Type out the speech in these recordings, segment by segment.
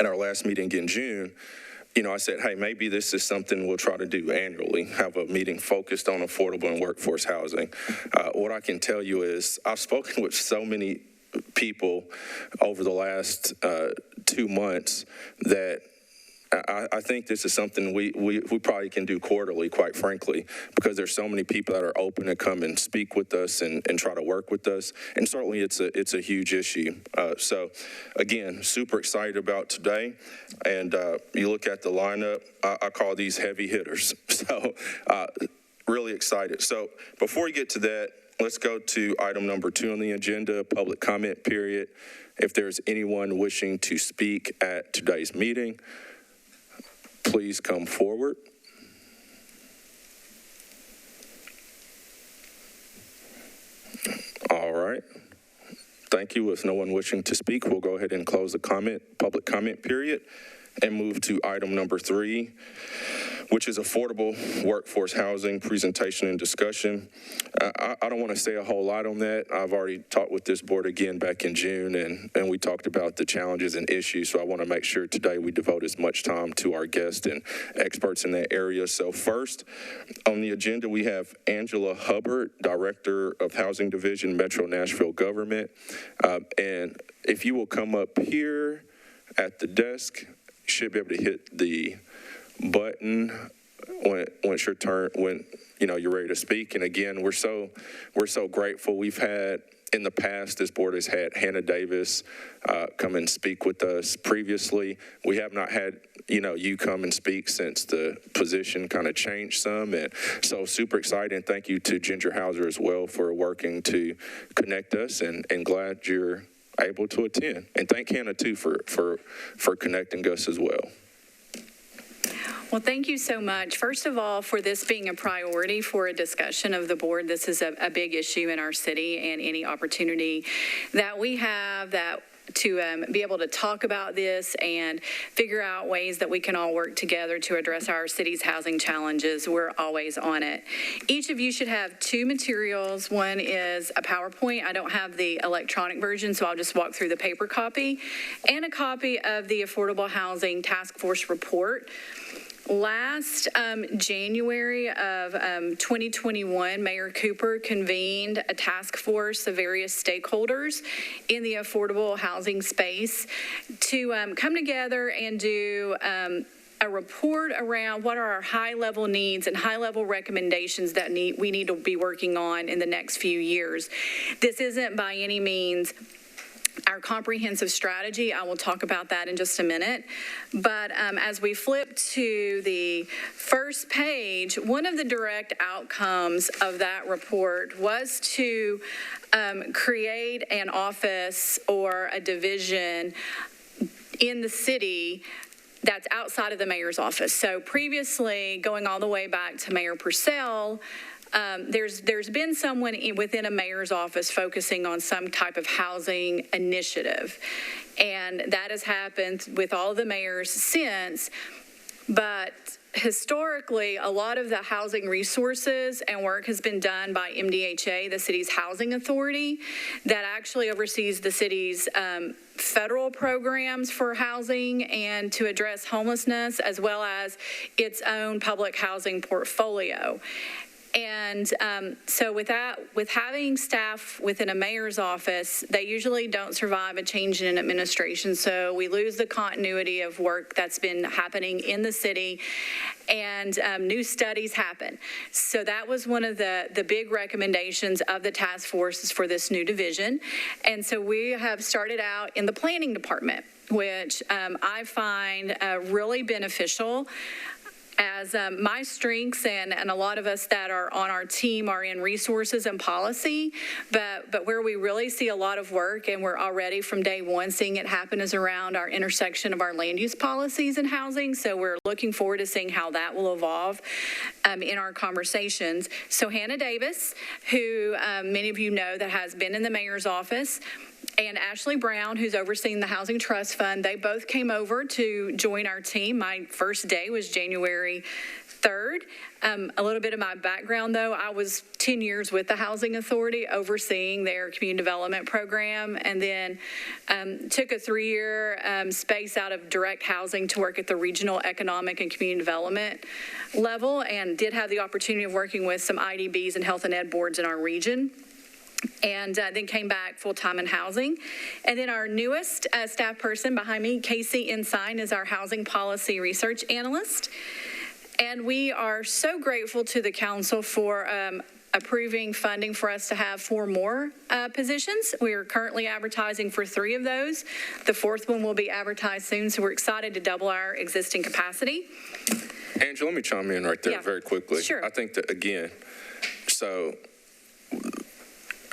at our last meeting in June, I said, hey, maybe this is something we'll try to do annually, have a meeting focused on affordable and workforce housing. What I can tell you is I've spoken with so many people over the last 2 months that I think this is something we probably can do quarterly, quite frankly, because there's so many people that are open to come and speak with us and try to work with us. And certainly it's a huge issue. So again, super excited about today. And you look at the lineup, I call these heavy hitters. So really excited. So before we get to that, let's go to item number 2 on the agenda, public comment period. If there's anyone wishing to speak at today's meeting, please come forward. All right. Thank you. With no one wishing to speak, we'll go ahead and close the public comment period and move to item number 3, which is affordable workforce housing presentation and discussion. I don't want to say a whole lot on that. I've already talked with this board again back in June, and we talked about the challenges and issues, so I want to make sure today we devote as much time to our guests and experts in that area. So first on the agenda, we have Angela Hubbard, Director of Housing Division, Metro Nashville Government. And if you will come up here at the desk, you should be able to hit the button when it's your turn, when you're ready to speak. And again, we're so grateful. We've had in the past, this board has had Hannah Davis come and speak with us previously. We have not had you come and speak since the position kind of changed some, and so super excited. Thank you to Ginger Hauser as well for working to connect us, and glad you're able to attend. And thank Hannah too for connecting us as well. Well, thank you so much. First of all, for this being a priority for a discussion of the board. This is a big issue in our city, and any opportunity that we have to be able to talk about this and figure out ways that we can all work together to address our city's housing challenges, we're always on it. Each of you should have 2 materials. One is a PowerPoint. I don't have the electronic version, so I'll just walk through the paper copy, and a copy of the Affordable Housing Task Force report. Last January of 2021, Mayor Cooper convened a task force of various stakeholders in the affordable housing space to come together and do a report around what are our high-level needs and high-level recommendations that we need to be working on in the next few years. This isn't by any means our comprehensive strategy. I will talk about that in just a minute. But as we flip to the first page, one of the direct outcomes of that report was to create an office or a division in the city that's outside of the mayor's office. So previously, going all the way back to Mayor Purcell, there's been someone within a mayor's office focusing on some type of housing initiative, and that has happened with all the mayors since. But historically, a lot of the housing resources and work has been done by MDHA, the city's housing authority, that actually oversees the city's federal programs for housing and to address homelessness, as well as its own public housing portfolio. And so with having staff within a mayor's office, they usually don't survive a change in administration. So we lose the continuity of work that's been happening in the city, and new studies happen. So that was one of the big recommendations of the task forces for this new division. And so we have started out in the planning department, which I find really beneficial. As my strengths and a lot of us that are on our team are in resources and policy, but where we really see a lot of work, and we're already from day one seeing it happen, is around our intersection of our land use policies and housing. So we're looking forward to seeing how that will evolve in our conversations. So Hannah Davis, who many of you know that has been in the mayor's office, and Ashley Brown, who's overseeing the Housing Trust Fund, they both came over to join our team. My first day was January Third, a little bit of my background, though. I was 10 years with the Housing Authority overseeing their community development program, and then took a 3-year space out of direct housing to work at the regional economic and community development level, and did have the opportunity of working with some IDBs and health and ed boards in our region. And then came back full-time in housing. And then our newest staff person behind me, Casey Ensign, is our housing policy research analyst. And we are so grateful to the council for approving funding for us to have 4 more positions. We are currently advertising for 3 of those. The 4th one will be advertised soon, so we're excited to double our existing capacity. Angela, let me chime in right there very quickly. Sure. I think that, again, so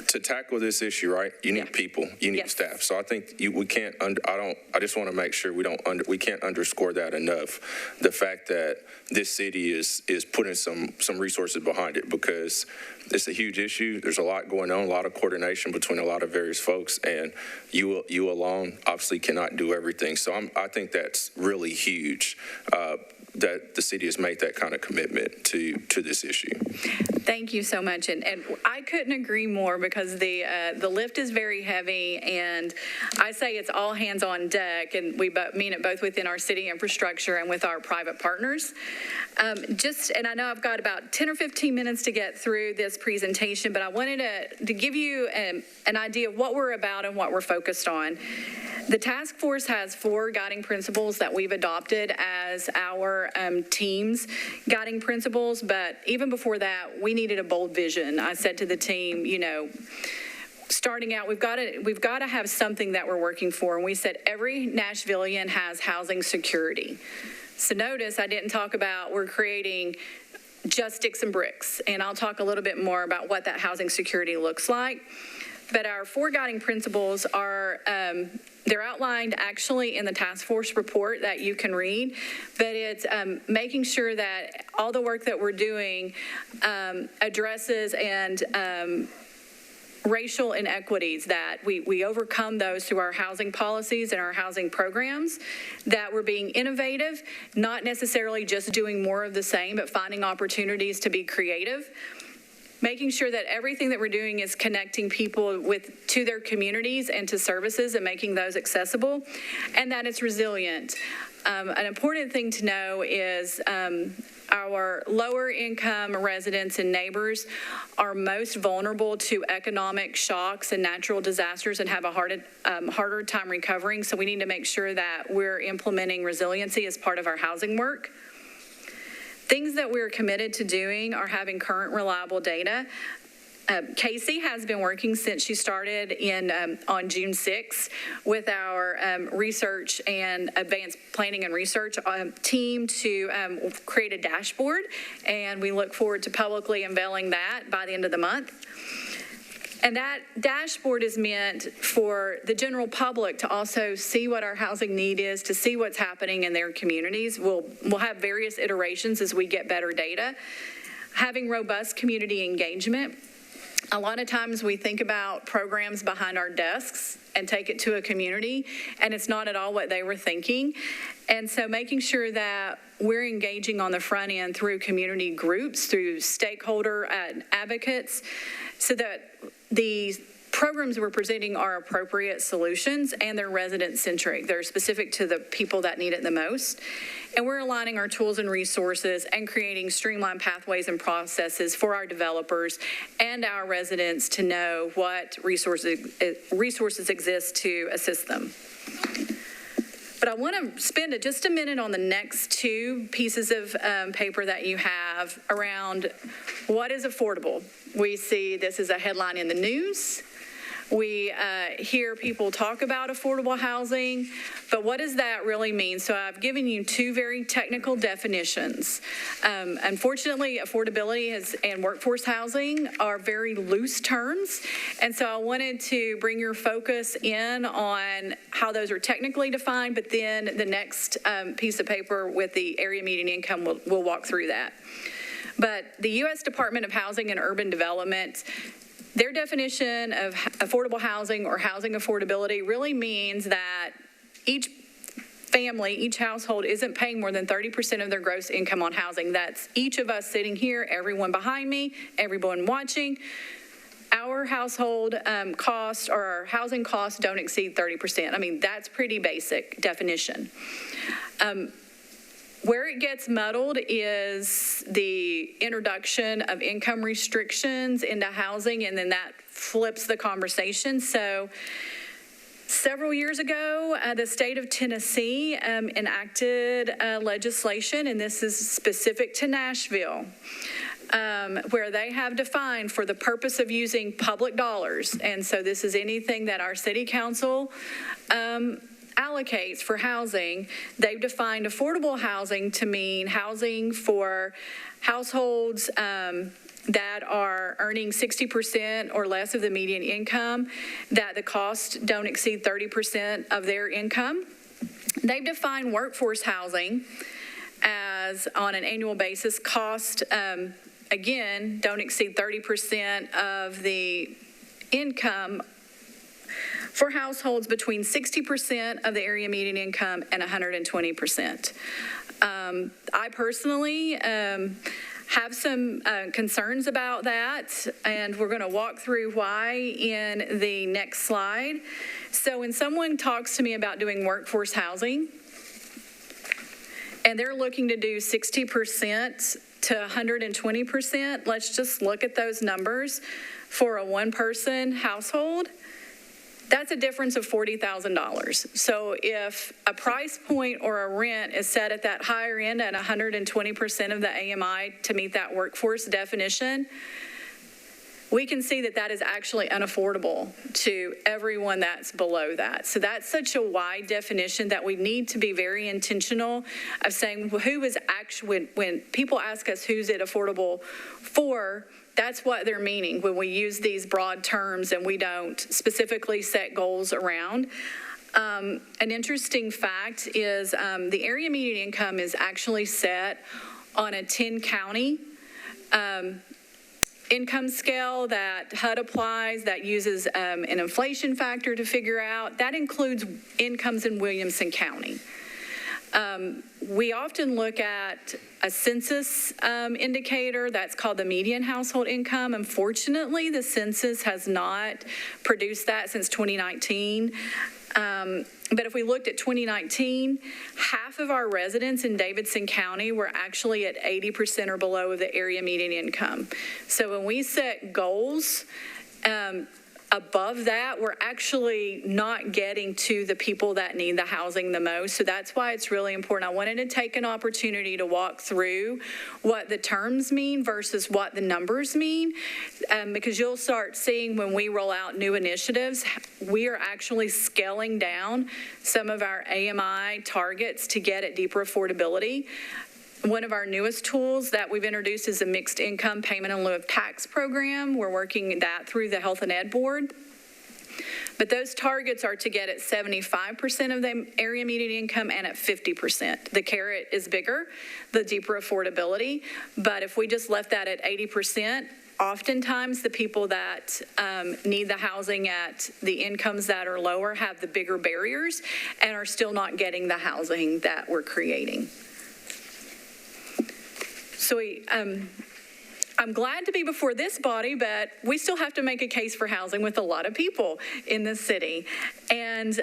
to tackle this issue, right, you need people, you need staff. So I think we can't, I just want to make sure we can't underscore that enough. The fact that this city is putting some resources behind it, because it's a huge issue. There's a lot going on, a lot of coordination between a lot of various folks, and you alone obviously cannot do everything. So I think that's really huge. That the city has made that kind of commitment to this issue. Thank you so much, and I couldn't agree more, because the lift is very heavy, and I say it's all hands on deck, and we mean it both within our city infrastructure and with our private partners. And I know I've got about 10 or 15 minutes to get through this presentation, but I wanted to give you an idea of what we're about and what we're focused on. The task force has 4 guiding principles that we've adopted as our team's guiding principles, but even before that, we needed a bold vision. I said to the team, starting out, we've got to have something that we're working for, and we said every Nashvilleian has housing security. So notice I didn't talk about we're creating just sticks and bricks, and I'll talk a little bit more about what that housing security looks like. But our 4 guiding principles are, they're outlined actually in the task force report that you can read, but it's making sure that all the work that we're doing addresses and racial inequities, that we overcome those through our housing policies and our housing programs, that we're being innovative, not necessarily just doing more of the same, but finding opportunities to be creative. Making sure that everything that we're doing is connecting people to their communities and to services and making those accessible, and that it's resilient. An important thing to know is our lower income residents and neighbors are most vulnerable to economic shocks and natural disasters and have a harder time recovering. So we need to make sure that we're implementing resiliency as part of our housing work. Things that we're committed to doing are having current, reliable data. Casey has been working since she started on June 6th with our research and advanced planning and research team to create a dashboard, and we look forward to publicly unveiling that by the end of the month. And that dashboard is meant for the general public to also see what our housing need is, to see what's happening in their communities. We'll have various iterations as we get better data. Having robust community engagement. A lot of times we think about programs behind our desks and take it to a community, and it's not at all what they were thinking. And so making sure that we're engaging on the front end through community groups, through stakeholder advocates, so that the programs we're presenting are appropriate solutions and they're resident-centric. They're specific to the people that need it the most. And we're aligning our tools and resources and creating streamlined pathways and processes for our developers and our residents to know what resources exist to assist them. But I want to spend just a minute on the next 2 pieces of paper that you have around what is affordable. We see this as a headline in the news. We hear people talk about affordable housing, but what does that really mean? So I've given you 2 very technical definitions. Unfortunately, affordability and workforce housing are very loose terms, and so I wanted to bring your focus in on how those are technically defined, but then the next piece of paper with the area median income, we'll walk through that. But the U.S. Department of Housing and Urban Development, their definition of affordable housing or housing affordability really means that each family, each household isn't paying more than 30% of their gross income on housing. That's each of us sitting here, everyone behind me, everyone watching. Our household cost or our housing costs don't exceed 30%. I mean, that's pretty basic definition. Where it gets muddled is the introduction of income restrictions into housing, and then that flips the conversation. So several years ago, the state of Tennessee enacted legislation, and this is specific to Nashville, where they have defined for the purpose of using public dollars. And so this is anything that our city council allocates for housing. They've defined affordable housing to mean housing for households that are earning 60% or less of the median income, that the costs don't exceed 30% of their income. They've defined workforce housing as, on an annual basis, cost, again, don't exceed 30% of the income for households between 60% of the area median income and 120%. I personally have some concerns about that, and we're going to walk through why in the next slide. So when someone talks to me about doing workforce housing, and they're looking to do 60% to 120%, let's just look at those numbers for a one-person household. That's a difference of $40,000. So if a price point or a rent is set at that higher end at 120% of the AMI to meet that workforce definition, we can see that that is actually unaffordable to everyone that's below that. So that's such a wide definition that we need to be very intentional of saying who is actually, when people ask us who's it affordable for, that's what they're meaning when we use these broad terms and we don't specifically set goals around. An interesting fact is the area median income is actually set on a 10-county income scale that HUD applies, that uses an inflation factor to figure out. That includes incomes in Williamson County. We often look at a census indicator that's called the median household income. Unfortunately, the census has not produced that since 2019. But if we looked at 2019, half of our residents in Davidson County were actually at 80% or below of the area median income. So when we set goals, above that, we're actually not getting to the people that need the housing the most. So that's why it's really important. I wanted to take an opportunity to walk through what the terms mean versus what the numbers mean, because you'll start seeing when we roll out new initiatives, we are actually scaling down some of our AMI targets to get at deeper affordability. One of our newest tools that we've introduced is a mixed income payment in lieu of tax program. We're working that through the Health and Ed Board. But those targets are to get at 75% of the area median income and at 50%. The carrot is bigger, the deeper affordability. But if we just left that at 80%, oftentimes the people that need the housing at the incomes that are lower have the bigger barriers and are still not getting the housing that we're creating. So I'm glad to be before this body, but we still have to make a case for housing with a lot of people in this city. And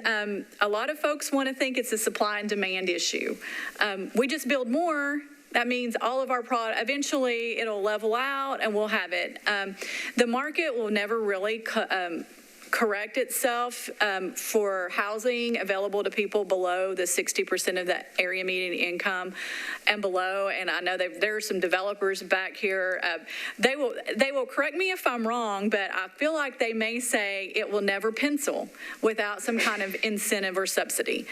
a lot of folks want to think it's a supply and demand issue. We just build more. That means all of our product, eventually it'll level out and we'll have it. The market will never really correct itself for housing available to people below the 60% of the area median income and below. And I know there are some developers back here. They will correct me if I'm wrong, but I feel like they may say it will never pencil without some kind of incentive or subsidy.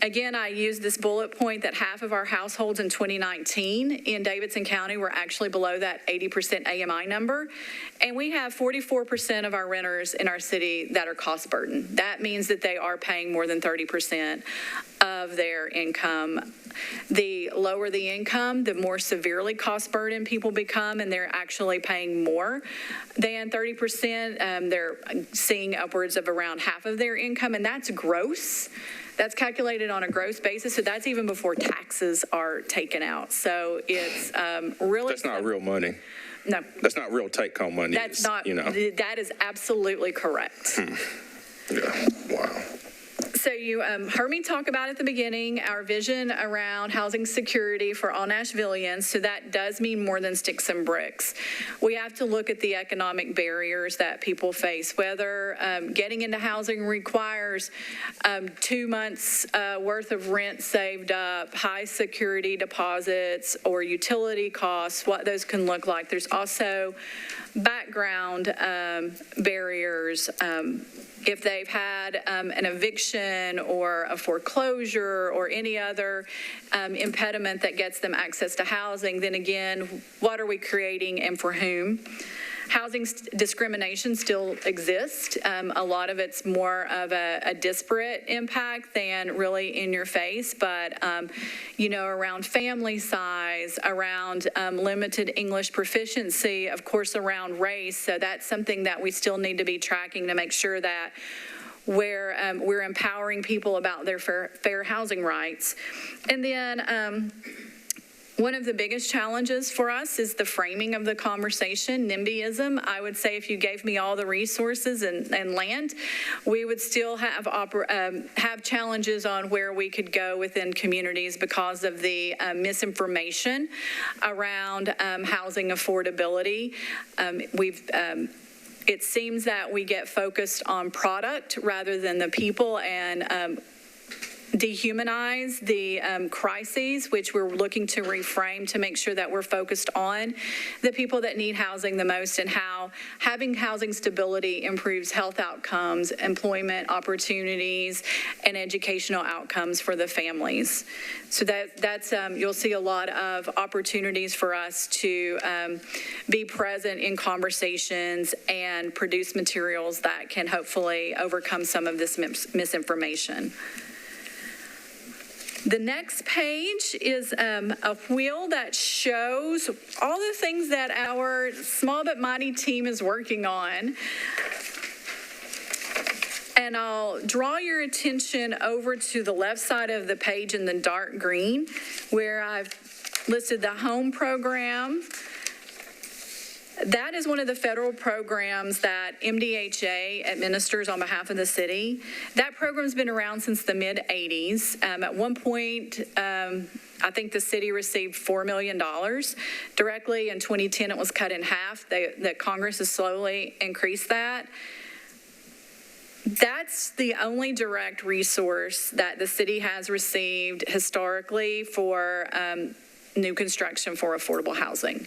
Again, I used this bullet point that half of our households in 2019 in Davidson County were actually below that 80% AMI number. And we have 44% of our renters in our city that are cost burdened. That means that they are paying more than 30% of their income. The lower the income, the more severely cost burdened people become, and they're actually paying more than 30%. They're seeing upwards of around half of their income, and that's gross. That's calculated on a gross basis, so that's even before taxes are taken out. So it's really... That's not real money. No. That's not real take-home money. That's not, that is absolutely correct. Yeah, wow. So you heard me talk about at the beginning our vision around housing security for all Nashvillians. So that does mean more than sticks and bricks. We have to look at the economic barriers that people face, whether getting into housing requires 2 months worth of rent saved up, high security deposits, or utility costs, what those can look like. There's also background barriers. If they've had an eviction or a foreclosure or any other impediment that gets them access to housing, then again, what are we creating and for whom? Housing discrimination still exists. A lot of it's more of a disparate impact than really in your face, but around family size, around limited English proficiency, of course, around race. So that's something that we still need to be tracking to make sure that we're empowering people about their fair housing rights. And then one of the biggest challenges for us is the framing of the conversation, NIMBYism. I would say if you gave me all the resources and land, we would still have challenges on where we could go within communities because of the misinformation around housing affordability. It seems that we get focused on product rather than the people and dehumanize the crises, which we're looking to reframe to make sure that we're focused on the people that need housing the most and how having housing stability improves health outcomes, employment opportunities, and educational outcomes for the families. So that's you'll see a lot of opportunities for us to be present in conversations and produce materials that can hopefully overcome some of this misinformation. The next page is a wheel that shows all the things that our small but mighty team is working on. And I'll draw your attention over to the left side of the page in the dark green, where I've listed the home program. That is one of the federal programs that MDHA administers on behalf of the city. That program's been around since the mid-'80s. At one point, I think the city received $4 million directly. In 2010, it was cut in half. The Congress has slowly increased that. That's the only direct resource that the city has received historically for new construction for affordable housing.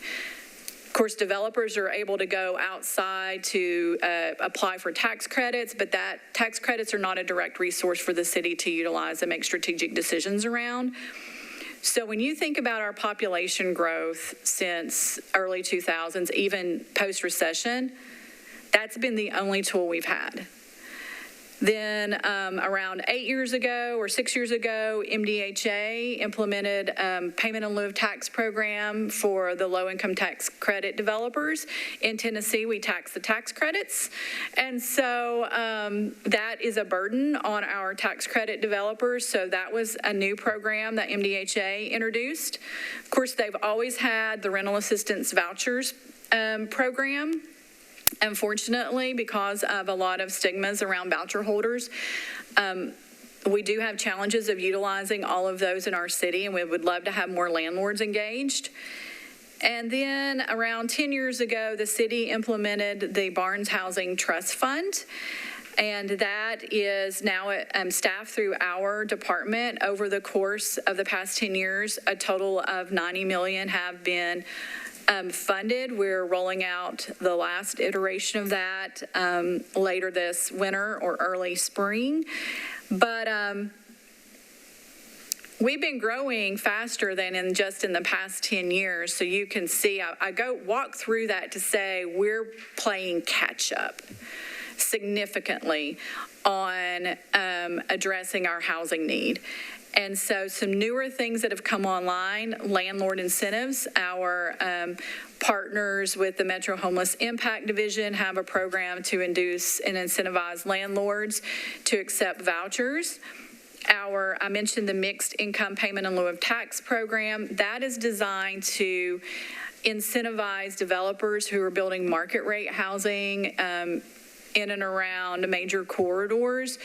Of course, developers are able to go outside to apply for tax credits, but that tax credits are not a direct resource for the city to utilize and make strategic decisions around. So when you think about our population growth since early 2000s, even post-recession, that's been the only tool we've had. Then around 8 years ago or 6 years ago, MDHA implemented payment in lieu of tax program for the low-income tax credit developers. In Tennessee, we tax the tax credits. And so that is a burden on our tax credit developers. So that was a new program that MDHA introduced. Of course, they've always had the rental assistance vouchers program. Unfortunately, because of a lot of stigmas around voucher holders, we do have challenges of utilizing all of those in our city, and we would love to have more landlords engaged. And then around 10 years ago, the city implemented the Barnes Housing Trust Fund, and that is now staffed through our department. Over the course of the past 10 years, a total of $90 million have been funded. We're rolling out the last iteration of that later this winter or early spring. But we've been growing faster than in the past 10 years. So you can see, I walk through that to say we're playing catch up significantly on addressing our housing need. And so some newer things that have come online, Landlord Incentives, our partners with the Metro Homeless Impact Division have a program to induce and incentivize landlords to accept vouchers. I mentioned the mixed income payment in lieu of tax program. That is designed to incentivize developers who are building market rate housing in and around major corridors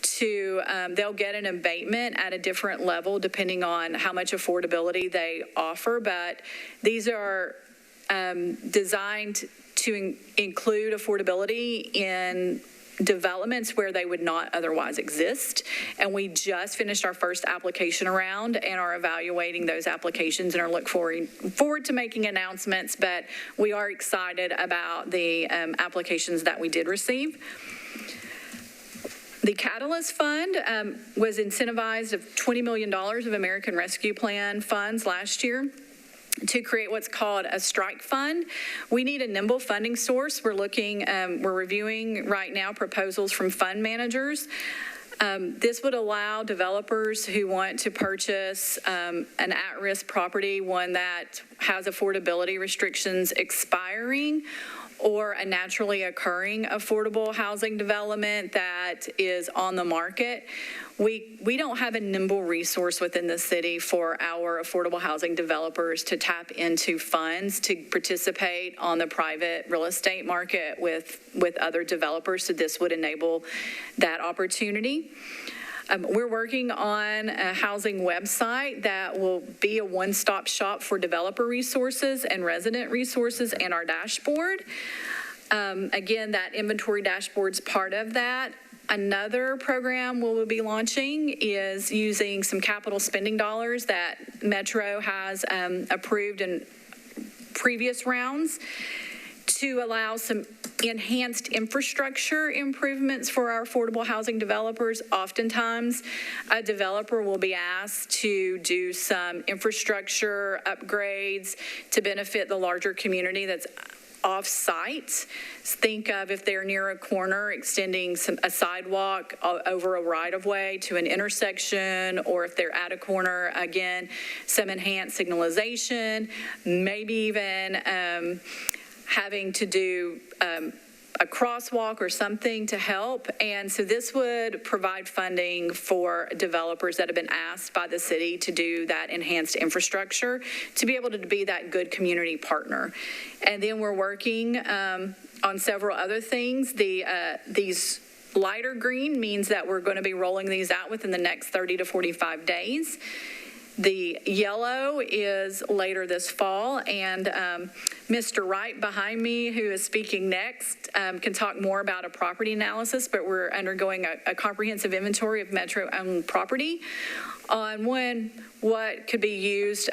to, they'll get an abatement at a different level depending on how much affordability they offer. But these are designed to include affordability in developments where they would not otherwise exist. And we just finished our first application round and are evaluating those applications and are looking forward to making announcements, but we are excited about the applications that we did receive. The Catalyst Fund was incentivized of $20 million of American Rescue Plan funds last year to create what's called a strike fund. We need a nimble funding source. We're reviewing right now proposals from fund managers. This would allow developers who want to purchase an at-risk property, one that has affordability restrictions expiring, or a naturally occurring affordable housing development that is on the market. We don't have a nimble resource within the city for our affordable housing developers to tap into funds to participate on the private real estate market with other developers, so this would enable that opportunity. We're working on a housing website that will be a one-stop shop for developer resources and resident resources and our dashboard. Again, that inventory dashboard's part of that. Another program we'll be launching is using some capital spending dollars that Metro has approved in previous rounds to allow some enhanced infrastructure improvements for our affordable housing developers. Oftentimes, a developer will be asked to do some infrastructure upgrades to benefit the larger community that's off-site. Think of if they're near a corner, extending a sidewalk over a right-of-way to an intersection, or if they're at a corner, again, some enhanced signalization, maybe even having to do a crosswalk or something to help. And so this would provide funding for developers that have been asked by the city to do that enhanced infrastructure to be able to be that good community partner. And then we're working on several other things. These lighter green means that we're going to be rolling these out within the next 30 to 45 days. The yellow is later this fall, and Mr. Wright behind me, who is speaking next, can talk more about a property analysis, but we're undergoing a comprehensive inventory of Metro-owned property on what could be used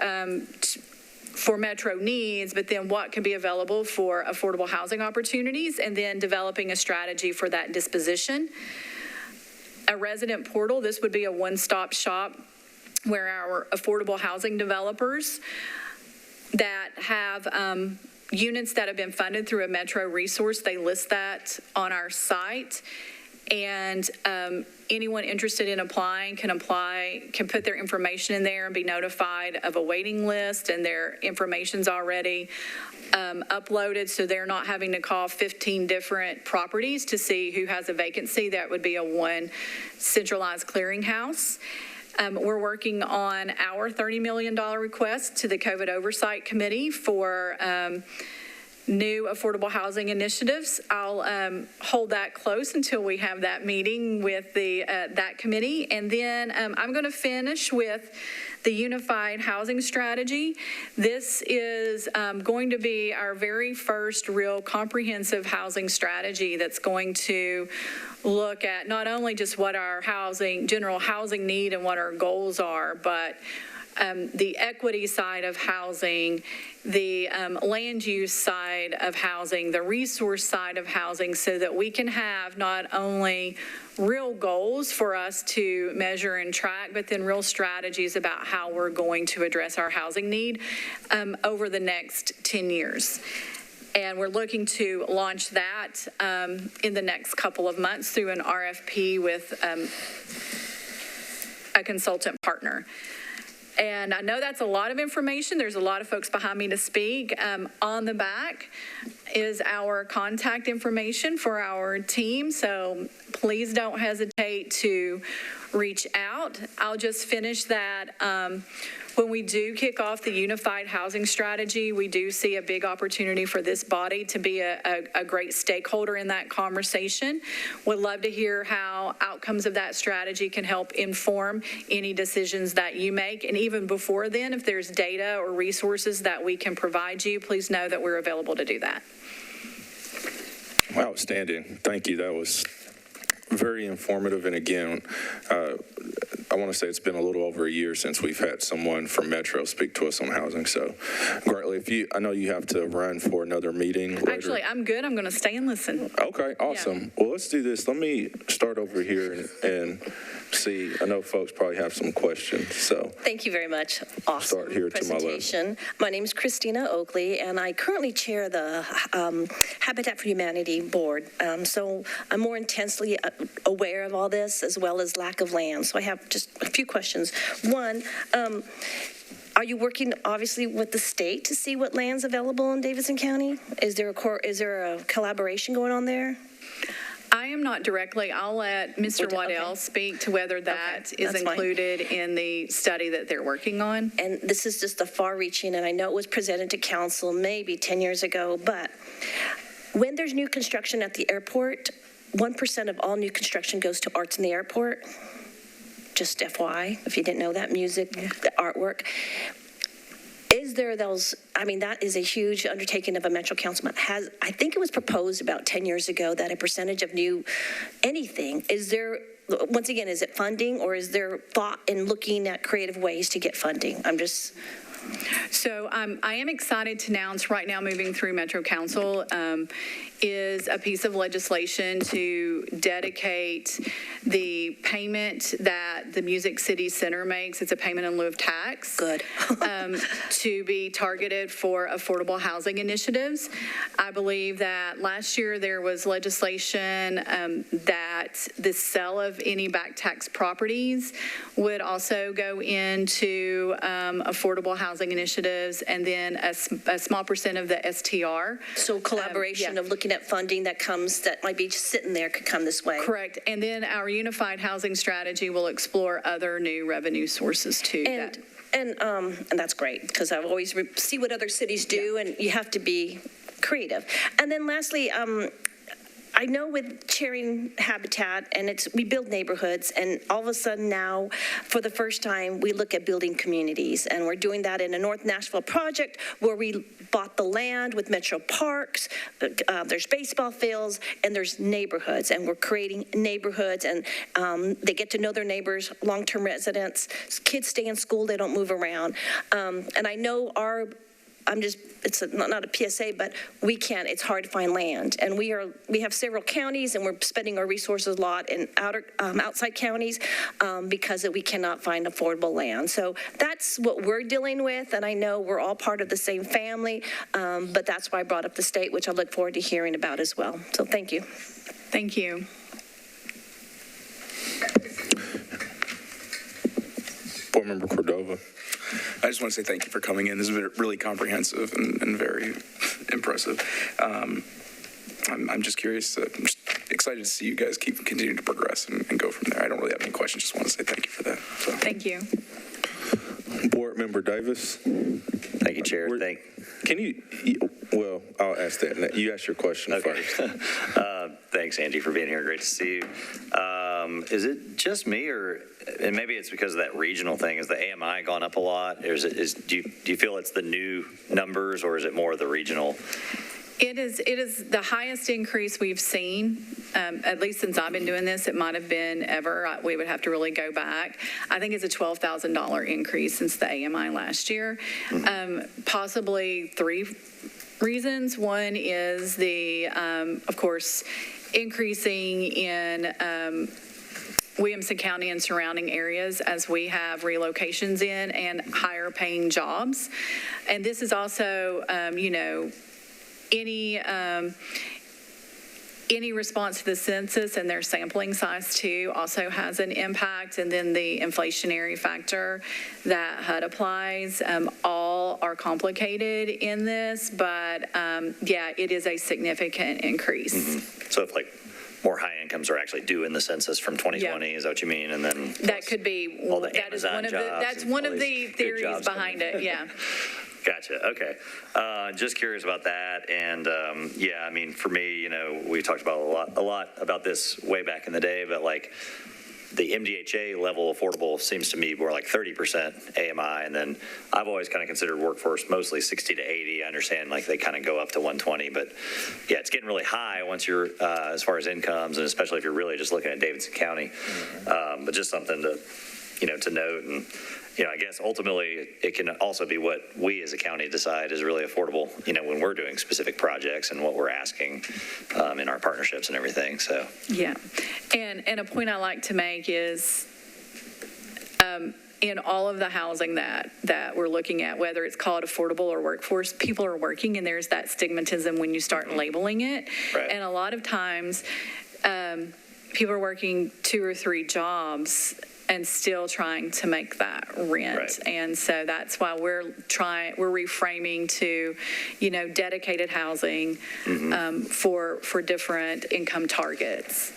for Metro needs, but then what can be available for affordable housing opportunities, and then developing a strategy for that disposition. A resident portal, this would be a one-stop shop where our affordable housing developers that have units that have been funded through a Metro resource, they list that on our site. And anyone interested in applying can put their information in there and be notified of a waiting list, and their information's already uploaded, so they're not having to call 15 different properties to see who has a vacancy. That would be a one centralized clearinghouse. We're working on our $30 million request to the COVID Oversight Committee for new affordable housing initiatives. I'll hold that close until we have that meeting with that committee. And then I'm going to finish with the Unified Housing Strategy. This is going to be our very first real comprehensive housing strategy that's going to look at not only just what our general housing need and what our goals are, but the equity side of housing, the land use side of housing, the resource side of housing, so that we can have not only real goals for us to measure and track, but then real strategies about how we're going to address our housing need over the next 10 years. And we're looking to launch that in the next couple of months through an RFP with a consultant partner. And I know that's a lot of information. There's a lot of folks behind me to speak. On the back is our contact information for our team, so please don't hesitate to reach out. I'll just finish that. When we do kick off the unified housing strategy, we do see a big opportunity for this body to be a great stakeholder in that conversation. Would love to hear how outcomes of that strategy can help inform any decisions that you make. And even before then, if there's data or resources that we can provide you, please know that we're available to do that. Outstanding. Thank you. That was very informative. And again, I want to say it's been a little over a year since we've had someone from Metro speak to us on housing. So greatly, I know you have to run for another meeting later. Actually, I'm good. I'm going to stay and listen. Okay, awesome. Yeah. Well, let's do this. Let me start over here and see. I know folks probably have some questions. So thank you very much. Awesome start here presentation. To my left. My name is Christina Oakley, and I currently chair the Habitat for Humanity board. So I'm more intensely aware of all this, as well as lack of land. So I have just a few questions. One, are you working obviously with the state to see what land's available in Davidson County? Is there a collaboration going on there? I am not directly. I'll let Mr. Waddell speak to whether that is included in the study that they're working on. And this is just the far-reaching, and I know it was presented to council maybe 10 years ago, but when there's new construction at the airport, 1% of all new construction goes to arts in the airport. Just FYI, if you didn't know that, music, the artwork. Is there those, I mean, that is a huge undertaking of a Metro councilman. I think it was proposed about 10 years ago that a percentage of new anything, is there, once again, is it funding, or is there thought in looking at creative ways to get funding? So I am excited to announce right now, moving through Metro Council, is a piece of legislation to dedicate the payment that the Music City Center makes. It's a payment in lieu of tax. Good. To be targeted for affordable housing initiatives. I believe that last year there was legislation that the sale of any back tax properties would also go into affordable housing initiatives, and then a small percent of the STR. So collaboration of looking at funding that might be just sitting there could come this way. Correct. And then our unified housing strategy will explore other new revenue sources too. And that's great, because I always see what other cities do, and you have to be creative. And then lastly, I know with chairing Habitat, and we build neighborhoods, and all of a sudden now, for the first time, we look at building communities, and we're doing that in a North Nashville project where we bought the land with Metro Parks. There's baseball fields, and there's neighborhoods, and we're creating neighborhoods, and they get to know their neighbors, long-term residents. Kids stay in school, they don't move around. And I know it's not a PSA, but it's hard to find land. And we have several counties, and we're spending our resources a lot in outside counties because we cannot find affordable land. So that's what we're dealing with, and I know we're all part of the same family, but that's why I brought up the state, which I look forward to hearing about as well. So thank you. Thank you. Board Member Cordova. I just want to say thank you for coming in. This has been really comprehensive and very impressive. I'm just curious. I'm just excited to see you guys continue to progress and go from there. I don't really have any questions. Just want to say thank you for that. So. Thank you. Board Member Davis. Thank you, Chair. Well, I'll ask that. You ask your question first. Thanks, Angie, for being here. Great to see you. Is it just me, and maybe it's because of that regional thing, has the AMI gone up a lot? Or do you feel it's the new numbers, or is it more of the regional? It is the highest increase we've seen, at least since I've been doing this. It might have been ever. We would have to really go back. I think it's a $12,000 increase since the AMI last year. Possibly three reasons. One is of course, increasing in Williamson County and surrounding areas as we have relocations in and higher paying jobs. And this is also, any any response to the census and their sampling size too also has an impact. And then the inflationary factor that HUD applies, all are complicated in this, but yeah, it is a significant increase. Mm-hmm. So if like more high incomes are actually due in the census from 2020, is that what you mean? And then that could be, all the that is Amazon one of the, jobs that's and one all of the these good theories jobs behind coming. it, yeah. Gotcha. Okay. Just curious about that. And yeah, I mean, for me, you know, we talked about a lot about this way back in the day, but like the MDHA level affordable seems to me more like 30% AMI. And then I've always kind of considered workforce mostly 60 to 80. I understand like they kind of go up to 120, but yeah, it's getting really high once you're as far as incomes, and especially if you're really just looking at Davidson County. But just something to, you know, to note. And you know, I guess ultimately it can also be what we as a county decide is really affordable, you know, when we're doing specific projects and what we're asking in our partnerships and everything. So Yeah. And a point I like to make is in all of the housing that we're looking at, whether it's called affordable or workforce, people are working, and there's that stigmatism when you start labeling it. Right. And a lot of times people are working 2 or 3 jobs and still trying to make that rent. Right. And so that's why we're reframing to, you know, dedicated housing for different income targets.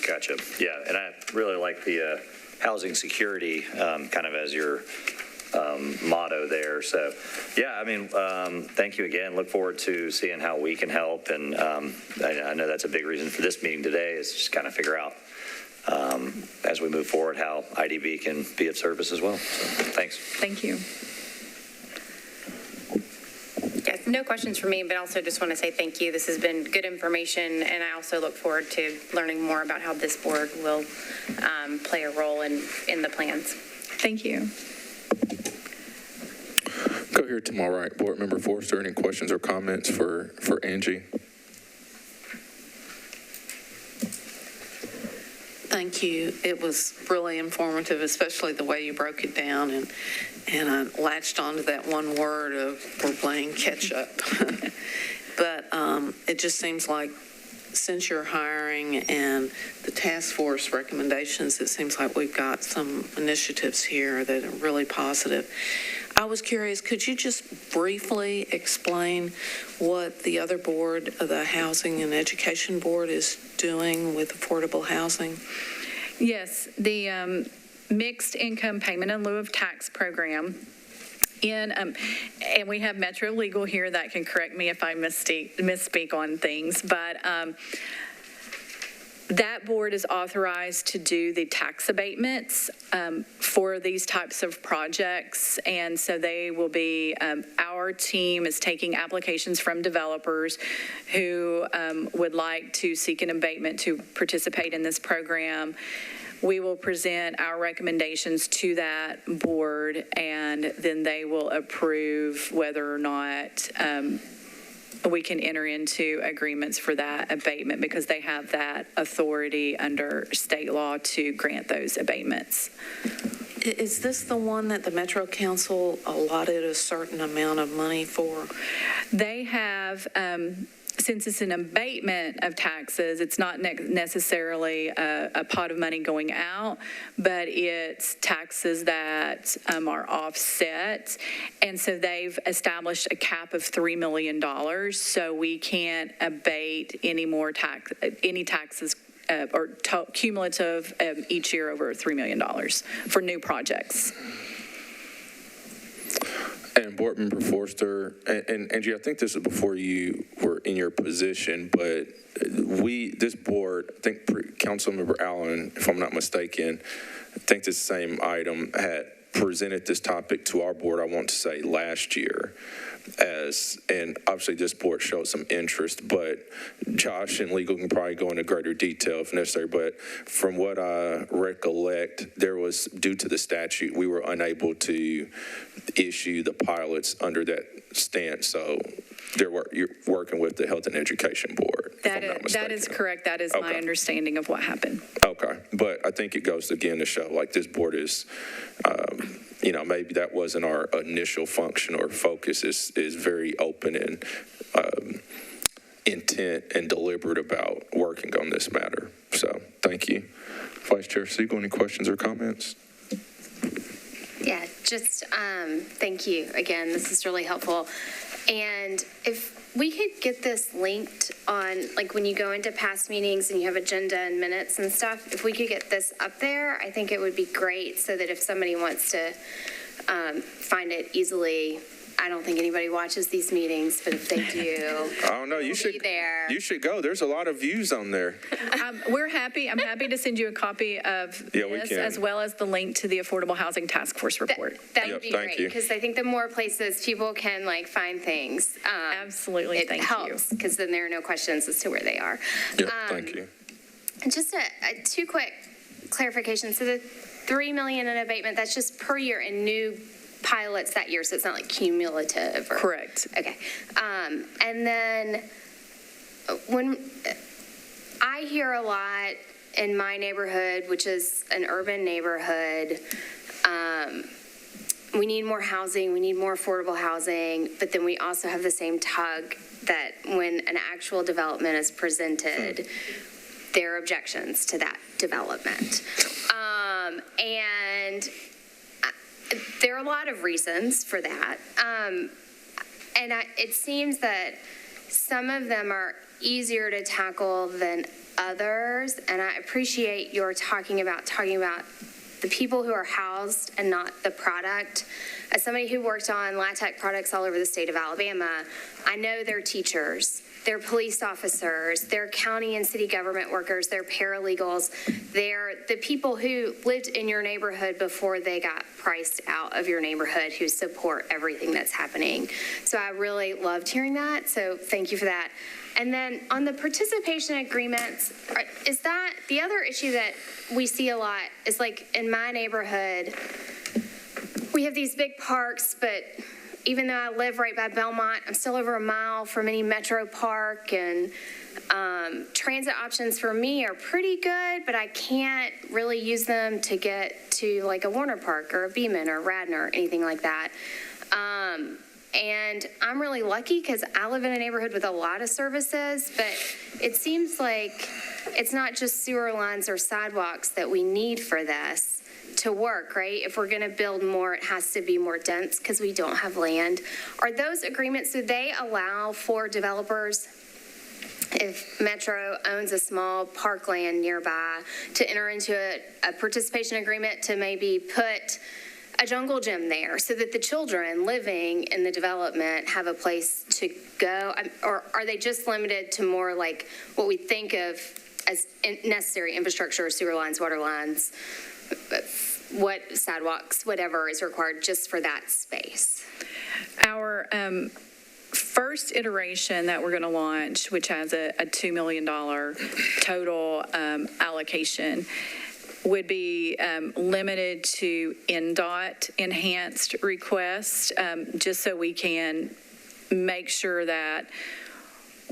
gotcha. Yeah, and I really like the housing security kind of as your motto there. So, yeah, I mean, thank you again. Look forward to seeing how we can help. And I know that's a big reason for this meeting today is just kind of figure out as we move forward how IDB can be of service as well. So, thanks. Thank you. Yes, no questions for me, but also just want to say thank you. This has been good information, and I also look forward to learning more about how this board will play a role in the plans. Thank you. Go here to my right, Board Member Forster. Any questions or comments for Angie? Thank you. It was really informative, especially the way you broke it down, and I latched onto that one word of we're playing catch up. But it just seems like since you're hiring and the task force recommendations, it seems like we've got some initiatives here that are really positive. I was curious, could you just briefly explain what the other board, the Housing and Education Board, is doing with affordable housing? Yes, the Mixed Income Payment in Lieu of Tax Program. And we have Metro Legal here that can correct me if I misspeak on things, but that board is authorized to do the tax abatements for these types of projects. And so they will be, our team is taking applications from developers who would like to seek an abatement to participate in this program. We will present our recommendations to that board, and then they will approve whether or not we can enter into agreements for that abatement, because they have that authority under state law to grant those abatements. Is this the one that the Metro Council allotted a certain amount of money for? They have, since it's an abatement of taxes, it's not necessarily a pot of money going out, but it's taxes that are offset. And so they've established a cap of $3 million, so we can't abate any more taxes or cumulative each year over $3 million for new projects. And Board Member Forster, and Angie, I think this is before you were in your position, but this board, I think Councilmember Allen, if I'm not mistaken, I think this same item had presented this topic to our board, I want to say last year, and obviously this board showed some interest, but Josh and legal can probably go into greater detail if necessary, but from what I recollect, there was, due to the statute, we were unable to issue the pilots under that stance, so you're working with the Health and Education Board. That is correct. That is my understanding of what happened. Okay, but I think it goes again to show like this board is, maybe that wasn't our initial function or focus, is very open and intent and deliberate about working on this matter. So thank you. Vice Chair Siegel, any questions or comments? Yeah, just thank you again. This is really helpful. And if we could get this linked on, like when you go into past meetings and you have agenda and minutes and stuff, if we could get this up there, I think it would be great so that if somebody wants to find it easily. I don't think anybody watches these meetings, but if they do, I don't know. You should be there. You should go. There's a lot of views on there. We're happy. I'm happy to send you a copy of Yeah, we this, can. as well as the link to the Affordable Housing Task Force report. That Yep, would be thank great, you. because I think the more places people can like find things. Absolutely, It thank you. helps, because then there are no questions as to where they are. Yeah, thank you. And just two quick clarifications. So the $3 million in abatement, that's just per year in new pilots that year, so it's not like cumulative or? Correct. Okay. And then when I hear a lot in my neighborhood, which is an urban neighborhood, we need more housing, we need more affordable housing, but then we also have the same tug that when an actual development is presented, there are objections to that development. And there are a lot of reasons for that. It seems that some of them are easier to tackle than others, and I appreciate your talking about the people who are housed and not the product. As somebody who worked on LaTeX products all over the state of Alabama, I know they're teachers, they're police officers, they're county and city government workers, they're paralegals, they're the people who lived in your neighborhood before they got priced out of your neighborhood, who support everything that's happening. So I really loved hearing that, so thank you for that. And then on the participation agreements, is that the other issue that we see a lot is like in my neighborhood, we have these big parks, but even though I live right by Belmont, I'm still over a mile from any Metro Park, and transit options for me are pretty good, but I can't really use them to get to like a Warner Park or a Beeman or Radnor or anything like that. And I'm really lucky because I live in a neighborhood with a lot of services, but it seems like it's not just sewer lines or sidewalks that we need for this to work, right? If we're going to build more, it has to be more dense because we don't have land. Are those agreements, do they allow for developers, if Metro owns a small parkland nearby, to enter into a participation agreement to maybe put a jungle gym there so that the children living in the development have a place to go? Or are they just limited to more like what we think of as necessary infrastructure, sewer lines, water lines, what sidewalks, whatever is required just for that space? Our first iteration that we're going to launch, which has a $2 million total allocation, would be limited to NDOT enhanced requests, just so we can make sure that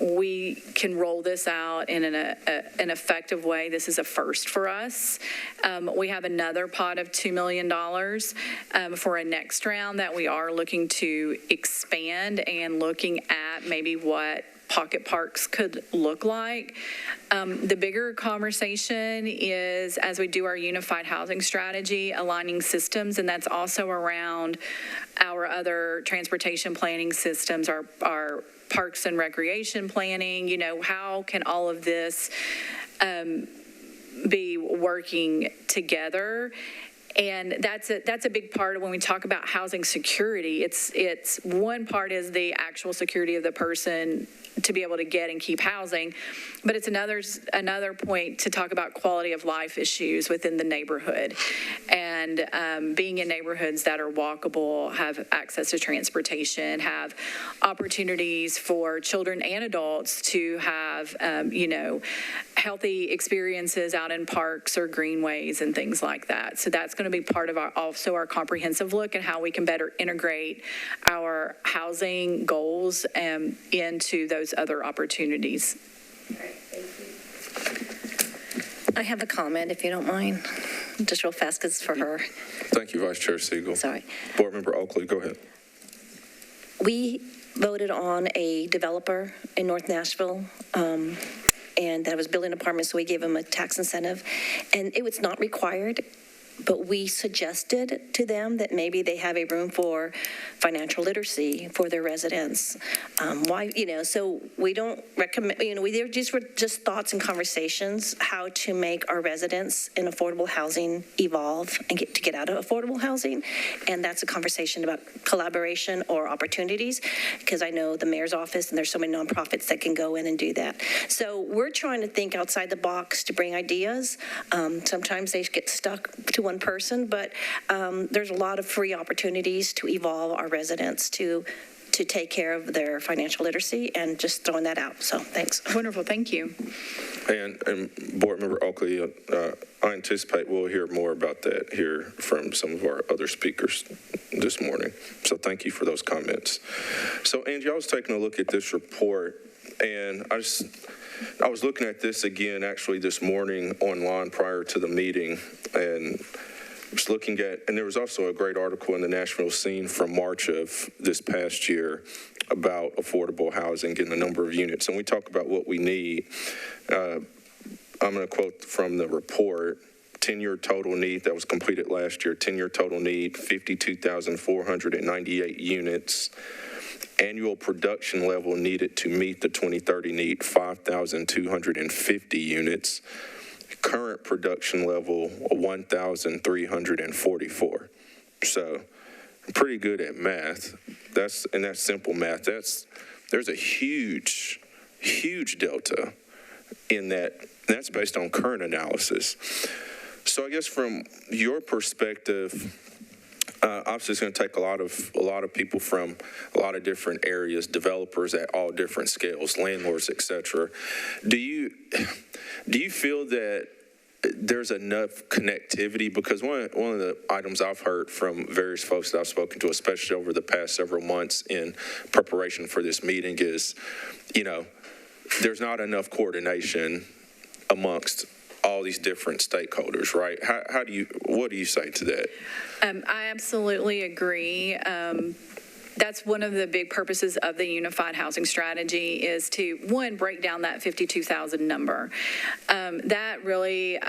we can roll this out in an effective way. This is a first for us. We have another pot of $2 million for a next round that we are looking to expand and looking at maybe what pocket parks could look like. The bigger conversation is, as we do our unified housing strategy, aligning systems, and that's also around our other transportation planning systems, our parks and recreation planning. You know, how can all of this be working together? And that's a big part of when we talk about housing security. It's one part is the actual security of the person to be able to get and keep housing, but it's another point to talk about quality of life issues within the neighborhood, and being in neighborhoods that are walkable, have access to transportation, have opportunities for children and adults to have healthy experiences out in parks or greenways and things like that. So that's going to be part of our comprehensive look at how we can better integrate our housing goals into those other opportunities. I have a comment, if you don't mind, just real fast, because it's for her. Thank you, Vice Chair Siegel. Sorry. Board Member Oakley, go ahead. We voted on a developer in North Nashville, and that was building apartments, so we gave them a tax incentive. And it was not required, but we suggested to them that maybe they have a room for financial literacy for their residents. So we don't recommend, they're just thoughts and conversations, how to make our residents in affordable housing evolve and get out of affordable housing. And that's a conversation about collaboration or opportunities, because I know the mayor's office, and there's so many nonprofits that can go in and do that. So we're trying to think outside the box to bring ideas. Sometimes they get stuck to one person, but there's a lot of free opportunities to evolve our residents to take care of their financial literacy, and just throwing that out. So thanks. Wonderful, thank you. And Board Member Oakley, I anticipate we'll hear more about that here from some of our other speakers this morning. So thank you for those comments. So Angie, I was taking a look at this report, and I was looking at this again actually this morning online prior to the meeting, and was looking at, and there was also a great article in the Nashville Scene from March of this past year about affordable housing and the number of units. And we talk about what we need. I'm going to quote from the report: 10-year total need that was completed last year, 10-year total need, 52,498 units. Annual production level needed to meet the 2030 need, 5,250 units. Current production level, 1,344. So pretty good at math. That's simple math. There's a huge delta in that. That's based on current analysis. So I guess from your perspective, obviously it's going to take a lot of people from a lot of different areas, developers at all different scales, landlords, et cetera. Do you feel that there's enough connectivity? Because one of the items I've heard from various folks that I've spoken to, especially over the past several months in preparation for this meeting, is, there's not enough coordination amongst all these different stakeholders, right? What do you say to that? I absolutely agree. That's one of the big purposes of the Unified Housing Strategy, is to, one, break down that 52,000 number. That really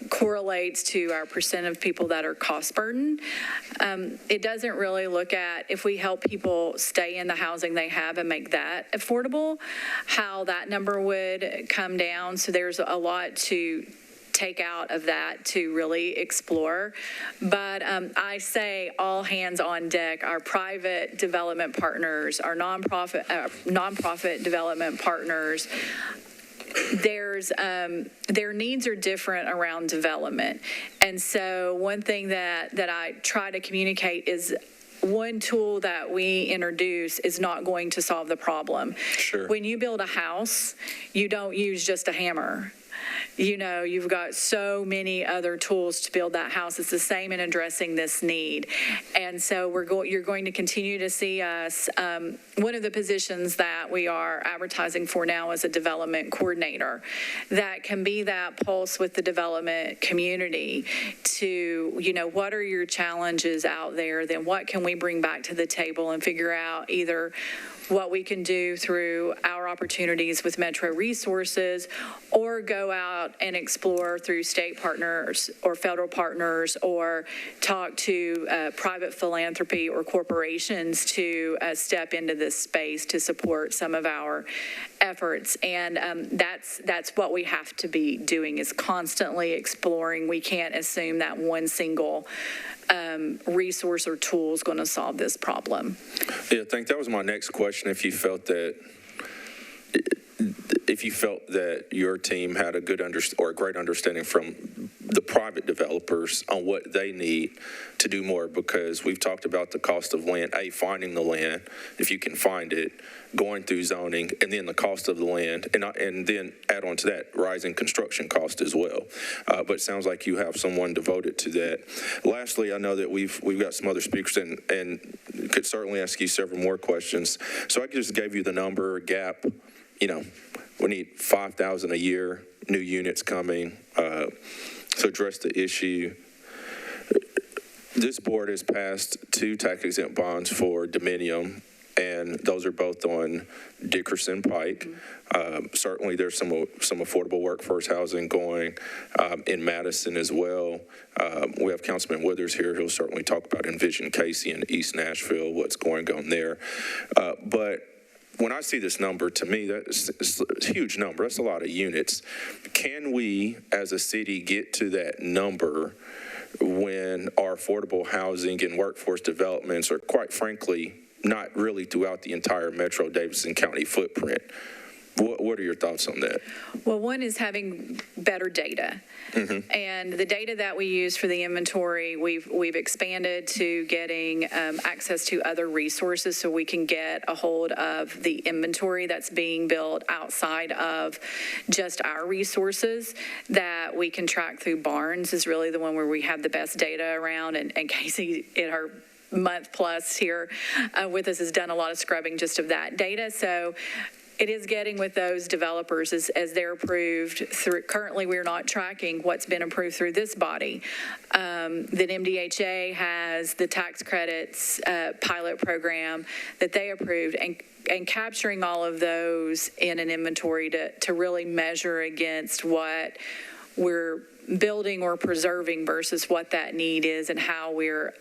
correlates to our percent of people that are cost burdened. It doesn't really look at, if we help people stay in the housing they have and make that affordable, how that number would come down. So there's a lot to take out of that to really explore. But I say all hands on deck. Our private development partners, our nonprofit development partners, their needs are different around development. And so one thing that I try to communicate is, one tool that we introduce is not going to solve the problem. Sure. When you build a house, you don't use just a hammer. You've got so many other tools to build that house. It's the same in addressing this need. And so you're going to continue to see us. One of the positions that we are advertising for now is a development coordinator that can be that pulse with the development community to, what are your challenges out there? Then what can we bring back to the table and figure out either what we can do through our opportunities with Metro Resources, or go out and explore through state partners or federal partners, or talk to private philanthropy or corporations to step into this space to support some of our efforts. And that's what we have to be doing, is constantly exploring. We can't assume that one single resource or tool is going to solve this problem. Yeah, I think that was my next question. If you felt that your team had a good or a great understanding from the private developers on what they need to do more, because we've talked about the cost of land, finding the land, if you can find it, going through zoning, and then the cost of the land, and then add on to that rising construction cost as well. But it sounds like you have someone devoted to that. Lastly, I know that we've got some other speakers and could certainly ask you several more questions. So I just gave you the number gap. We need 5,000 a year, new units coming to address the issue. This board has passed 2 tax-exempt bonds for dominium and those are both on Dickerson Pike. Certainly, there's some affordable workforce housing going in Madison as well. We have Councilman Withers here. He'll certainly talk about Envision Casey in East Nashville, what's going on there. But when I see this number, to me, it's a huge number. That's a lot of units. Can we, as a city, get to that number when our affordable housing and workforce developments are, quite frankly, not really throughout the entire Metro Davidson County footprint? What are your thoughts on that? Well, one is having better data. And the data that we use for the inventory, we've expanded to getting access to other resources so we can get a hold of the inventory that's being built outside of just our resources that we can track through Barnes is really the one where we have the best data around. And Casey, in her month plus here with us, has done a lot of scrubbing just of that data. So it is getting with those developers as they're approved through. Currently, we're not tracking what's been approved through this body. Then MDHA has the tax credits pilot program that they approved, and capturing all of those in an inventory to really measure against what we're building or preserving versus what that need is and how we're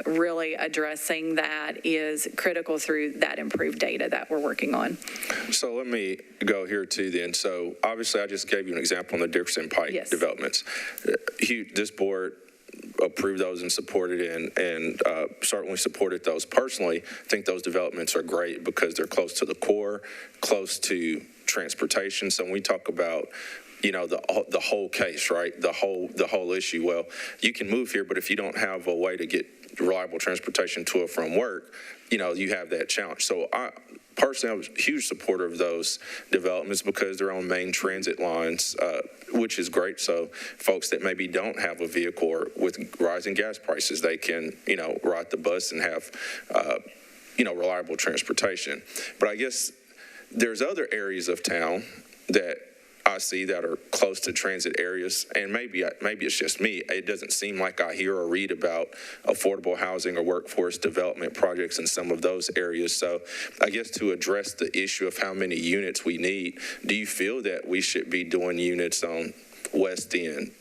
really addressing that is critical through that improved data that we're working on. So let me go here too then. So obviously I just gave you an example on the Dickerson Pike developments. This board approved those and supported and certainly supported those personally. I think those developments are great because they're close to the core, close to transportation. So when we talk about the whole case, right? The whole issue. Well, you can move here, but if you don't have a way to get reliable transportation to or from work, you have that challenge. So I personally, I was a huge supporter of those developments because they're on main transit lines, which is great. So folks that maybe don't have a vehicle or with rising gas prices, they can, ride the bus and have, reliable transportation. But I guess there's other areas of town that I see that are close to transit areas, and maybe it's just me. It doesn't seem like I hear or read about affordable housing or workforce development projects in some of those areas. So I guess to address the issue of how many units we need, do you feel that we should be doing units on West End,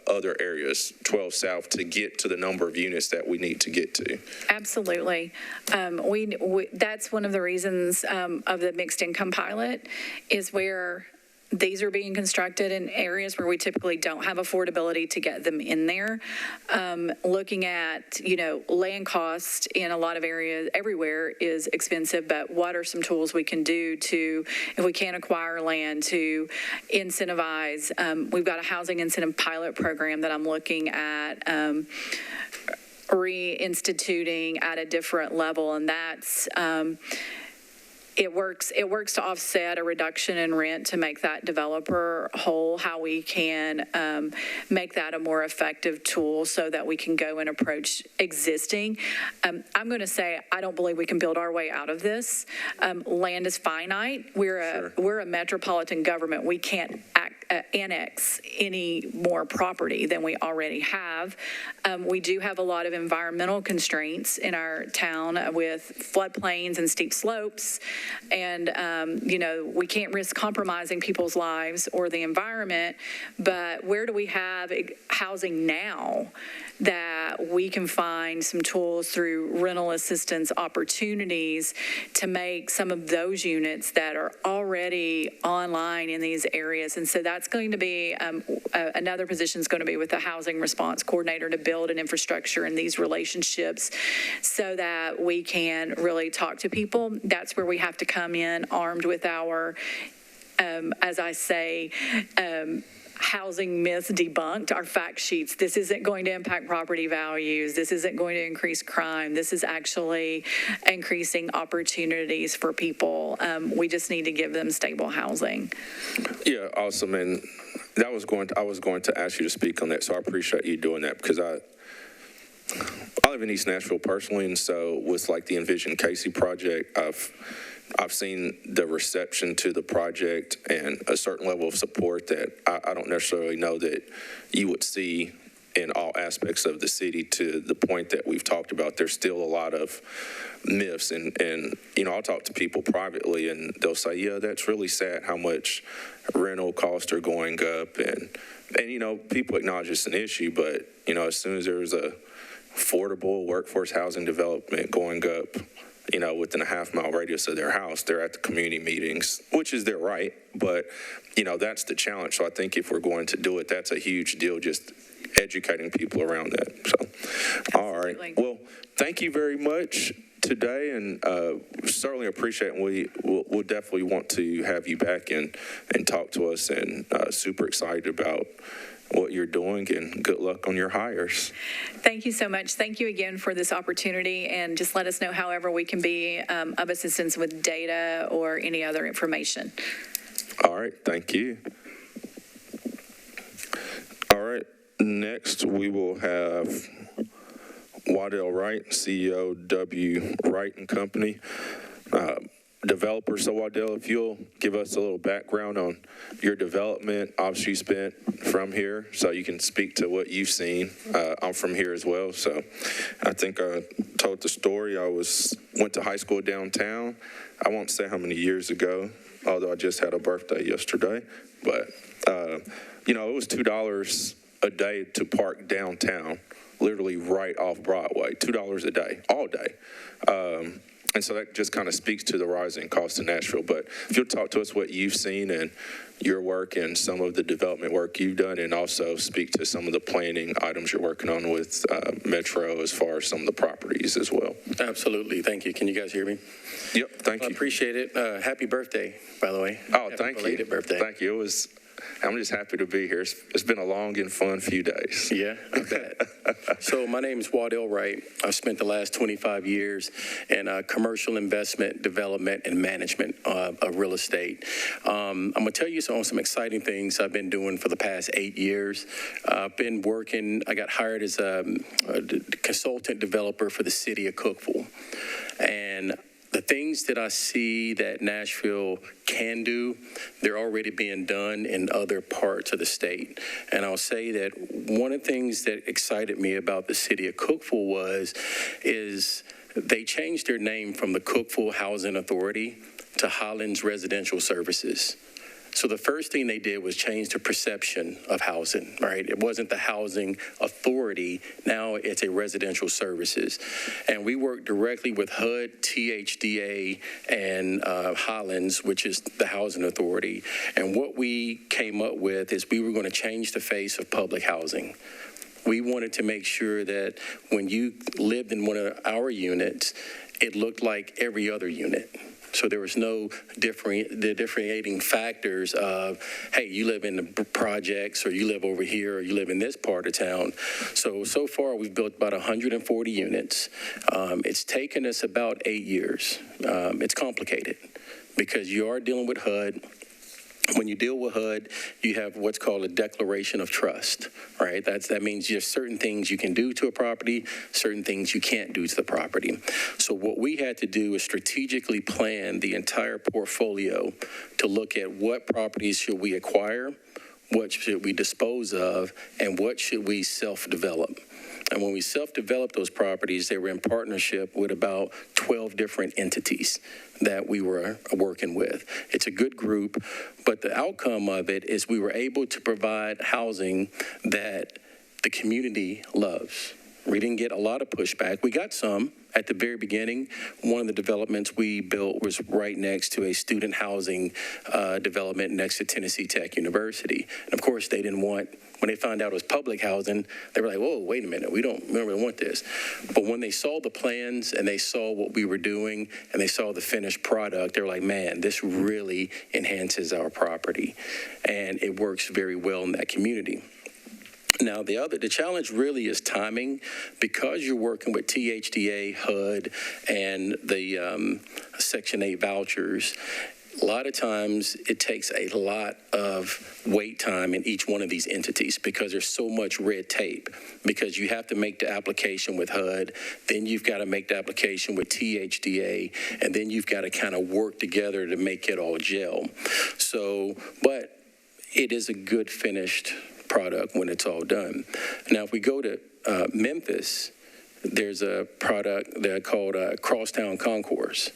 other areas, 12 South, to get to the number of units that we need to get to? Absolutely. That's one of the reasons of the mixed income pilot is where these are being constructed in areas where we typically don't have affordability to get them in there. Looking at, land cost in a lot of areas, everywhere is expensive, but what are some tools we can do to, if we can't acquire land, to incentivize? We've got a housing incentive pilot program that I'm looking at reinstituting at a different level, and that's it works to offset a reduction in rent to make that developer whole, how we can make that a more effective tool so that we can go and approach existing. I'm going to say I don't believe we can build our way out of this. Land is finite. We're a metropolitan government. We can't annex any more property than we already have. We do have a lot of environmental constraints in our town with floodplains and steep slopes. And, we can't risk compromising people's lives or the environment, but where do we have housing now that we can find some tools through rental assistance opportunities to make some of those units that are already online in these areas? And so that's going to be another position is going to be with the housing response coordinator to build an infrastructure in these relationships so that we can really talk to people. That's where we have to come in armed with our, as I say, housing myths debunked, our fact sheets. This isn't going to impact property values. This isn't going to increase crime. This is actually increasing opportunities for people. We just need to give them stable housing. Yeah, awesome. And I was going to ask you to speak on that, so I appreciate you doing that because I live in East Nashville personally, and so with like the Envision Casey project, I've seen the reception to the project and a certain level of support that I don't necessarily know that you would see in all aspects of the city, to the point that we've talked about. There's still a lot of myths, and you know, I'll talk to people privately and they'll say, yeah, that's really sad how much rental costs are going up, and you know, people acknowledge it's an issue, but you know, as soon as there's a affordable workforce housing development going up, you know, within a half-mile radius of their house, they're at the community meetings, which is their right, but you know, that's the challenge. So I think if we're going to do it, that's a huge deal, just educating people around that. So, all right. Well, thank you very much today, and certainly appreciate it. We'll definitely want to have you back and talk to us, and super excited about what you're doing, and good luck on your hires. Thank you so much. Thank you again for this opportunity, and just let us know however we can be of assistance with data or any other information. All right, thank you. All right, next we will have Waddell Wright, CEO, W. Wright and Company, developer. So Waddell, if you'll give us a little background on your development. Obviously you spent from here, so you can speak to what you've seen. I'm from here as well, so I think I told the story. I went to high school downtown. I won't say how many years ago, although I just had a birthday yesterday, but you know, it was $2 a day to park downtown, literally right off Broadway, $2 a day, all day. And so that just kind of speaks to the rising cost in Nashville. But if you'll talk to us what you've seen and your work and some of the development work you've done, and also speak to some of the planning items you're working on with Metro as far as some of the properties as well. Absolutely. Thank you. Can you guys hear me? Yep. Thank you. I appreciate it. Happy birthday, by the way. Oh, Happy thank you. belated birthday. Thank you. I'm just happy to be here. It's been a long and fun few days. Yeah, I bet. So my name is Waddell Wright. I've spent the last 25 years in commercial investment, development, and management of real estate. I'm going to tell you some exciting things I've been doing for the past 8 years. I've been working, I got hired as a consultant developer for the city of Cookeville. And the things that I see that Nashville can do, they're already being done in other parts of the state. And I'll say that one of the things that excited me about the city of Cookeville is they changed their name from the Cookeville Housing Authority to Highlands Residential Services. So the first thing they did was change the perception of housing, right? It wasn't the housing authority. Now it's a residential services. And we work directly with HUD, THDA, and Highlands, which is the housing authority. And what we came up with is we were going to change the face of public housing. We wanted to make sure that when you lived in one of our units, it looked like every other unit. So there was no differentiating factors of, hey, you live in the projects, or you live over here, or you live in this part of town. So far, we've built about 140 units. It's taken us about 8 years. It's complicated because you are dealing with HUD. When you deal with HUD, you have what's called a declaration of trust, right? That means there's certain things you can do to a property, certain things you can't do to the property. So what we had to do is strategically plan the entire portfolio to look at what properties should we acquire, what should we dispose of, and what should we self-develop. And when we self-developed those properties, they were in partnership with about 12 different entities that we were working with. It's a good group, but the outcome of it is we were able to provide housing that the community loves. We didn't get a lot of pushback. We got some at the very beginning. One of the developments we built was right next to a student housing development next to Tennessee Tech University. And of course, they didn't want, when they found out it was public housing, they were like, whoa, wait a minute, we don't really want this. But when they saw the plans and they saw what we were doing and they saw the finished product, they were like, man, this really enhances our property. And it works very well in that community. Now, the challenge really is timing, because you're working with THDA, HUD, and the Section 8 vouchers. A lot of times it takes a lot of wait time in each one of these entities because there's so much red tape, because you have to make the application with HUD, then you've got to make the application with THDA, and then you've got to kind of work together to make it all gel. So, but it is a good finished product when it's all done. Now, if we go to Memphis, there's a product that called Crosstown Concourse.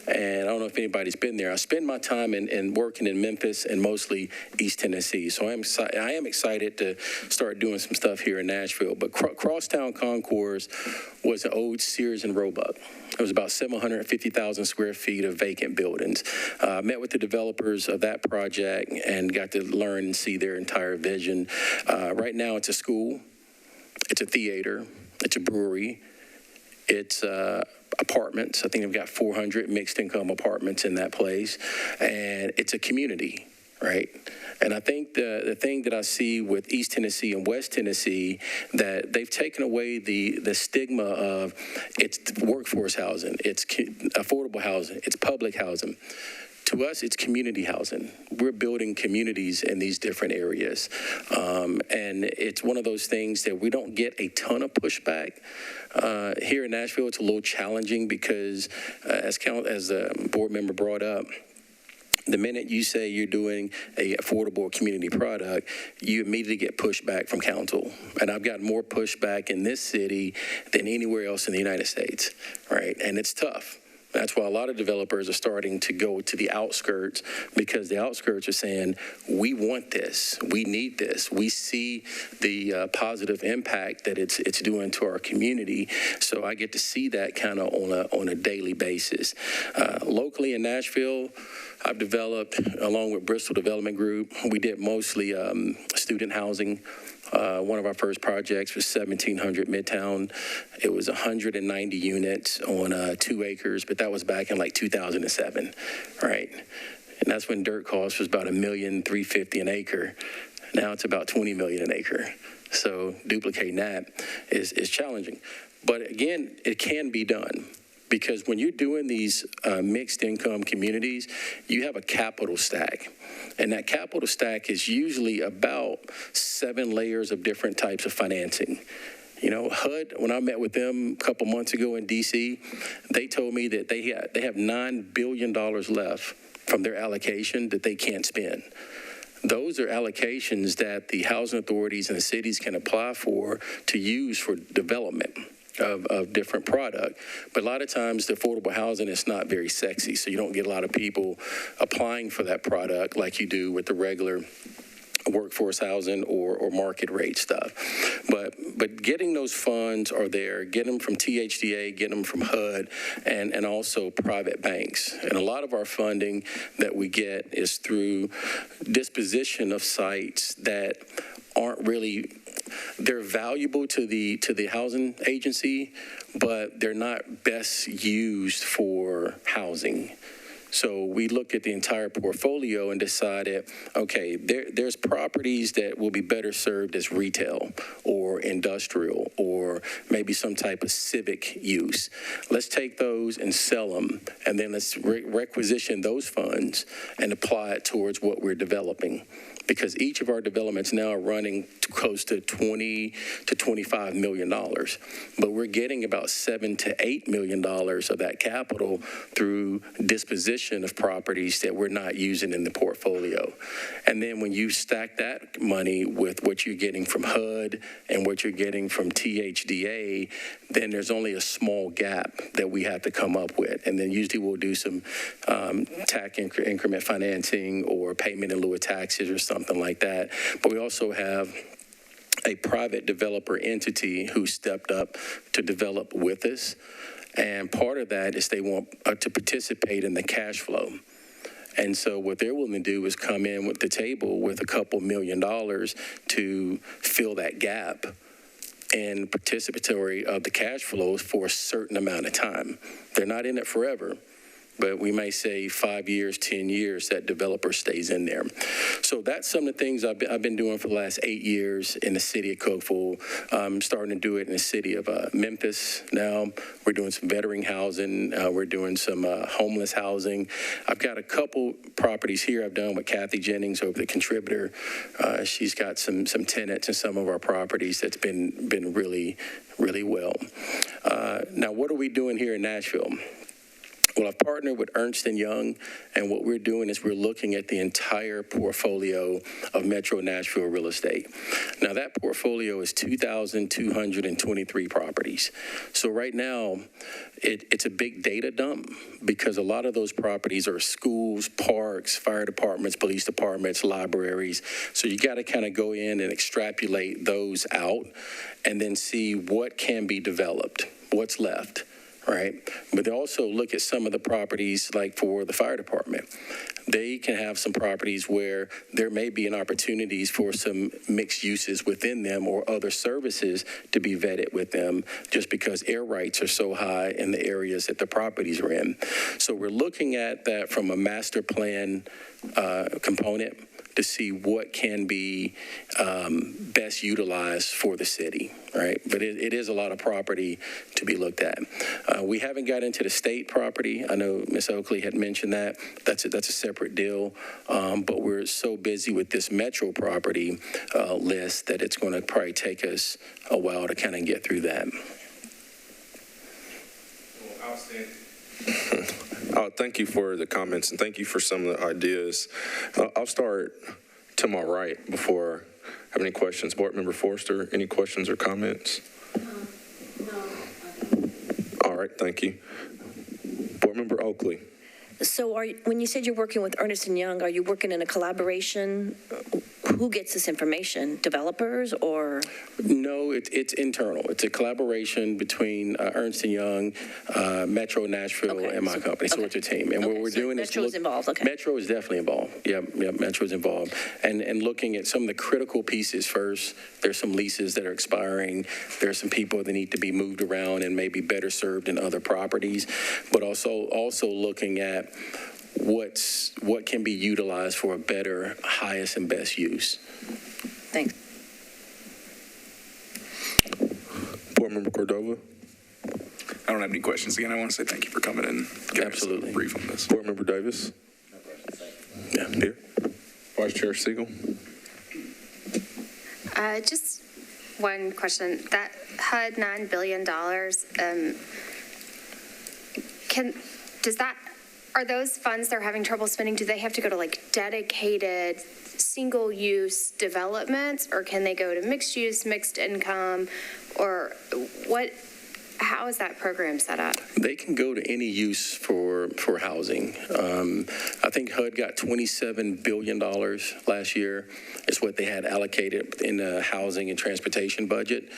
And I don't know if anybody's been there. I spend my time in working in Memphis and mostly East Tennessee. So I am excited to start doing some stuff here in Nashville. But Crosstown Concourse was an old Sears and Roebuck. It was about 750,000 square feet of vacant buildings. Met with the developers of that project and got to learn and see their entire vision. Right now, it's a school, it's a theater, it's a brewery, it's apartments. I think they've got 400 mixed income apartments in that place. And it's a community, right? And I think the thing that I see with East Tennessee and West Tennessee, that they've taken away the stigma of it's workforce housing, it's affordable housing, it's public housing. To us, it's community housing. We're building communities in these different areas. And it's one of those things that we don't get a ton of pushback. Here in Nashville, it's a little challenging because, as the board member brought up, the minute you say you're doing a affordable community product, you immediately get pushback from council. And I've gotten more pushback in this city than anywhere else in the United States, right? And it's tough. That's why a lot of developers are starting to go to the outskirts, because the outskirts are saying, we want this, we need this, we see the positive impact that it's doing to our community. So I get to see that kind of on a daily basis. Locally in Nashville, I've developed, along with Bristol Development Group, we did mostly student housing. One of our first projects was 1700 Midtown. It was 190 units on 2 acres, but that was back in like 2007, right? And that's when dirt cost was about $1,350,000 an acre. Now it's about $20 million an acre. So duplicating that is challenging. But again, it can be done. Because when you're doing these mixed income communities, you have a capital stack. And that capital stack is usually about 7 layers of different types of financing. You know, HUD, when I met with them a couple months ago in D.C., they told me that they have $9 billion left from their allocation that they can't spend. Those are allocations that the housing authorities and the cities can apply for to use for development of different product. But a lot of times the affordable housing is not very sexy, so you don't get a lot of people applying for that product like you do with the regular workforce housing or market rate stuff. But getting those funds are there, get them from THDA, get them from HUD, and also private banks. And a lot of our funding that we get is through disposition of sites that aren't really, they're valuable to the housing agency, but they're not best used for housing. So we looked at the entire portfolio and decided, okay, there's properties that will be better served as retail or industrial or maybe some type of civic use. Let's take those and sell them, and then let's requisition those funds and apply it towards what we're developing. Because each of our developments now are running close to $20 to $25 million. But we're getting about $7 to $8 million of that capital through disposition of properties that we're not using in the portfolio. And then when you stack that money with what you're getting from HUD and what you're getting from THDA, then there's only a small gap that we have to come up with. And then usually we'll do some tax increment financing or payment in lieu of taxes or something like that. But we also have a private developer entity who stepped up to develop with us. And part of that is they want to participate in the cash flow. And so what they're willing to do is come in with the table with a couple $1 million to fill that gap and participatory of the cash flows for a certain amount of time. They're not in it forever, but we may say 5 years, 10 years, that developer stays in there. So that's some of the things I've been doing for the last 8 years in the city of Cookeville. I'm starting to do it in the city of Memphis now. We're doing some veteran housing. We're doing some homeless housing. I've got a couple properties here I've done with Kathy Jennings over the Contributor. She's got some tenants in some of our properties that's been really, really well. Now, what are we doing here in Nashville? Well, I've partnered with Ernst & Young, and what we're doing is we're looking at the entire portfolio of Metro Nashville real estate. Now, that portfolio is 2,223 properties. So right now, it's a big data dump because a lot of those properties are schools, parks, fire departments, police departments, libraries. So you got to kind of go in and extrapolate those out and then see what can be developed, what's left. Right, but they also look at some of the properties, like for the fire department. They can have some properties where there may be an opportunities for some mixed uses within them or other services to be vetted with them, just because air rights are so high in the areas that the properties are in. So we're looking at that from a master plan component to see what can be best utilized for the city, right? But it is a lot of property to be looked at. We haven't got into the state property. I know Ms. Oakley had mentioned that. That's a separate deal. But we're so busy with this metro property list that it's going to probably take us a while to kind of get through that. Thank you for the comments, and thank you for some of the ideas. I'll start to my right before I have any questions. Board Member Forster, any questions or comments? No. All right, thank you. Board Member Oakley. So when you said you're working with Ernst & Young, are you working in a collaboration? Who gets this information? Developers or? No, it's internal. It's a collaboration between Ernst & Young, Metro Nashville, and my company. So it's a team. And what we're doing is Metro's involved, okay. Metro is definitely involved. Yeah, Metro's involved. And looking at some of the critical pieces first. There's some leases that are expiring. There's some people that need to be moved around and maybe better served in other properties. But also looking at what can be utilized for a better, highest and best use. Thanks. Board Member Cordova. I don't have any questions. Again, I want to say thank you for coming in. Absolutely. Us a brief on this. Board Member Davis. No questions. Yeah, here. Vice Chair Siegel. Just one question. That HUD $9 billion, are those funds they're having trouble spending, do they have to go to like dedicated single-use developments, or can they go to mixed use, mixed income, or how is that program set up? They can go to any use for housing. I think HUD got $27 billion last year is what they had allocated in the housing and transportation budget,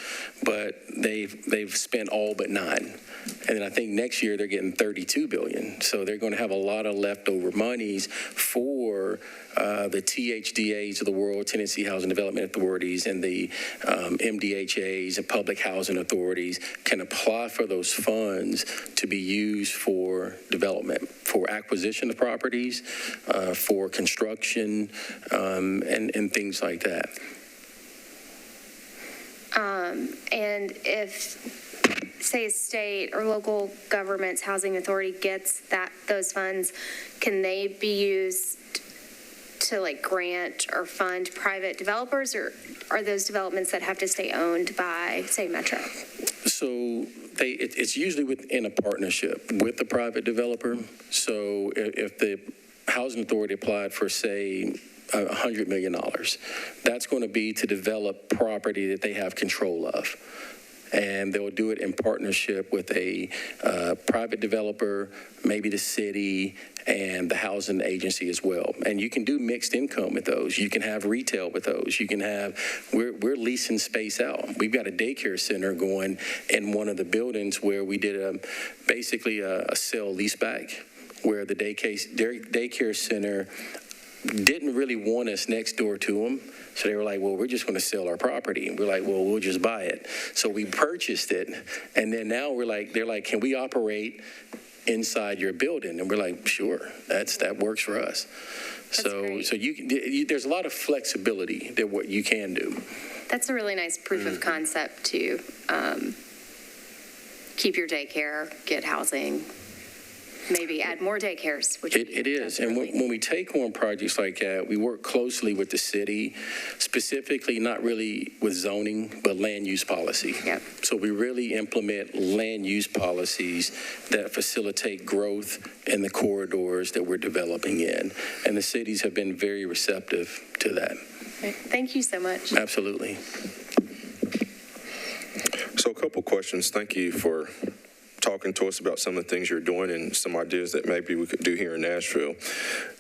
but they've spent all but $9 billion. And then I think next year they're getting $32 billion. So they're going to have a lot of leftover monies for the THDAs of the world, Tennessee Housing Development Authorities, and the MDHAs and public housing authorities can apply for those funds to be used for development, for acquisition of properties, for construction, and things like that. And if, say, a state or local government's housing authority gets those funds, can they be used to like grant or fund private developers, or are those developments that have to stay owned by, say, Metro? So it's usually within a partnership with the private developer. So if the housing authority applied for, say, $100 million, that's going to be to develop property that they have control of. And they'll do it in partnership with a private developer, maybe the city, and the housing agency as well. And you can do mixed income with those. You can have retail with those. You can have, we're leasing space out. We've got a daycare center going in one of the buildings where we did basically a sale leaseback, where the daycare center didn't really want us next door to them. So they were like, well, we're just going to sell our property. And we're like, well, we'll just buy it. So we purchased it. And then now they're like, can we operate inside your building? And we're like, sure, that works for us. So there's a lot of flexibility that what you can do. That's a really nice proof of concept to keep your daycare, get housing. maybe add more daycares, which It is. And when we take on projects like that, we work closely with the city, specifically not really with zoning, but land use policy. Yep. So we really implement land use policies that facilitate growth in the corridors that we're developing in. And the cities have been very receptive to that. Thank you so much. Absolutely. So a couple questions. Thank you for talking to us about some of the things you're doing and some ideas that maybe we could do here in Nashville.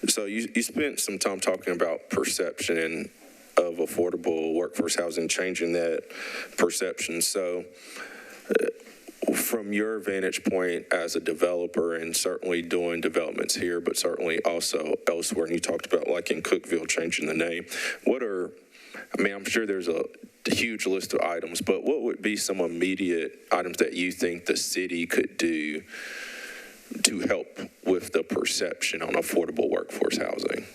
So you spent some time talking about perception of affordable workforce housing, changing that perception. So from your vantage point as a developer and certainly doing developments here, but certainly also elsewhere, and you talked about like in Cookeville changing the name, I'm sure there's a huge list of items, but what would be some immediate items that you think the city could do to help with the perception on affordable workforce housing?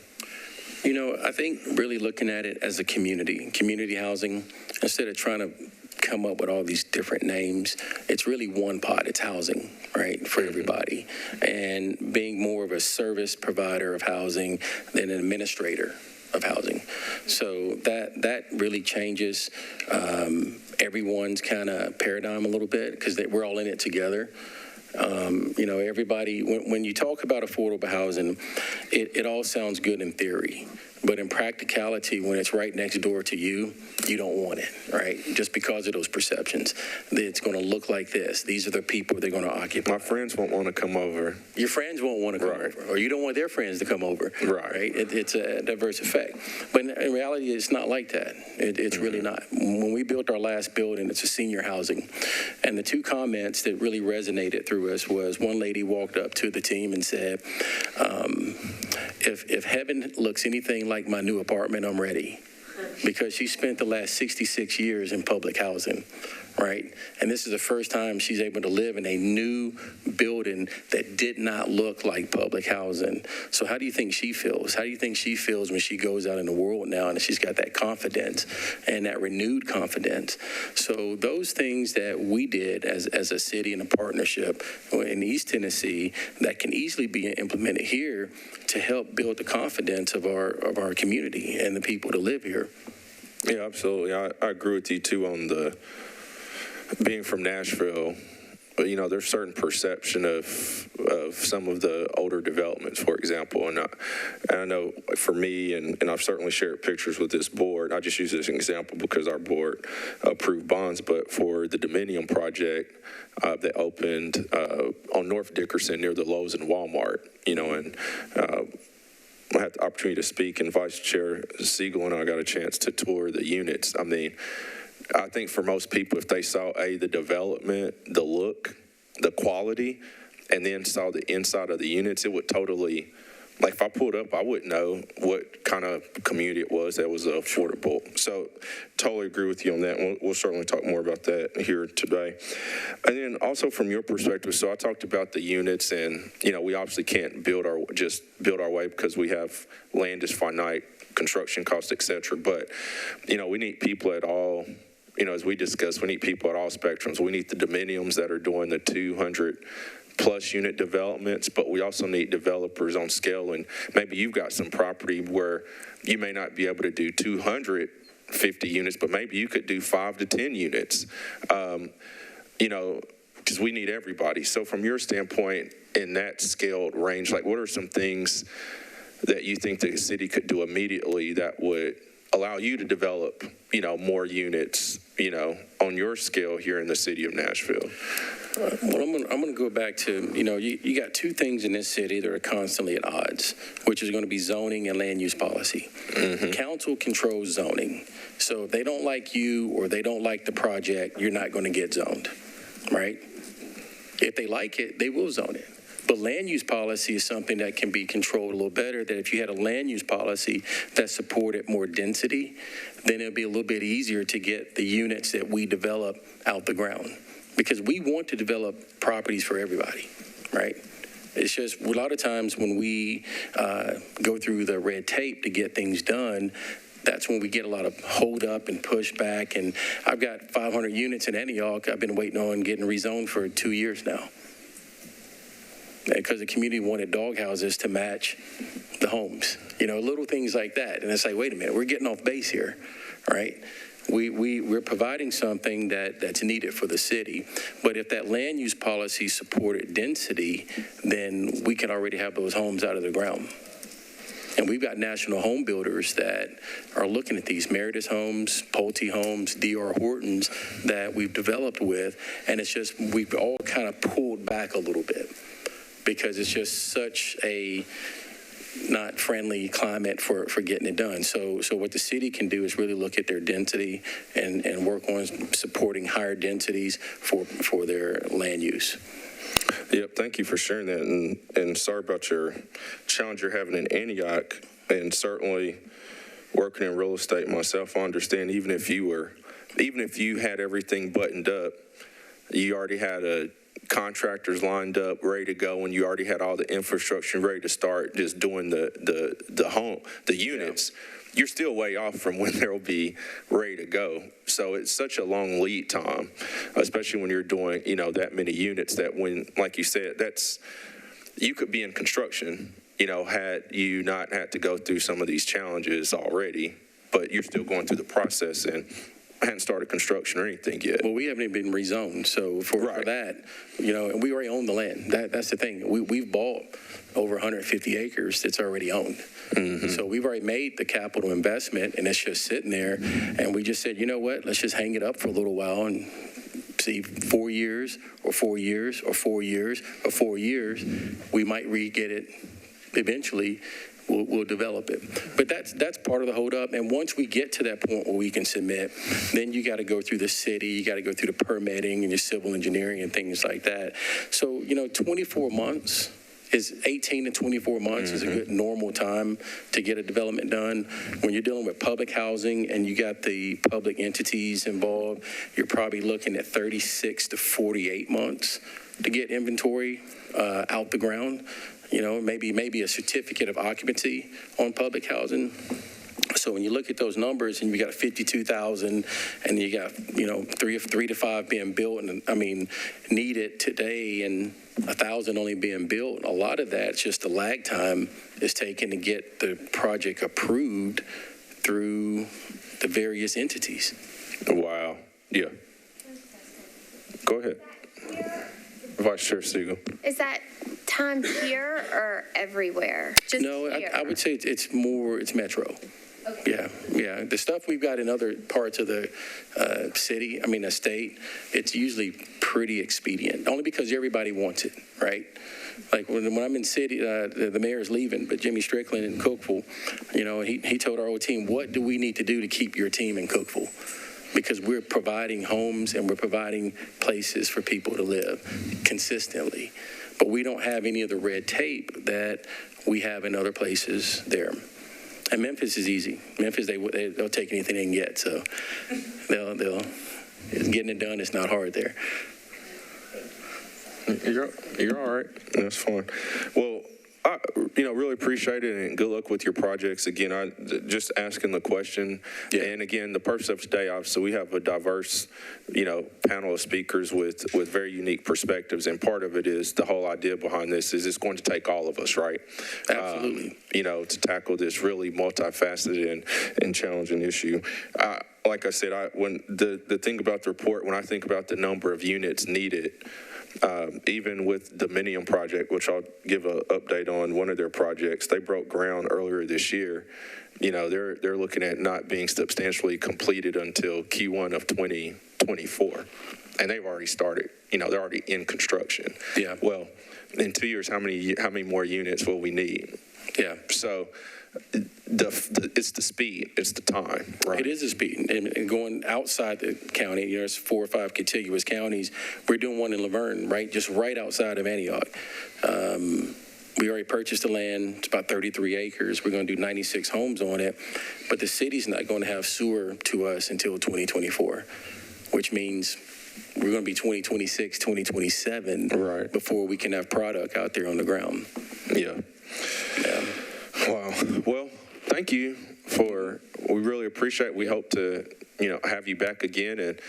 I think really looking at it as a community housing, instead of trying to come up with all these different names, it's really one pot. It's housing, right, for everybody. And being more of a service provider of housing than an administrator of housing. So that really changes everyone's kind of paradigm a little bit, because we're all in it together. Everybody, when you talk about affordable housing, it all sounds good in theory. But in practicality, when it's right next door to you, you don't want it, right? Just because of those perceptions. It's going to look like this. These are the people they're going to occupy. My friends won't want to come over. Your friends won't want to come over, or you don't want their friends to come over, right? It's a diverse effect. But in reality, it's not like that. It's really not. When we built our last building, it's a senior housing. And the two comments that really resonated through us was one lady walked up to the team and said, if heaven looks anything like my new apartment, I'm ready. Because she spent the last 66 years in public housing, right? And this is the first time she's able to live in a new building that did not look like public housing. So how do you think she feels? How do you think she feels when she goes out in the world now and she's got that confidence and that renewed confidence? So those things that we did as a city and a partnership in East Tennessee that can easily be implemented here to help build the confidence of our community and the people that live here. Yeah, absolutely. I agree with you too on the being from Nashville. There's certain perception of some of the older developments, for example. And I know for me, and I've certainly shared pictures with this board, I just use this as an example because our board approved bonds, but for the Dominion project that opened on North Dickerson near the Lowe's and Walmart, and I had the opportunity to speak, and Vice Chair Siegel and I got a chance to tour the units. I think for most people, if they saw, the development, the look, the quality, and then saw the inside of the units, it would totally, like if I pulled up, I wouldn't know what kind of community it was that was affordable. So totally agree with you on that. We'll certainly talk more about that here today. And then also from your perspective, so I talked about the units, and, we obviously can't build our way because we have land is finite, construction costs, et cetera. But, we need people at all, as we discussed, we need people at all spectrums. We need the dominiums that are doing the 200 plus unit developments, but we also need developers on scale. And maybe you've got some property where you may not be able to do 250 units, but maybe you could do 5 to 10 units, because we need everybody. So from your standpoint, in that scaled range, like what are some things that you think the city could do immediately that would allow you to develop, more units, on your scale here in the city of Nashville? Well, I'm going to go back to, you got two things in this city that are constantly at odds, which is going to be zoning and land use policy. Mm-hmm. Council controls zoning. So if they don't like you or they don't like the project, you're not going to get zoned, right? If they like it, they will zone it. But land use policy is something that can be controlled a little better, that if you had a land use policy that supported more density, then it'll be a little bit easier to get the units that we develop out the ground. Because we want to develop properties for everybody, right? It's just a lot of times when we go through the red tape to get things done, that's when we get a lot of hold up and pushback. And I've got 500 units in Antioch I've been waiting on getting rezoned for 2 years now. because the community wanted dog houses to match the homes, little things like that. And it's like, wait a minute, we're getting off base here, right? We're providing something that's needed for the city. But if that land use policy supported density, then we can already have those homes out of the ground. And we've got national home builders that are looking at these Meritus Homes, Pulte Homes, D.R. Hortons that we've developed with. And it's just, we've all kind of pulled back a little bit because it's just such a not friendly climate for getting it done. So what the city can do is really look at their density and work on supporting higher densities for their land use. Yep, thank you for sharing that, and sorry about your challenge you're having in Antioch, and certainly working in real estate myself, I understand even if you had everything buttoned up, you already had contractors lined up, ready to go, and you already had all the infrastructure ready to start just doing the units. Yeah. You're still way off from when they'll be ready to go. So it's such a long lead time, especially when you're doing, that many units that when, like you said, you could be in construction, had you not had to go through some of these challenges already, but you're still going through the process and hadn't started construction or anything yet. Well, we haven't even been rezoned. So for that, and we already own the land. That's the thing. We've bought over 150 acres that's already owned. Mm-hmm. So we've already made the capital investment, and it's just sitting there. And we just said, you know what, let's just hang it up for a little while and see 4 years or 4 years or 4 years or 4 years. We might re-get it eventually. We'll develop it. But that's part of the holdup. And once we get to that point where we can submit, then you got to go through the city, you got to go through the permitting and your civil engineering and things like that. So, 24 months is 18 to 24 months is a good normal time to get a development done. When you're dealing with public housing and you got the public entities involved, you're probably looking at 36 to 48 months to get inventory out the ground. Maybe a certificate of occupancy on public housing. So when you look at those numbers and you got 52,000 and you got, three to five being built and needed today and 1,000 only being built, a lot of that's just the lag time is taken to get the project approved through the various entities. Wow. Yeah. Go ahead. Vice Chair Siegel. Is that time here or everywhere? Just no, here. I would say it's metro. Okay. Yeah. The stuff we've got in other parts of the the state, it's usually pretty expedient, only because everybody wants it, right? Like when I'm in city, the mayor's leaving, but Jimmy Strickland in Cookeville, he told our whole team, what do we need to do to keep your team in Cookeville? Because we're providing homes and we're providing places for people to live consistently. But we don't have any of the red tape that we have in other places there. And Memphis is easy. Memphis, they'll take anything they can get. So they'll getting it done. It's not hard there. You're all right. That's fine. Well, I really appreciate it, and good luck with your projects. Again, I just asking the question. Yeah. And again, the purpose of today, obviously, we have a diverse, panel of speakers with very unique perspectives, and part of it is the whole idea behind this is it's going to take all of us, right? Absolutely. To tackle this really multifaceted and challenging issue. Like I said, when the thing about the report, when I think about the number of units needed. Even with the Dominion project, which I'll give an update on one of their projects, they broke ground earlier this year. They're looking at not being substantially completed until Q1 of 2024, and they've already started. They're already in construction. Yeah. Well, in 2 years, how many more units will we need? Yeah. So. It's the speed, it's the time, right? It is the speed, and going outside the county, there's 4 or 5 contiguous counties. We're doing one in Laverne, right, just right outside of Antioch. We already purchased the land. It's about 33 acres. We're going to do 96 homes on it, but the city's not going to have sewer to us until 2024, which means we're going to be 2026, 2027 right. before we can have product out there on the ground. Yeah. Wow. Well, thank you we really appreciate it. We hope to have you back again, and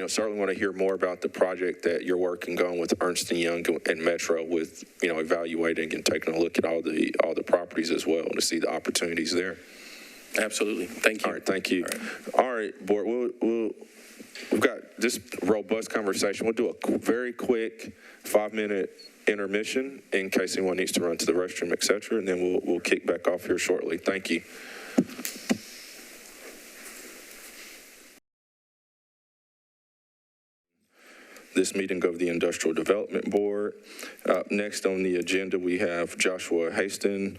certainly want to hear more about the project that you're working on with Ernst & Young and Metro, with evaluating and taking a look at all the properties as well to see the opportunities there. Absolutely. Thank you. All right, thank you. All right, board, we've got this robust conversation. We'll do a very quick 5-minute intermission in case anyone needs to run to the restroom, et cetera, and then we'll kick back off here shortly. Thank you. This meeting of the Industrial Development Board. Next on the agenda, we have Joshua Haston,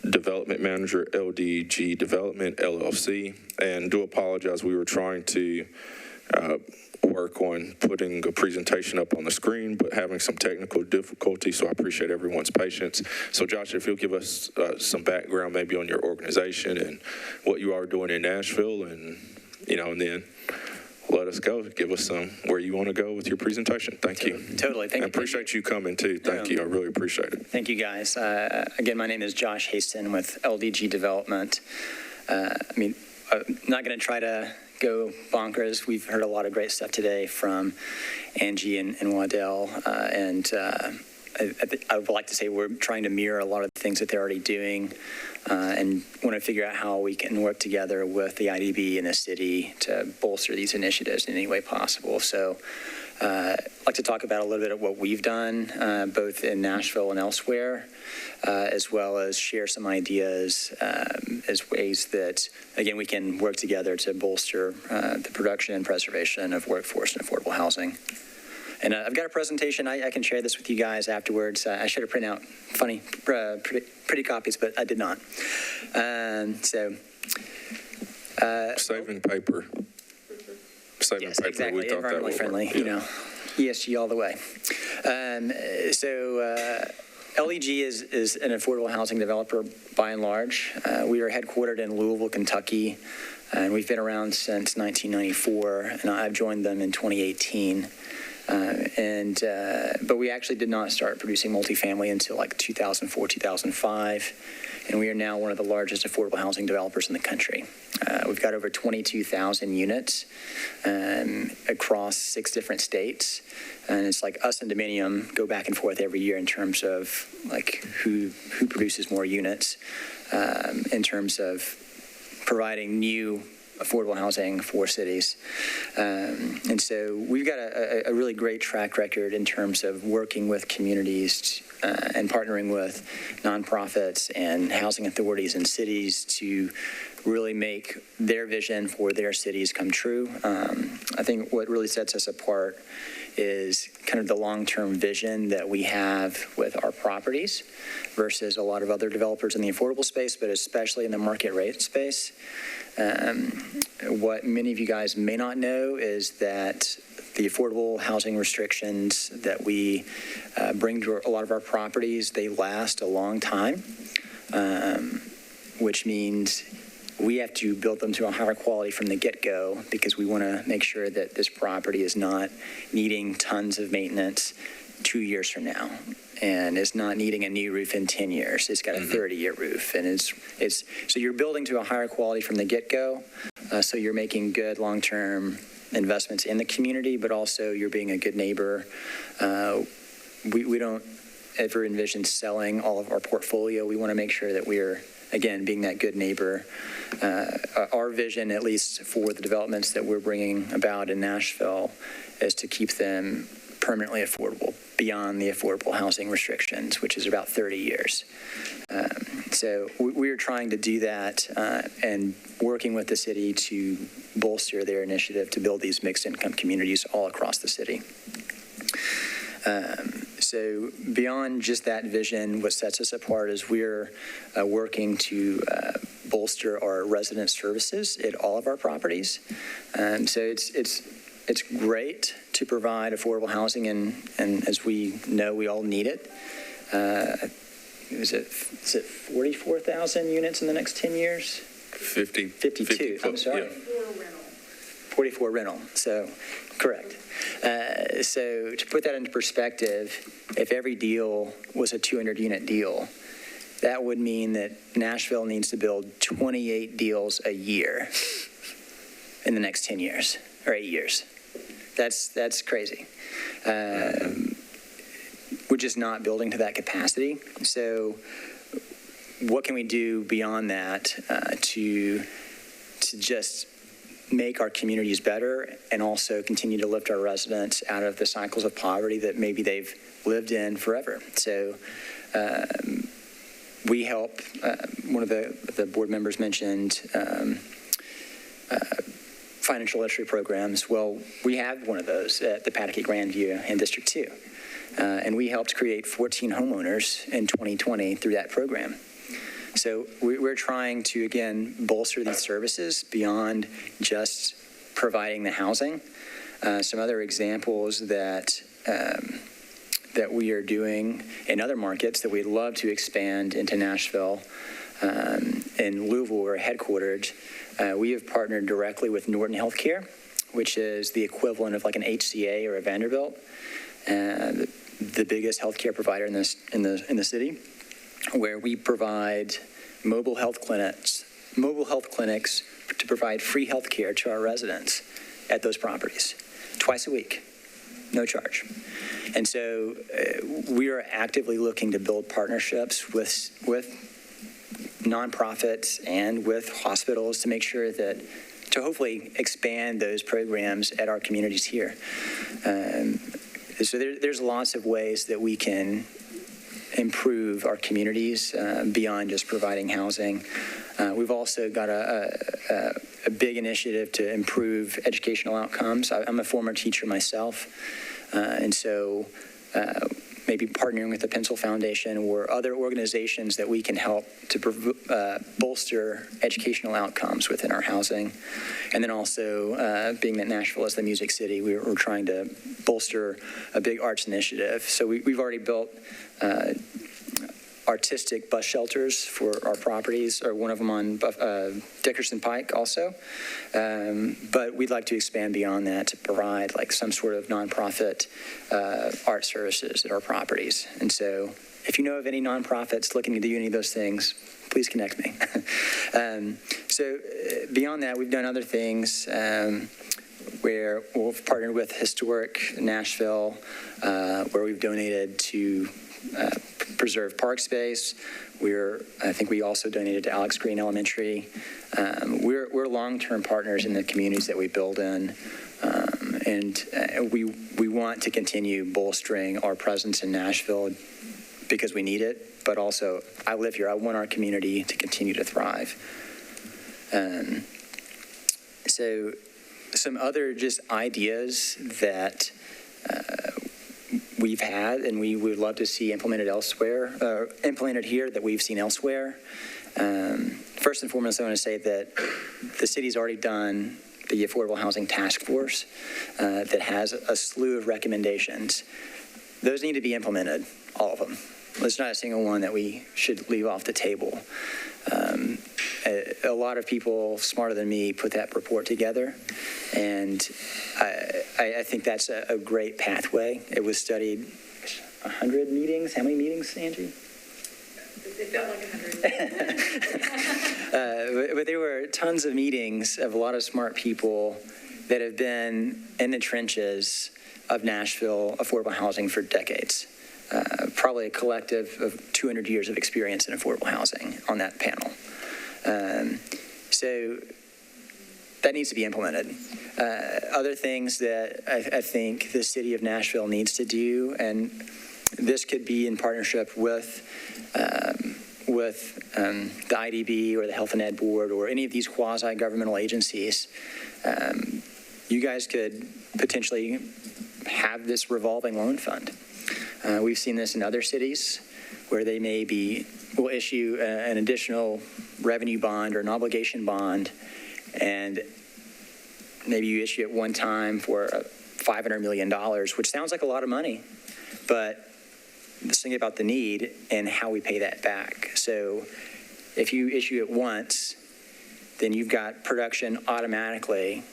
Development Manager, LDG Development, LLC. And do apologize, we were trying to work on putting a presentation up on the screen, but having some technical difficulty, so I appreciate everyone's patience. So Josh, if you'll give us some background maybe on your organization and what you are doing in Nashville, and and then let us go. Give us where you want to go with your presentation. Thank you. Totally. Thank you. I appreciate you coming too. Thank you. I really appreciate it. Thank you, guys. Again, my name is Josh Haston with LDG Development. I'm not going to try to go bonkers. We've heard a lot of great stuff today from Angie and Waddell. I would like to say we're trying to mirror a lot of the things that they're already doing, and want to figure out how we can work together with the IDB and the city to bolster these initiatives in any way possible. So I'd like to talk about a little bit of what we've done, both in Nashville and elsewhere, as well as share some ideas as ways that, again, we can work together to bolster the production and preservation of workforce and affordable housing. And I've got a presentation. I can share this with you guys afterwards. I should have printed out pretty copies, but I did not. Saving paper. Saving yes, paper. Exactly. We thought that would Environmentally friendly. work. ESG all the way. LEG is an affordable housing developer by and large. We are headquartered in Louisville, Kentucky, and we've been around since 1994, and I've joined them in 2018. But we actually did not start producing multifamily until like 2004, 2005, and we are now one of the largest affordable housing developers in the country. We've got over 22,000 units across 6 different states, and it's like us and Dominion go back and forth every year in terms of like who produces more units in terms of providing new affordable housing for cities. And so we've got a really great track record in terms of working with communities and partnering with nonprofits and housing authorities and cities to really make their vision for their cities come true. I think what really sets us apart is kind of the long-term vision that we have with our properties versus a lot of other developers in the affordable space, but especially in the market rate space. What many of you guys may not know is that the affordable housing restrictions that we bring to a lot of our properties, they last a long time, which means we have to build them to a higher quality from the get-go because we want to make sure that this property is not needing tons of maintenance 2 years from now, and it's not needing a new roof in 10 years. It's got a 30-year roof, and it's so you're building to a higher quality from the get-go, so you're making good long-term investments in the community, but also you're being a good neighbor. We don't ever envision selling all of our portfolio. We want to make sure that we're, again, being that good neighbor. Our vision, at least for the developments that we're bringing about in Nashville, is to keep them permanently affordable beyond the affordable housing restrictions, which is about 30 years. So we are trying to do that and working with the city to bolster their initiative to build these mixed income communities all across the city. So beyond just that vision, what sets us apart is we're working to bolster our resident services at all of our properties. So it's great to provide affordable housing, and as we know, we all need it. Is it 44,000 units in the next 10 years? 52. I'm sorry. Yeah. 44 rental. So, correct. So to put that into perspective, if every deal was a 200-unit deal, that would mean that Nashville needs to build 28 deals a year in the next 10 years or 8 years. That's crazy. We're just not building to that capacity. So what can we do beyond that to just make our communities better and also continue to lift our residents out of the cycles of poverty that maybe they've lived in forever? So we help, one of the board members mentioned financial literacy programs. Well, we have one of those at the Pataky Grandview in District 2. And we helped create 14 homeowners in 2020 through that program. So we're trying to, again, bolster these services beyond just providing the housing. Some other examples that we are doing in other markets that we'd love to expand into Nashville. In Louisville, we're headquartered. We have partnered directly with Norton Healthcare, which is the equivalent of like an HCA or a Vanderbilt, the biggest healthcare provider in the city, where we provide mobile health clinics to provide free health care to our residents at those properties twice a week, no charge. And so we are actively looking to build partnerships with nonprofits and with hospitals to make sure that, to hopefully expand those programs at our communities here. So there's lots of ways that we can improve our communities beyond just providing housing. We've also got a big initiative to improve educational outcomes. I'm a former teacher myself, and so maybe partnering with the Pencil Foundation or other organizations that we can help to bolster educational outcomes within our housing. And then also, being that Nashville is the music city, we're trying to bolster a big arts initiative. So we've already built artistic bus shelters for our properties, or one of them on Dickerson Pike also. But we'd like to expand beyond that to provide like some sort of nonprofit art services at our properties. And so if you know of any nonprofits looking to do any of those things, please connect me. So beyond that, we've done other things where we've partnered with Historic Nashville, where we've donated to preserve park space. I think we also donated to Alex Green Elementary. We're long-term partners in the communities that we build in, and we want to continue bolstering our presence in Nashville because we need it, but also I live here. I want our community to continue to thrive. So some other just ideas that we've had and we would love to see implemented elsewhere, implemented here that we've seen elsewhere. First and foremost, I want to say that the city's already done the Affordable Housing Task Force that has a slew of recommendations. Those need to be implemented, all of them. There's not a single one that we should leave off the table. A lot of people smarter than me put that report together, and I think that's a great pathway. It was studied 100 meetings. How many meetings, Angie? It felt like 100. But there were tons of meetings of a lot of smart people that have been in the trenches of Nashville affordable housing for decades. Probably a collective of 200 years of experience in affordable housing on that panel. So that needs to be implemented. Other things that I think the city of Nashville needs to do, and this could be in partnership with the IDB or the Health and Ed Board or any of these quasi-governmental agencies, you guys could potentially have this revolving loan fund. We've seen this in other cities where they will issue an additional revenue bond or an obligation bond, and maybe you issue it one time for $500 million, which sounds like a lot of money, but let's think about the need and how we pay that back. So if you issue it once, then you've got production automatically,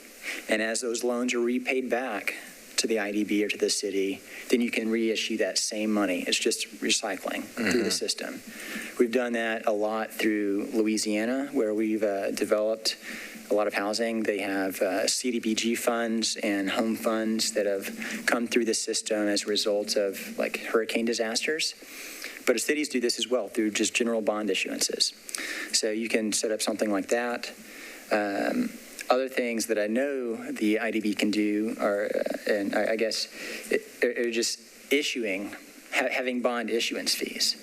and as those loans are repaid back to the IDB or to the city, then you can reissue that same money. It's just recycling through the system. We've done that a lot through Louisiana, where we've developed a lot of housing. They have CDBG funds and home funds that have come through the system as a result of like hurricane disasters. But cities do this as well through just general bond issuances. So you can set up something like that. Other things that I know the IDB can do are, and I guess, are just having bond issuance fees.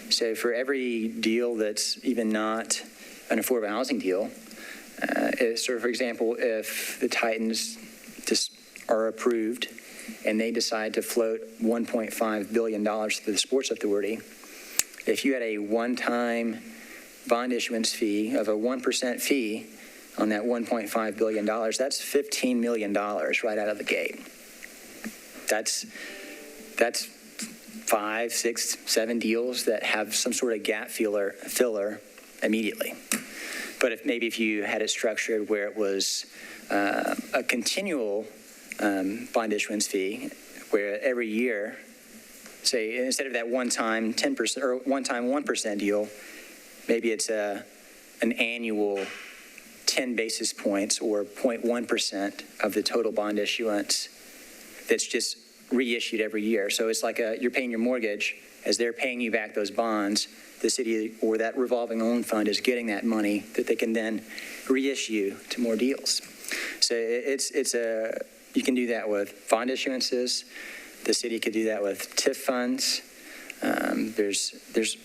So for every deal that's even not an affordable housing deal, so for example, if the Titans just are approved and they decide to float $1.5 billion to the Sports Authority, if you had a one-time bond issuance fee of a 1% fee on that $1.5 billion, that's $15 million right out of the gate. That's 5, 6, 7 deals that have some sort of gap filler immediately. But if you had it structured where it was a continual bond issuance fee, where every year, say instead of that one-time 10% or one-time 1% deal, maybe it's an annual 10 basis points or 0.1% of the total bond issuance that's just reissued every year. So it's like you're paying your mortgage as they're paying you back those bonds. The city or that revolving loan fund is getting that money that they can then reissue to more deals. So you can do that with bond issuances. The city could do that with TIF funds. There's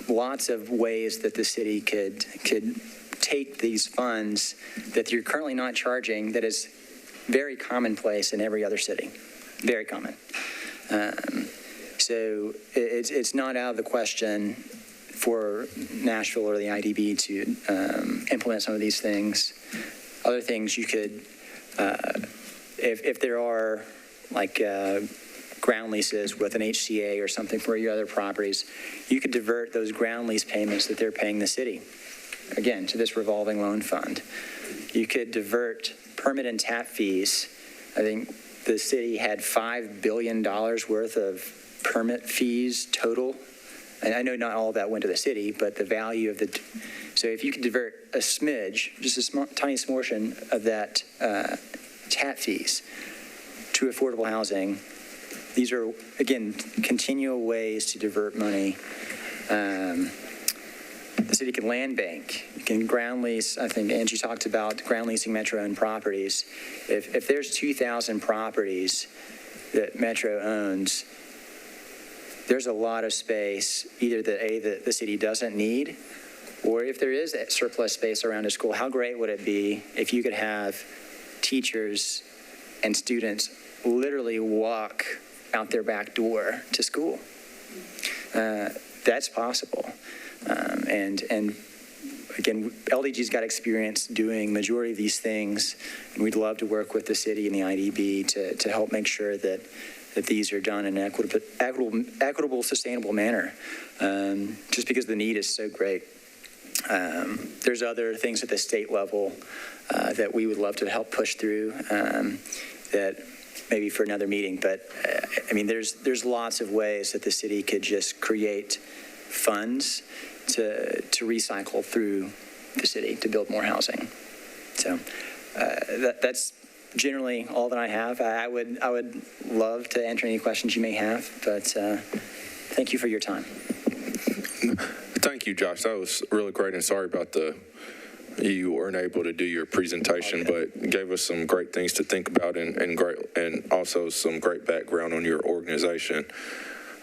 lots of ways that the city could take these funds that you're currently not charging, that is very commonplace in every other city, very common. So it's not out of the question for Nashville or the IDB to implement some of these things. Other things you could, if there are like ground leases with an HCA or something for your other properties, you could divert those ground lease payments that they're paying the city, again, to this revolving loan fund. You could divert permit and tap fees. I think the city had $5 billion worth of permit fees total. And I know not all of that went to the city, but the value of so if you could divert a smidge, just a tiny portion of that tap fees to affordable housing, these are, again, continual ways to divert money. The city can land bank. You can ground lease. I think Angie talked about ground leasing Metro-owned properties. If there's 2,000 properties that Metro owns, there's a lot of space, either that the city doesn't need, or if there is that surplus space around a school, how great would it be if you could have teachers and students literally walk out their back door to school? That's possible. And again, LDG's got experience doing majority of these things, and we'd love to work with the city and the IDB to help make sure that these are done in an equitable, sustainable manner, just because the need is so great. There's other things at the state level that we would love to help push through that maybe for another meeting, but I mean, there's lots of ways that the city could just create funds to recycle through the city to build more housing. So that's generally all that I have. I would love to answer any questions you may have, but thank you for your time. Thank you, Josh. That was really great, and sorry about you weren't able to do your presentation, but gave us some great things to think about and also some great background on your organization.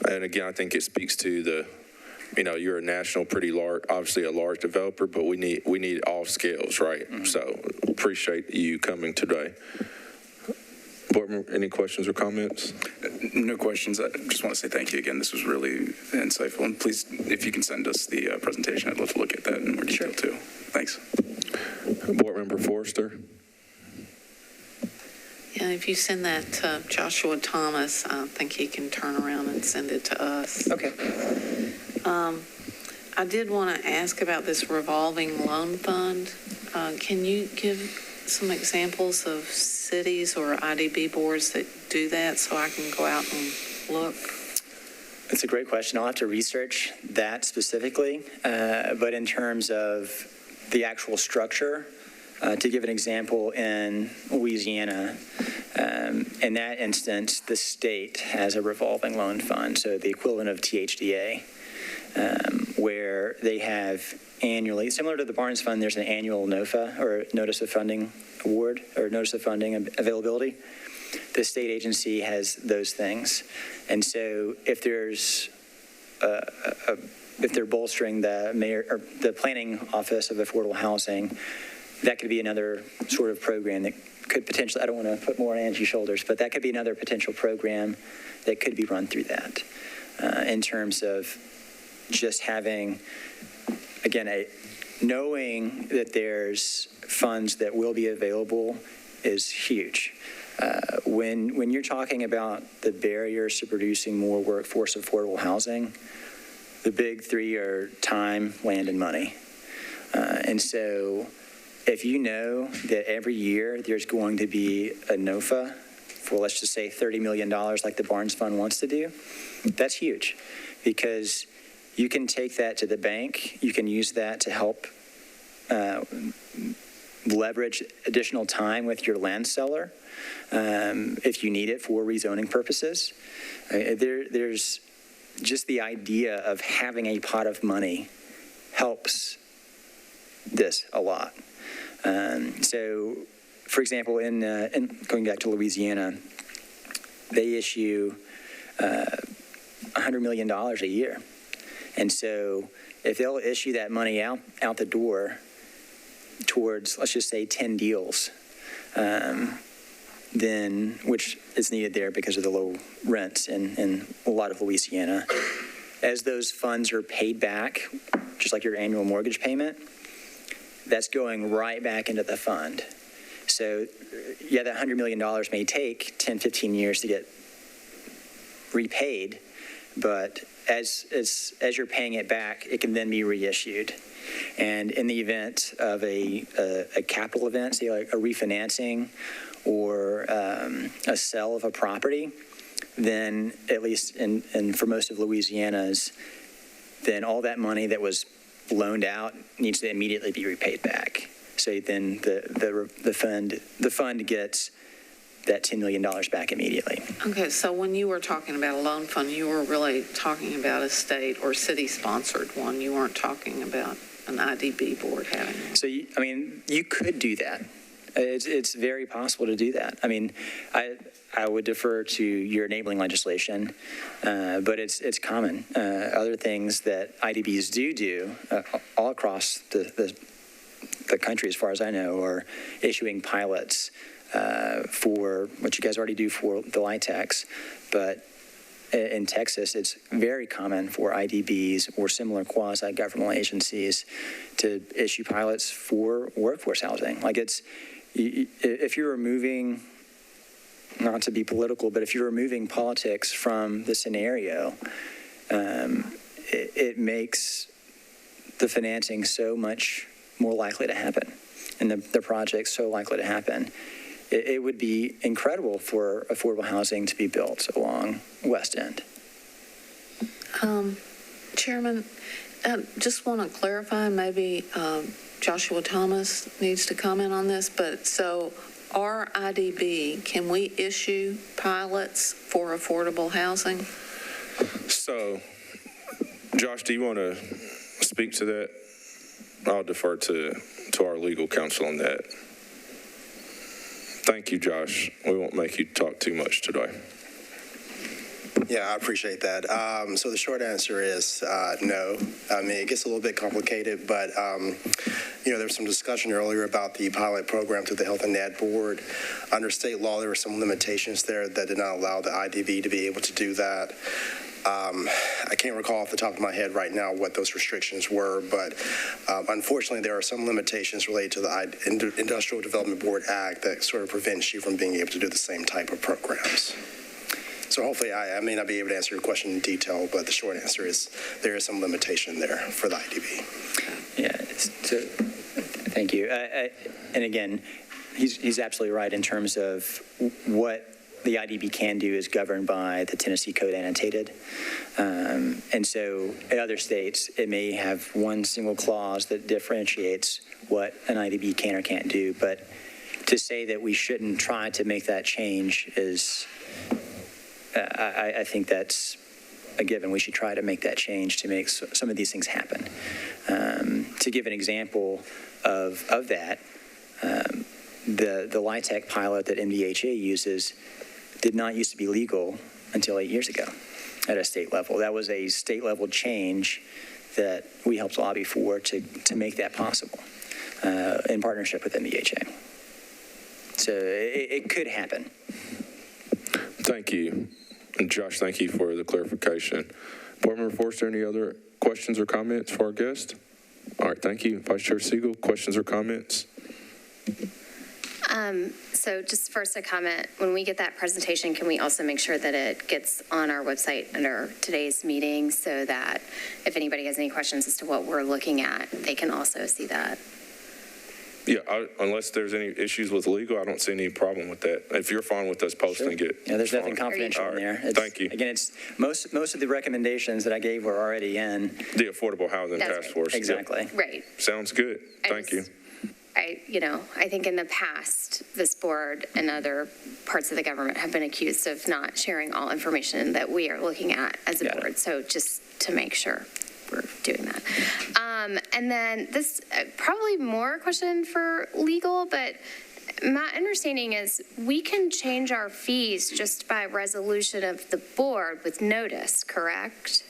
And again, I think it speaks to you're a national, pretty large, obviously a large developer, but we need all scales, right? Mm-hmm. So appreciate you coming today. Board, any questions or comments? No questions. I just want to say thank you again. This was really insightful. And please, if you can send us the presentation, I'd love to look at that in more detail too. Thanks. Board Member Forrester. Yeah, if you send that to Joshua Thomas, I think he can turn around and send it to us. Okay. I did want to ask about this revolving loan fund. Can you give some examples of cities or IDB boards that do that so I can go out and look? That's a great question. I'll have to research that specifically. But in terms of the actual structure, To give an example, in Louisiana, in that instance, the state has a revolving loan fund, so the equivalent of THDA, where they have annually, similar to the Barnes Fund, there's an annual NOFA, or Notice of Funding Award, or Notice of Funding Availability. The state agency has those things. And so if there's if they're bolstering the mayor or the planning office of affordable housing, that could be another sort of program that could potentially, I don't want to put more on Angie's shoulders, but that could be another potential program that could be run through that in terms of just having, again, knowing that there's funds that will be available is huge. When you're talking about the barriers to producing more workforce affordable housing, the big three are time, land, and money. And so if you know that every year there's going to be a NOFA for, let's just say, $30 million like the Barnes Fund wants to do, that's huge, because you can take that to the bank. You can use that to help leverage additional time with your land seller if you need it for rezoning purposes. There's just the idea of having a pot of money helps this a lot. So, for example, in going back to Louisiana, they issue $100 million a year. And so if they'll issue that money out the door towards, let's just say, 10 deals, then, which is needed there because of the low rents in a lot of Louisiana, as those funds are paid back, just like your annual mortgage payment, that's going right back into the fund. So, yeah, that $100 million may take 10, 15 years to get repaid, but as you're paying it back, it can then be reissued. And in the event of a capital event, say like a refinancing or a sale of a property, then at least and for most of Louisiana's, then all that money that was loaned out needs to immediately be repaid back. So then the fund gets that $10 million back immediately. Okay, so when you were talking about a loan fund, you were really talking about a state or city-sponsored one. You weren't talking about an IDB board having one. So, you could do that. It's very possible to do that. I mean, I would defer to your enabling legislation, but it's common. Other things that IDBs do all across the country, as far as I know, are issuing pilots for what you guys already do for the LIHTCs, but in Texas, it's very common for IDBs or similar quasi-governmental agencies to issue pilots for workforce housing. Like if you're removing, not to be political, but if you're removing politics from the scenario, it makes the financing so much more likely to happen and the project so likely to happen. It would be incredible for affordable housing to be built along West End. Chairman, just want to clarify, maybe Joshua Thomas needs to comment on this, but so our IDB, can we issue pilots for affordable housing? So, Josh, do you want to speak to that? I'll defer to our legal counsel on that. Thank you, Josh. We won't make you talk too much today. Yeah, I appreciate that. So the short answer is no. I mean, it gets a little bit complicated, but, there was some discussion earlier about the pilot program through the Health and Ed Board. Under state law, there were some limitations there that did not allow the IDB to be able to do that. I can't recall off the top of my head right now what those restrictions were, but unfortunately, there are some limitations related to the Industrial Development Board Act that sort of prevents you from being able to do the same type of programs. So hopefully, I may not be able to answer your question in detail, but the short answer is there is some limitation there for the IDB. Yeah, thank you. And again, he's absolutely right in terms of what the IDB can do is governed by the Tennessee Code Annotated. And so in other states, it may have one single clause that differentiates what an IDB can or can't do. But to say that we shouldn't try to make that change is, I think that's a given. We should try to make that change to make some of these things happen. To give an example of that, the LIHTC pilot that MDHA uses did not used to be legal until 8 years ago at a state level. That was a state level change that we helped lobby for to make that possible in partnership with MDHA. So it could happen. Thank you. And Josh, thank you for the clarification. Board Member Forster, any other questions or comments for our guest? All right, thank you. Vice Chair Siegel, questions or comments? So just first a comment, when we get that presentation, can we also make sure that it gets on our website under today's meeting so that if anybody has any questions as to what we're looking at, they can also see that? Yeah, unless there's any issues with legal, I don't see any problem with that. If you're fine with us posting it. Yeah, there's nothing confidential in there. Thank you. Again, it's most of the recommendations that I gave were already in. The Affordable Housing That's Task right. Force. Exactly. Yep. Right. Sounds good. Thank you. I think in the past, this board and other parts of the government have been accused of not sharing all information that we are looking at as a board. So just to make sure we're doing that. And then this, probably more question for legal, but my understanding is we can change our fees just by resolution of the board with notice, correct?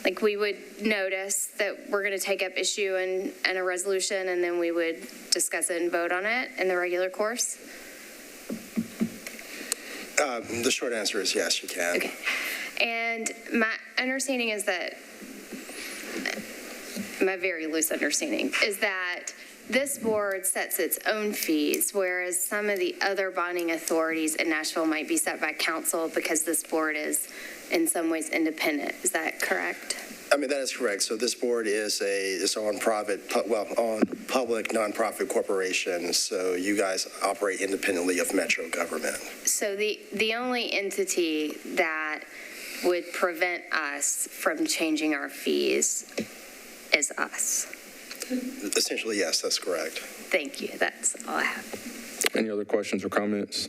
Like we would notice that we're going to take up issue and a resolution, and then we would discuss it and vote on it in the regular course? The short answer is yes, you can. Okay. And my understanding is that, my very loose understanding, is that this board sets its own fees, whereas some of the other bonding authorities in Nashville might be set by council because this board is in some ways independent. Is that correct? I mean, that is correct. So this board is on public nonprofit corporation. So you guys operate independently of Metro government. So the only entity that would prevent us from changing our fees is us. Essentially, yes, that's correct. Thank you. That's all I have. Any other questions or comments?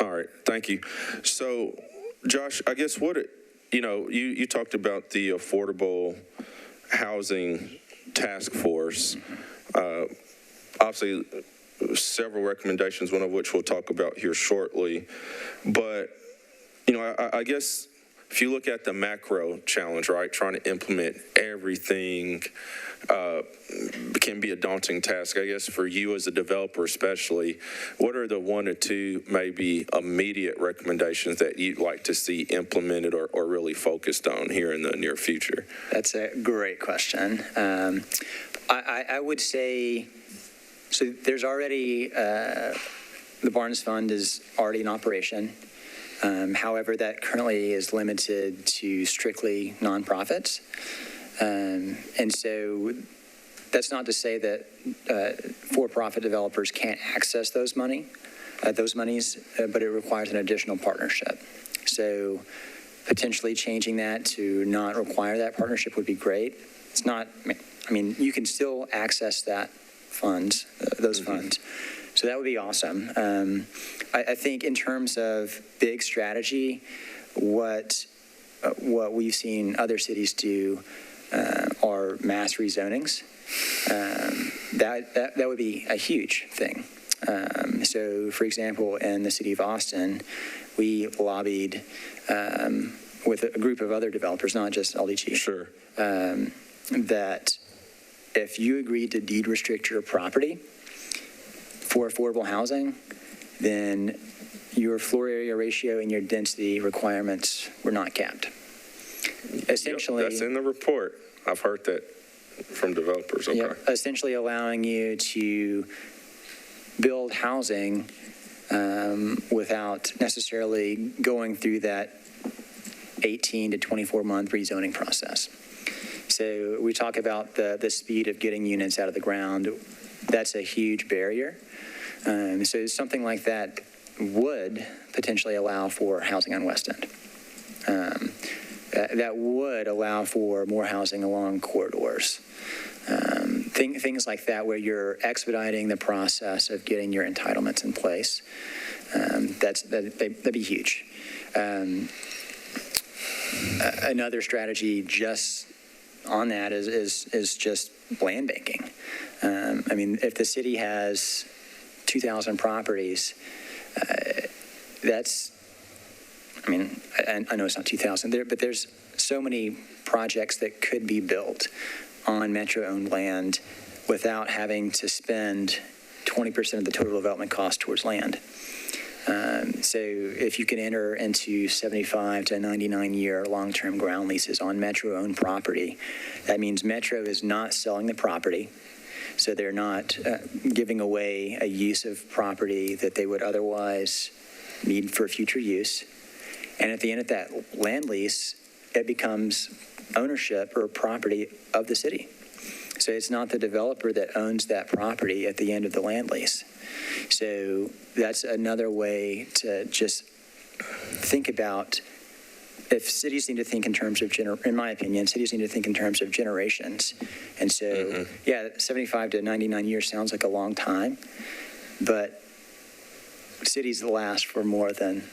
All right, thank you. So, Josh, I guess you talked about the Affordable Housing Task Force. Obviously, several recommendations, one of which we'll talk about here shortly. But, I guess if you look at the macro challenge, right, trying to implement everything can be a daunting task, I guess, for you as a developer especially. What are the one or two maybe immediate recommendations that you'd like to see implemented or really focused on here in the near future? That's a great question. I would say, so there's already, the Barnes Fund is already in operation. However, that currently is limited to strictly nonprofits. And so that's not to say that for-profit developers can't access those monies, but it requires an additional partnership. So potentially changing that to not require that partnership would be great. It's not, you can still access those funds. So that would be awesome. I think in terms of big strategy, what we've seen other cities do are mass rezonings. That would be a huge thing. So, for example, in the city of Haston, we lobbied with a group of other developers, not just LDG. Sure. That if you agreed to deed restrict your property for affordable housing, then your floor area ratio and your density requirements were not capped. Essentially, that's in the report. I've heard that from developers. Okay. Yeah, essentially allowing you to build housing without necessarily going through that 18 to 24-month rezoning process. So we talk about the speed of getting units out of the ground. That's a huge barrier. So something like that would potentially allow for housing on West End. That would allow for more housing along corridors. Things like that where you're expediting the process of getting your entitlements in place. That'd be huge. Another strategy just on that is just land banking. I mean, if the city has 2,000 properties, I know it's not 2,000 there, but there's so many projects that could be built on Metro-owned land without having to spend 20% of the total development cost towards land. So if you can enter into 75 to 99-year long-term ground leases on Metro-owned property, that means Metro is not selling the property, so they're not giving away a use of property that they would otherwise need for future use. And at the end of that land lease, it becomes ownership or property of the city. So it's not the developer that owns that property at the end of the land lease. So that's another way to just think about, if cities need to think in terms of, in my opinion, cities need to think in terms of generations. And so, 75 to 99 years sounds like a long time, but cities last for more than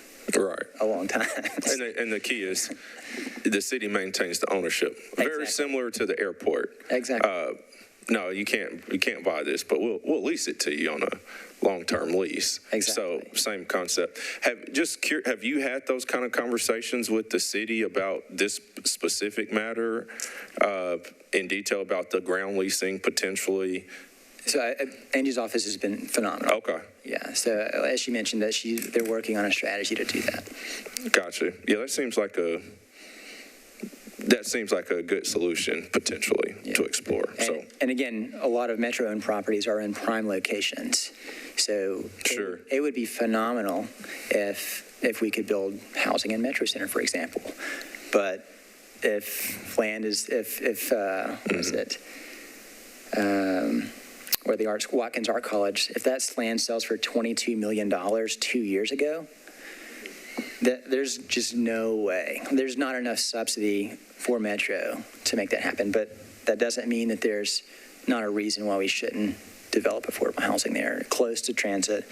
a long time. And the key is the city maintains the ownership. Very similar to the airport. Exactly. No, you can't buy this, but we'll lease it to you on a long-term lease. Exactly. So same concept. Have you had those kind of conversations with the city about this specific matter in detail about the ground leasing potentially? So Angie's office has been phenomenal. Okay. Yeah. So as she mentioned, that they're working on a strategy to do that. Gotcha. Yeah, that seems like a good solution potentially to explore. And again, a lot of Metro-owned properties are in prime locations. So it would be phenomenal if we could build housing in Metro Center, for example. But if land is, where the Watkins Art College, if that land sells for $22 million 2 years ago, there's just no way. There's not enough subsidy for Metro to make that happen. But that doesn't mean that there's not a reason why we shouldn't develop affordable housing there, close to transit,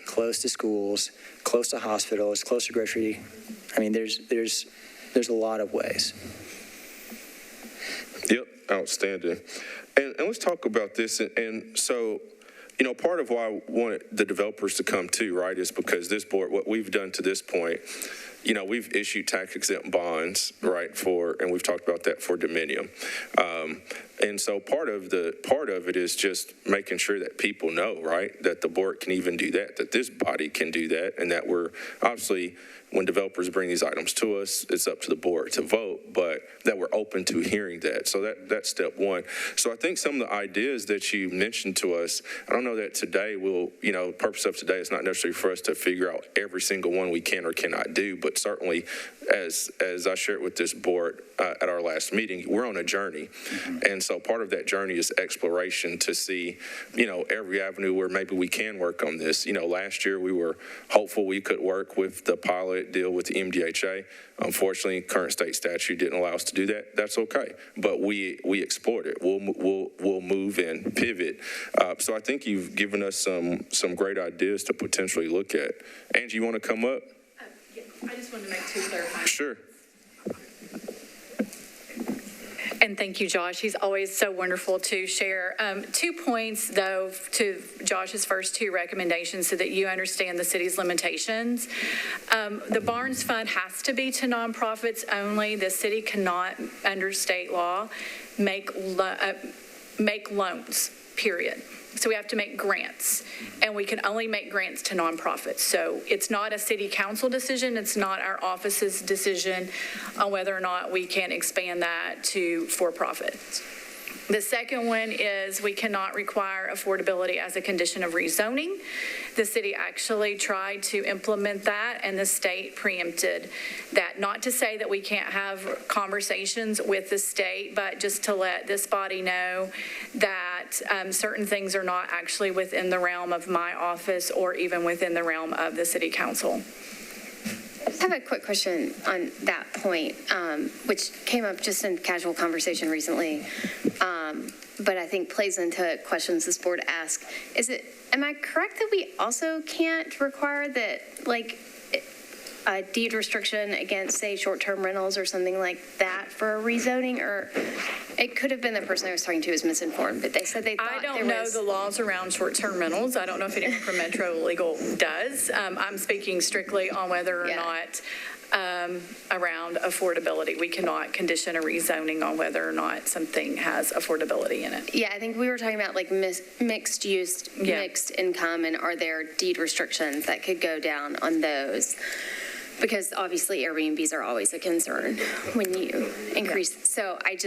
close to schools, close to hospitals, close to grocery. I mean, there's a lot of ways. Yep, outstanding. And let's talk about this. And so, part of why I wanted the developers to come too, right, is because this board, what we've done to this point, we've issued tax exempt bonds, right, and we've talked about that for Dominium. And so part of it is just making sure that people know, right, that the board can even do that this body can do that, and that we're obviously, when developers bring these items to us, it's up to the board to vote, but that we're open to hearing that. So that's step one. So I think some of the ideas that you mentioned to us, I don't know that today the purpose of today is not necessarily for us to figure out every single one we can or cannot do, but certainly as I shared with this board at our last meeting, we're on a journey. And so part of that journey is exploration to see, every avenue where maybe we can work on this. Last year we were hopeful we could work with the pilot deal with the MDHA. Unfortunately, current state statute didn't allow us to do that. That's okay, but we explored it. We'll move and pivot. So I think you've given us some great ideas to potentially look at. Angie, you want to come up? I just wanted to make two clarifying. Sure. And thank you, Josh. He's always so wonderful to share. 2 points, though, to Josh's first two recommendations so that you understand the city's limitations. The Barnes Fund has to be to nonprofits only. The city cannot, under state law, make loans, period. So we have to make grants, and we can only make grants to nonprofits. So it's not a city council decision. It's not our office's decision on whether or not we can expand that to for-profits. The second one is we cannot require affordability as a condition of rezoning. The city actually tried to implement that, and the state preempted that. Not to say that we can't have conversations with the state, but just to let this body know that certain things are not actually within the realm of my office or even within the realm of the city council. I just have a quick question on that point, which came up just in casual conversation recently, but I think plays into questions this board asked. Am I correct that we also can't require that, like, a deed restriction against, say, short-term rentals or something like that for a rezoning? Or it could have been the person I was talking to was misinformed, but they said they thought I don't know the laws around short-term rentals. I don't know if anyone from Metro Legal does. I'm speaking strictly on whether or not around affordability. We cannot condition a rezoning on whether or not something has affordability in it. Yeah, I think we were talking about like mixed use, mixed income, and are there deed restrictions that could go down on those? Because obviously Airbnbs are always a concern when you increase. So I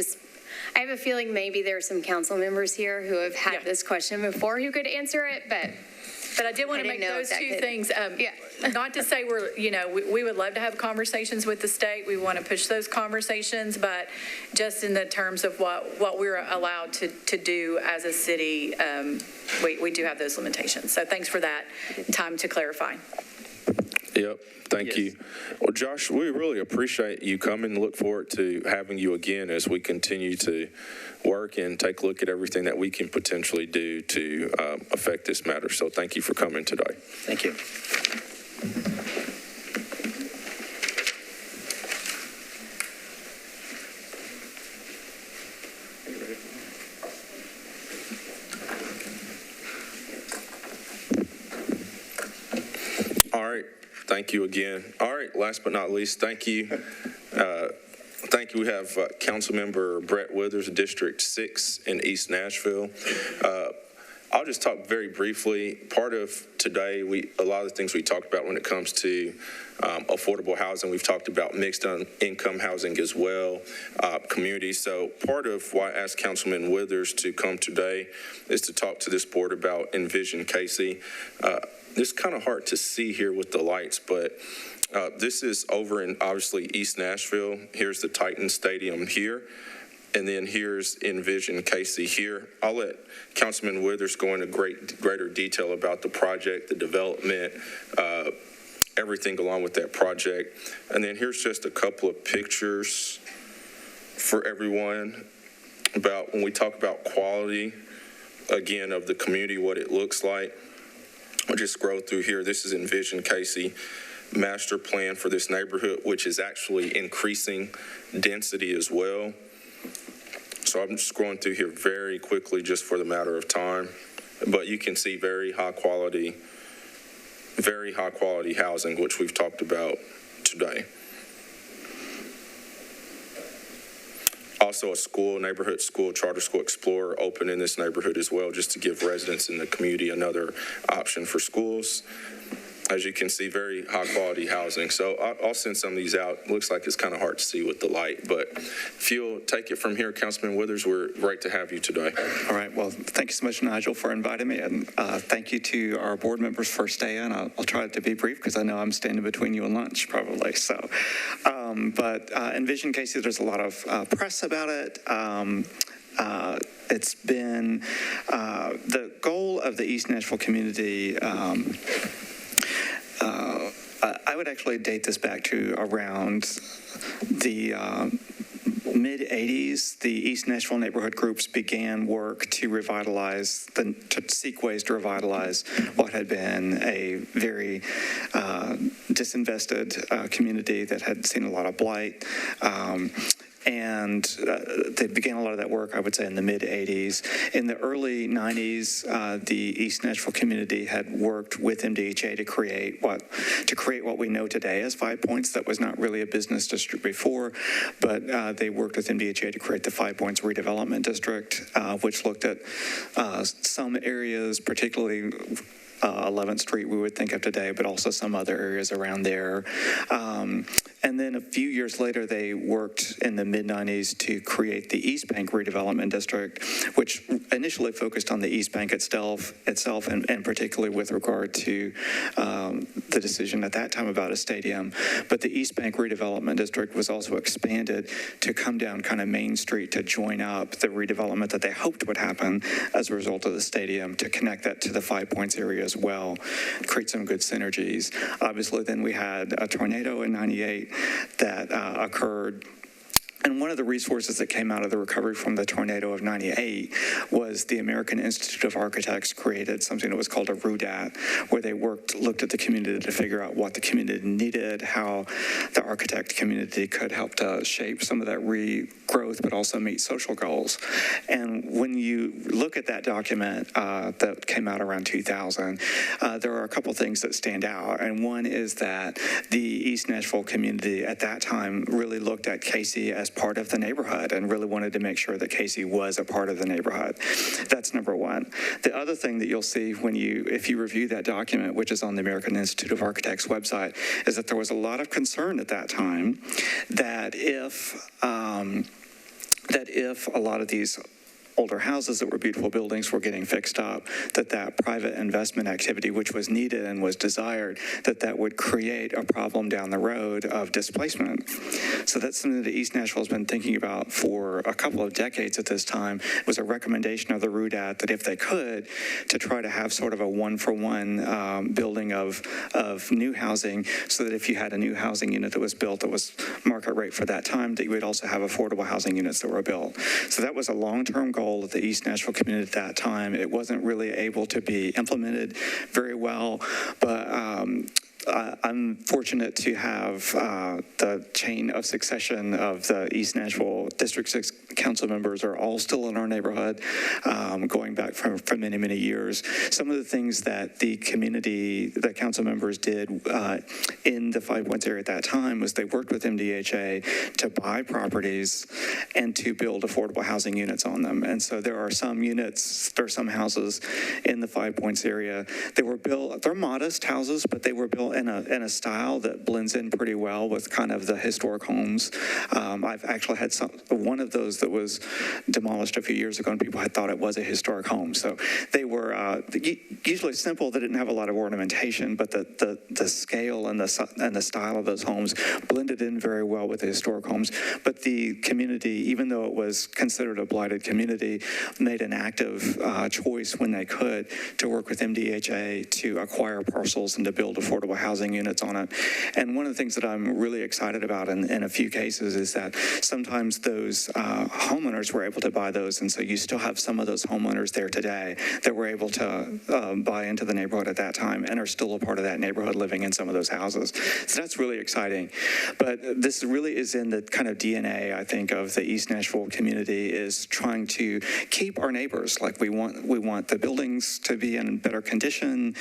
have a feeling maybe there are some council members here who have had this question before who could answer it, but I did want to make those two things. Not to say we would love to have conversations with the state. We want to push those conversations, but just in the terms of what we're allowed to do as a city, we do have those limitations. So thanks for that time to clarify. Yep. Thank you. Well, Josh, we really appreciate you coming. Look forward to having you again as we continue to work and take a look at everything that we can potentially do to affect this matter. So thank you for coming today. Thank you. All right. Thank you again. All right, last but not least, thank you. Thank you. We have Councilmember Brett Withers, District 6 in East Nashville. I'll just talk very briefly. Part of today, a lot of the things we talked about when it comes to affordable housing, we've talked about mixed income housing as well, communities. So part of why I asked Councilman Withers to come today is to talk to this board about Envision Casey. This is kind of hard to see here with the lights, but this is over in, obviously, East Nashville. Here's the Titan Stadium here, and then here's Envision Casey here. I'll let Councilman Withers go into greater detail about the project, the development, everything along with that project. And then here's just a couple of pictures for everyone about when we talk about quality, again, of the community, what it looks like. I'll just scroll through here. This is Envision Casey master plan for this neighborhood, which is actually increasing density as well. So I'm just scrolling through here very quickly just for the matter of time. But you can see very high quality housing, which we've talked about today. Also a school, neighborhood school, charter school Explorer open in this neighborhood as well, just to give residents in the community another option for schools. As you can see, very high quality housing. So I'll send some of these out. Looks like it's kind of hard to see with the light, but if you'll take it from here, Councilman Withers, we're great to have you today. All right. Well, thank you so much, Nigel, for inviting me. And thank you to our board members for staying. I'll try to be brief because I know I'm standing between you and lunch probably. So, but Envision Casey, there's a lot of press about it. It's been the goal of the East Nashville community. I would actually date this back to around the mid-'80s. The East Nashville neighborhood groups began work to revitalize, to seek ways to revitalize what had been a very disinvested community that had seen a lot of blight. And they began a lot of that work, I would say, in the mid-'80s. In the early '90s, the East Nashville community had worked with MDHA to create what we know today as 5 Points. That was not really a business district before, but they worked with MDHA to create the 5 Points Redevelopment District, which looked at some areas, particularly 11th Street we would think of today, but also some other areas around there. And And then a few years later, they worked in the mid-90s to create the East Bank Redevelopment District, which initially focused on the East Bank itself and particularly with regard to the decision at that time about a stadium. But the East Bank Redevelopment District was also expanded to come down kind of Main Street to join up the redevelopment that they hoped would happen as a result of the stadium, to connect that to the 5 Points area as well, create some good synergies. Obviously, then we had a tornado in '98 that occurred. And one of the resources that came out of the recovery from the tornado of '98 was the American Institute of Architects created something that was called a RUDAT, where they looked at the community to figure out what the community needed, how the architect community could help to shape some of that regrowth, but also meet social goals. And when you look at that document that came out around 2000, there are a couple things that stand out. And one is that the East Nashville community at that time really looked at Casey as part of the neighborhood and really wanted to make sure that Casey was a part of the neighborhood. That's number one. The other thing that you'll see if you review that document, which is on the American Institute of Architects website, is that there was a lot of concern at that time that if a lot of these older houses that were beautiful buildings were getting fixed up, that private investment activity, which was needed and was desired, that would create a problem down the road of displacement. So that's something that East Nashville has been thinking about for a couple of decades at this time. It was a recommendation of the RUDAT that if they could, to try to have sort of a one-for-one building of new housing, so that if you had a new housing unit that was built that was market rate for that time, that you would also have affordable housing units that were built. So that was a long-term goal of the East Nashville community at that time. It wasn't really able to be implemented very well, but I'm fortunate to have the chain of succession of the East Nashville District 6 council members are all still in our neighborhood, going back for many, many years. Some of the things that the council members did in the 5 Points area at that time was they worked with MDHA to buy properties and to build affordable housing units on them. And so there are some houses in the 5 Points area. They're modest houses, but they were built in a style that blends in pretty well with kind of the historic homes. I've actually had one of those that was demolished a few years ago, and people had thought it was a historic home. So they were usually simple. They didn't have a lot of ornamentation, but the scale and the style of those homes blended in very well with the historic homes. But the community, even though it was considered a blighted community, made an active choice when they could to work with MDHA to acquire parcels and to build affordable housing units on it. And one of the things that I'm really excited about in a few cases is that sometimes those homeowners were able to buy those, and so you still have some of those homeowners there today that were able to buy into the neighborhood at that time and are still a part of that neighborhood living in some of those houses. So that's really exciting. But this really is in the kind of DNA, I think, of the East Nashville community, is trying to keep our neighbors. Like we want the buildings to be in better condition.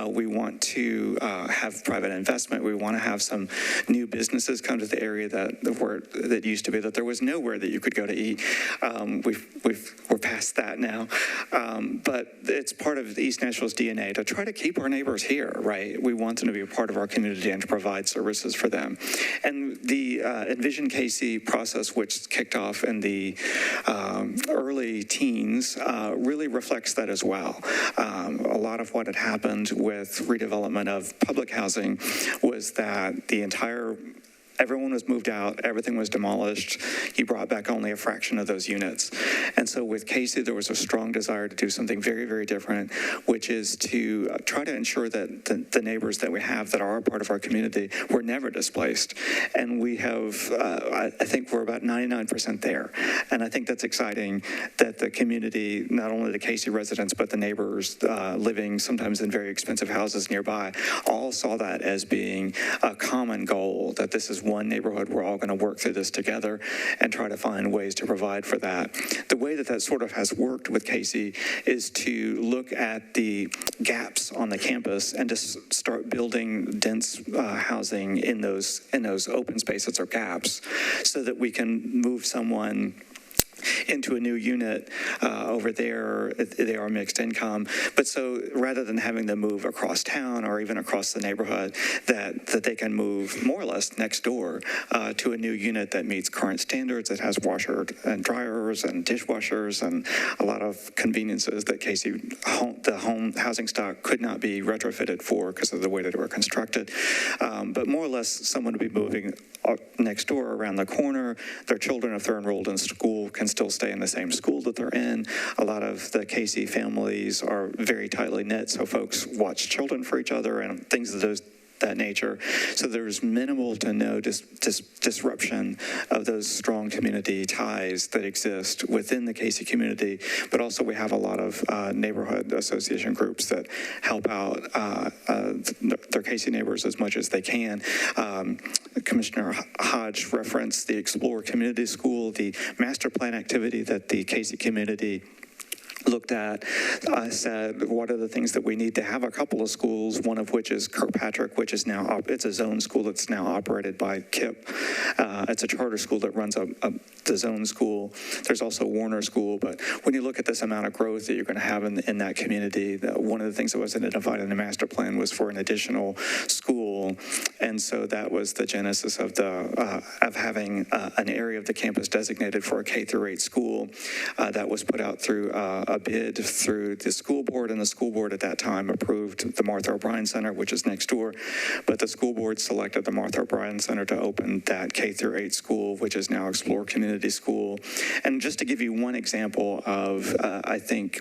We want to have private investment. We want to have some new businesses come to the area that used to be that there was nowhere that you could go to eat. We're past that now. But it's part of East Nashville's DNA to try to keep our neighbors here, right? We want them to be a part of our community and to provide services for them. And the Envision KC process, which kicked off in the early teens, really reflects that as well. A lot of what had happened with redevelopment of public housing was that everyone was moved out, everything was demolished. He brought back only a fraction of those units. And so with Casey, there was a strong desire to do something very, very different, which is to try to ensure that the neighbors that we have that are a part of our community were never displaced. And we have, I think we're about 99% there. And I think that's exciting that the community, not only the Casey residents, but the neighbors living sometimes in very expensive houses nearby, all saw that as being a common goal, that this is one neighborhood, we're all going to work through this together and try to find ways to provide for that. The way that sort of has worked with Casey is to look at the gaps on the campus and to start building dense housing in those open spaces or gaps, so that we can move someone into a new unit over there. They are mixed income. But so rather than having them move across town or even across the neighborhood, that they can move more or less next door to a new unit that meets current standards, that has washer and dryers and dishwashers and a lot of conveniences that the home housing stock could not be retrofitted for because of the way that they were constructed. But more or less, someone would be moving next door around the corner. Their children, if they're enrolled in school, can still stay in the same school that they're in. A lot of the Casey families are very tightly knit, so folks watch children for each other and things of that nature. So there's minimal to no disruption of those strong community ties that exist within the Casey community, but also we have a lot of neighborhood association groups that help out their Casey neighbors as much as they can. Commissioner Hodge referenced the Explore Community School, the master plan activity that the Casey community looked at. I said, what are the things that we need to have a couple of schools, one of which is Kirkpatrick, which is now, it's a zone school that's now operated by KIP. It's a charter school that runs the zone school. There's also Warner School, but when you look at this amount of growth that you're going to have in that community, one of the things that was identified in the master plan was for an additional school, and so that was the genesis of having an area of the campus designated for a K-8 school that was put out through a bid through the school board, and the school board at that time approved the Martha O'Brien Center, which is next door, but the school board selected the Martha O'Brien Center to open that K-8 school, which is now Explore Community School. And just to give you one example of, I think,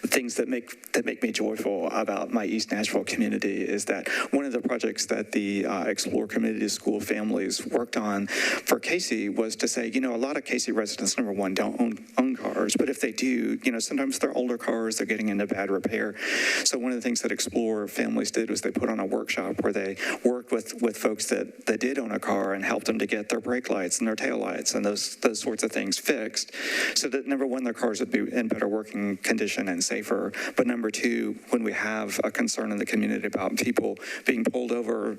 things that make me joyful about my East Nashville community is that one of the projects that the Explore Community School families worked on for Casey was to say, a lot of Casey residents, number one, don't own cars, but if they do, sometimes they're older cars, they're getting into bad repair. So one of the things that Explore families did was they put on a workshop where they worked with folks that did own a car and helped them to get their brake lights and their tail lights and those sorts of things fixed, so that number one, their cars would be in better working condition and safer. But number two, when we have a concern in the community about people being pulled over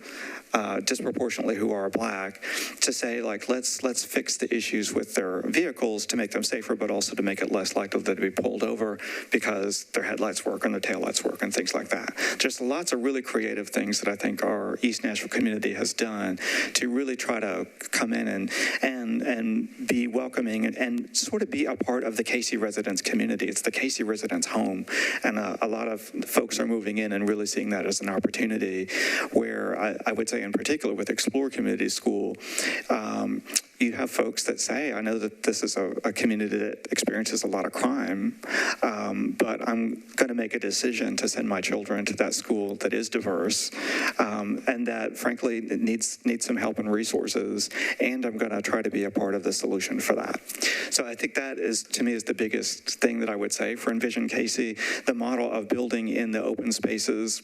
disproportionately who are Black, to say, let's fix the issues with their vehicles to make them safer, but also to make it less likely that they'd be pulled over because their headlights work and their taillights work and things like that. Just lots of really creative things that I think our East Nashville community has done to really try to come in and be welcoming and sort of be a part of the Casey residents community. It's the Casey residents home, and a lot of folks are moving in and really seeing that as an opportunity where I would say in particular with Explore Community School, you have folks that say, I know that this is a community that experiences a lot of crime, but I'm going to make a decision to send my children to that school that is diverse and that, frankly, it needs some help and resources, and I'm going to try to be a part of the solution for that. So I think that is, to me, is the biggest thing that I would say for Envision Casey. The model of building in the open spaces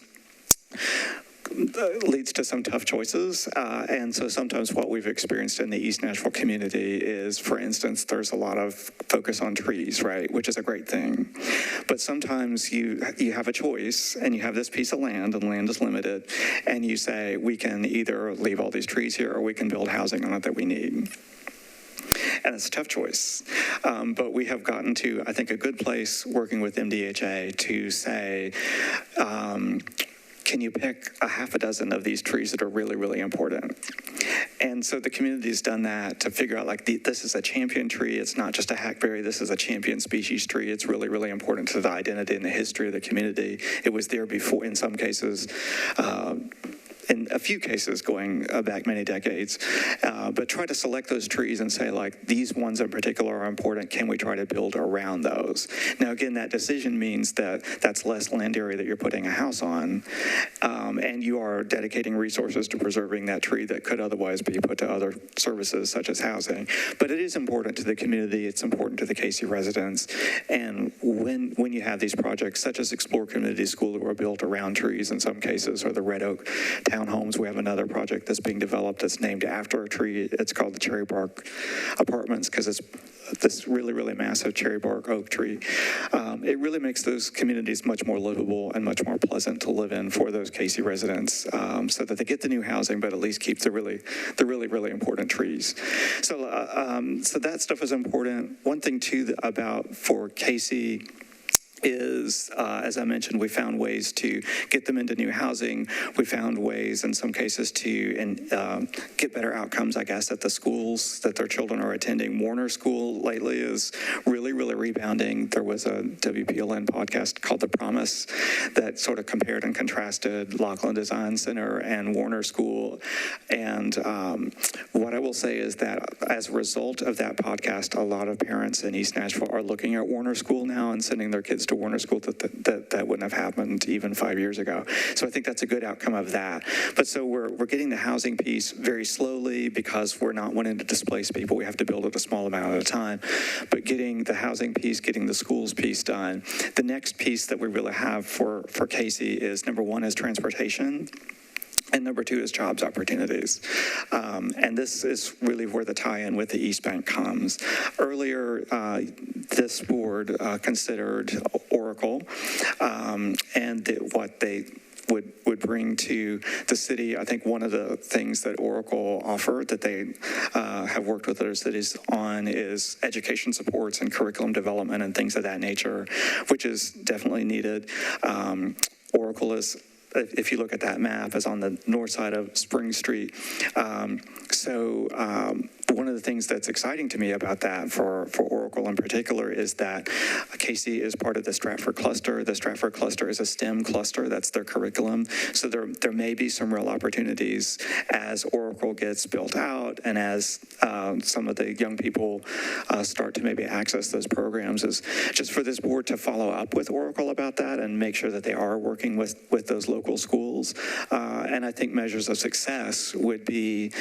leads to some tough choices. And so sometimes what we've experienced in the East Nashville community is, for instance, there's a lot of focus on trees, right, which is a great thing. But sometimes you have a choice and you have this piece of land, and land is limited, and you say, we can either leave all these trees here or we can build housing on it that we need. And it's a tough choice. But we have gotten to, I think, a good place working with MDHA to say, can you pick a half a dozen of these trees that are really, really important? And so the community's done that to figure out, this is a champion tree. It's not just a hackberry. This is a champion species tree. It's really, really important to the identity and the history of the community. It was there before, in some cases, in a few cases going back many decades, but try to select those trees and say, these ones in particular are important. Can we try to build around those? Now, again, that decision means that that's less land area that you're putting a house on, and you are dedicating resources to preserving that tree that could otherwise be put to other services such as housing. But it is important to the community. It's important to the Casey residents. And when you have these projects, such as Explore Community School, that were built around trees in some cases, or the Red Oak townhomes. We have another project that's being developed that's named after a tree. It's called the Cherry Bark Apartments because it's this really, really massive cherry bark oak tree. It really makes those communities much more livable and much more pleasant to live in for those Casey residents, so that they get the new housing, but at least keep the really, really important trees. So that stuff is important. One thing too about for Casey is, as I mentioned, we found ways to get them into new housing. We found ways in some cases to get better outcomes, I guess, at the schools that their children are attending. Warner School lately is really, really rebounding. There was a WPLN podcast called The Promise that sort of compared and contrasted Laughlin Design Center and Warner School. And what I will say is that as a result of that podcast, a lot of parents in East Nashville are looking at Warner School now and sending their kids to Warner School that wouldn't have happened even 5 years ago. So I think that's a good outcome of that. But so we're getting the housing piece very slowly because we're not wanting to displace people. We have to build it a small amount at a time. But getting the housing piece, getting the schools piece done. The next piece that we really have for Casey is, number one is transportation. And number two is jobs opportunities. And this is really where the tie-in with the East Bank comes. Earlier, this board considered Oracle and what they would bring to the city. I think one of the things that Oracle offered that they have worked with other cities on is education supports and curriculum development and things of that nature, which is definitely needed. Oracle is, if you look at that map, is on the north side of Spring Street. One of the things that's exciting to me about that for Oracle in particular is that Casey is part of the Stratford cluster. The Stratford cluster is a STEM cluster. That's their curriculum. So there may be some real opportunities as Oracle gets built out and as some of the young people start to maybe access those programs, is just for this board to follow up with Oracle about that and make sure that they are working with those local schools. And I think measures of success would be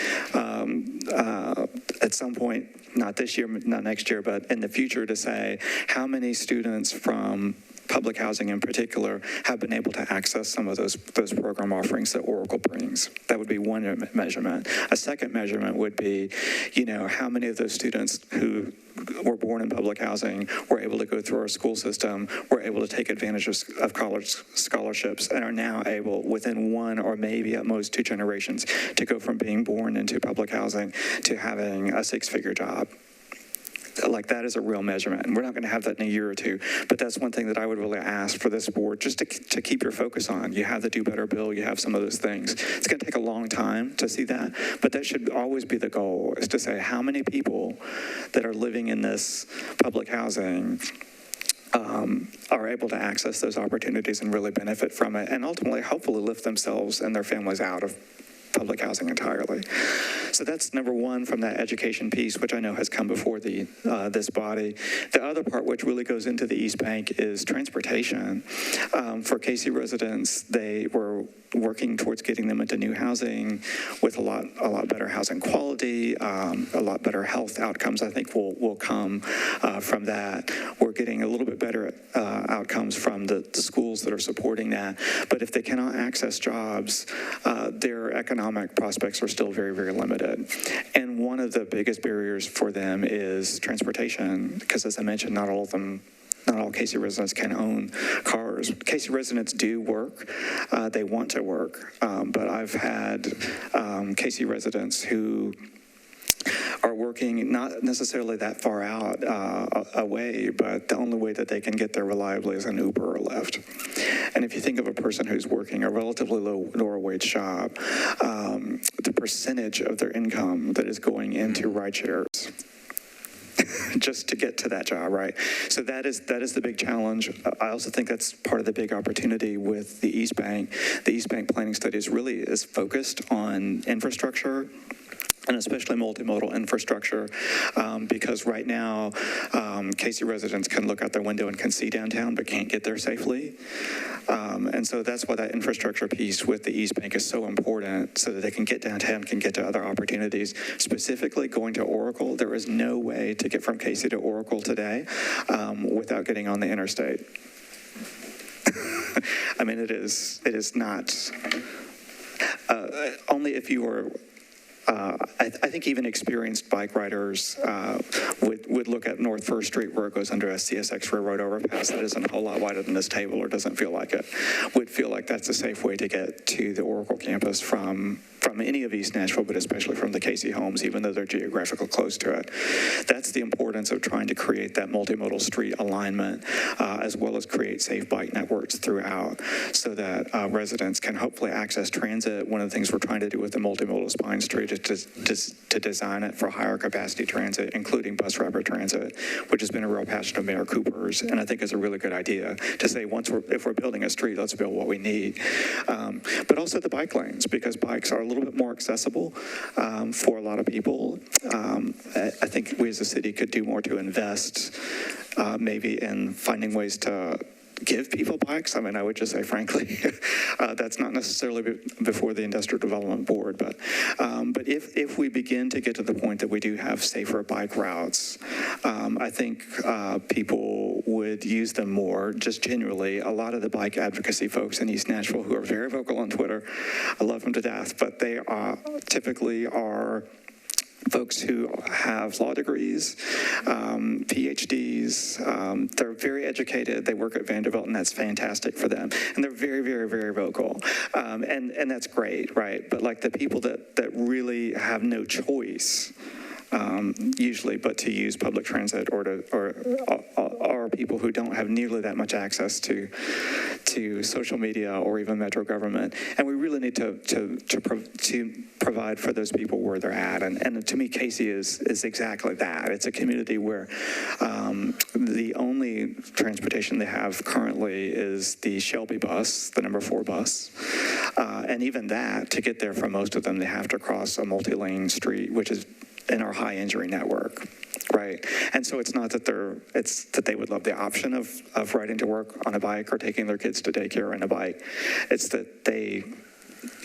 at some point, not this year, not next year, but in the future, to say how many students from public housing in particular have been able to access some of those program offerings that Oracle brings. That would be one measurement. A second measurement would be, how many of those students who were born in public housing were able to go through our school system, were able to take advantage of college scholarships, and are now able, within one or maybe at most 2 generations, to go from being born into public housing to having a 6-figure job. Like, that is a real measurement, and we're not going to have that in a year or two, but that's one thing that I would really ask for this board just to keep your focus on. You have the Do Better bill, you have some of those things. It's going to take a long time to see that, but that should always be the goal, is to say how many people that are living in this public housing are able to access those opportunities and really benefit from it, and ultimately, hopefully, lift themselves and their families out of public housing entirely. So that's number one from that education piece, which I know has come before this body. The other part, which really goes into the East Bank, is transportation. For Casey residents, they were working towards getting them into new housing with a lot better housing quality, a lot better health outcomes, I think will come from that. We're getting a little bit better outcomes from the schools that are supporting that. But if they cannot access jobs, their economic prospects are still very, very limited. And one of the biggest barriers for them is transportation, because as I mentioned, not all Casey residents can own cars. Casey residents do work. They want to work. But I've had Casey residents who are working not necessarily that far out away, but the only way that they can get there reliably is an Uber or Lyft. And if you think of a person who's working a relatively lower wage job, the percentage of their income that is going into ride shares just to get to that job, right? So that is the big challenge. I also think that's part of the big opportunity with the East Bank. The East Bank planning studies really is focused on infrastructure, and especially multimodal infrastructure, because right now, Casey residents can look out their window and can see downtown, but can't get there safely. And so that's why that infrastructure piece with the East Bank is so important, so that they can get downtown, can get to other opportunities. Specifically, going to Oracle, there is no way to get from Casey to Oracle today without getting on the interstate. I mean, it is not, only if you are I think even experienced bike riders would look at North First Street where it goes under a CSX railroad overpass that isn't a whole lot wider than this table or doesn't feel like it, would feel like that's a safe way to get to the Oracle campus from any of East Nashville, but especially from the Casey homes, even though they're geographically close to it. That's the importance of trying to create that multimodal street alignment, as well as create safe bike networks throughout so that residents can hopefully access transit. One of the things we're trying to do with the multimodal spine street is to design it for higher capacity transit, including bus rapid transit, which has been a real passion of Mayor Cooper's, and I think is a really good idea to say if we're building a street, let's build what we need. But also the bike lanes, because bikes are a little bit more accessible for a lot of people. I think we as a city could do more to invest maybe in finding ways to give people bikes. I mean, I would just say, frankly, that's not necessarily before the Industrial Development Board, but if we begin to get to the point that we do have safer bike routes, I think people would use them more. Just generally, a lot of the bike advocacy folks in East Nashville who are very vocal on Twitter, I love them to death, but they typically are folks who have law degrees, PhDs. They're very educated. They work at Vanderbilt, and that's fantastic for them. And they're very, very, very vocal. And that's great, right? But like the people that really have no choice, usually, but to use public transit or people who don't have nearly that much access to social media or even metro government. And we really need to provide for those people where they're at. And to me, Casey is exactly that. It's a community where the only transportation they have currently is the Shelby bus, the number 4 bus. And even that, to get there for most of them, they have to cross a multi-lane street, which is in our high injury network, right? And so it's not that it's that they would love the option of riding to work on a bike or taking their kids to daycare on a bike. It's that they,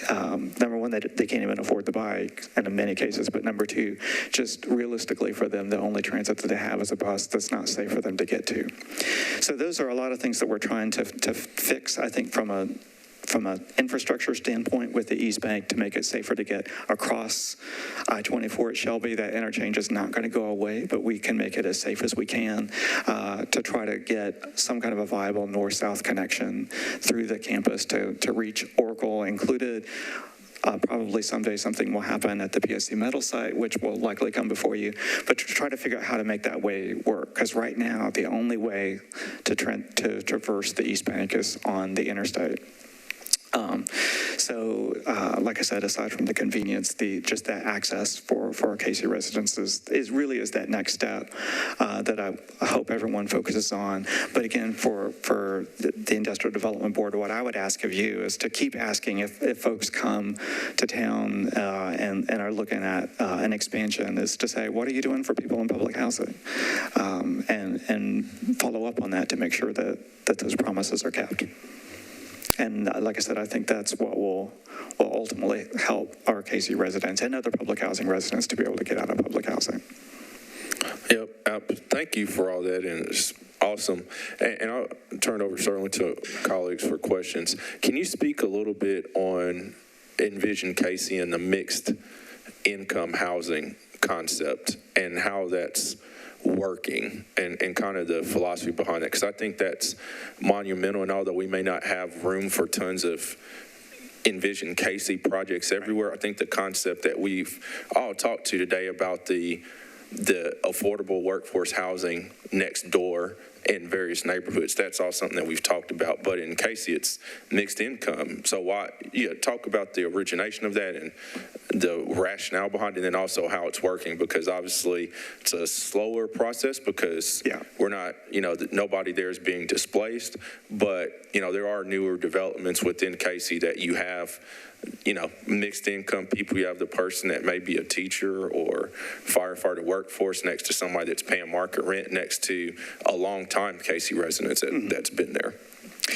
number one, they can't even afford the bike in many cases, but number two, just realistically for them, the only transit that they have is a bus that's not safe for them to get to. So those are a lot of things that we're trying to fix, I think, from an infrastructure standpoint with the East Bank to make it safer to get across I-24 at Shelby. That interchange is not going to go away, but we can make it as safe as we can to try to get some kind of a viable north-south connection through the campus to reach Oracle included. Probably someday something will happen at the PSC Metal site, which will likely come before you, but to try to figure out how to make that way work. Because right now, the only way to traverse the East Bank is on the interstate. Like I said, aside from the convenience, just that access for our Casey residents is that next step that I hope everyone focuses on. But again, for the Industrial Development Board, what I would ask of you is to keep asking if folks come to town and are looking at an expansion, is to say, what are you doing for people in public housing? And follow up on that to make sure that those promises are kept. And like I said, I think that's what will ultimately help our Casey residents and other public housing residents to be able to get out of public housing. Yep. Thank you for all that, and it's awesome. And I'll turn it over certainly to colleagues for questions. Can you speak a little bit on Envision Casey and the mixed income housing concept and how that's working and kind of the philosophy behind that? Because I think that's monumental, and although we may not have room for tons of Envision Casey projects everywhere, I think the concept that we've all talked to today about the affordable workforce housing next door in various neighborhoods, that's all something that we've talked about. But in Casey, it's mixed income. So talk about the origination of that and the rationale behind it, and then also how it's working, because obviously it's a slower process because we're not, nobody there is being displaced, but, there are newer developments within Casey that you have, mixed income people. You have the person that may be a teacher or firefighter workforce next to somebody that's paying market rent next to a long-time Casey resident that's been there.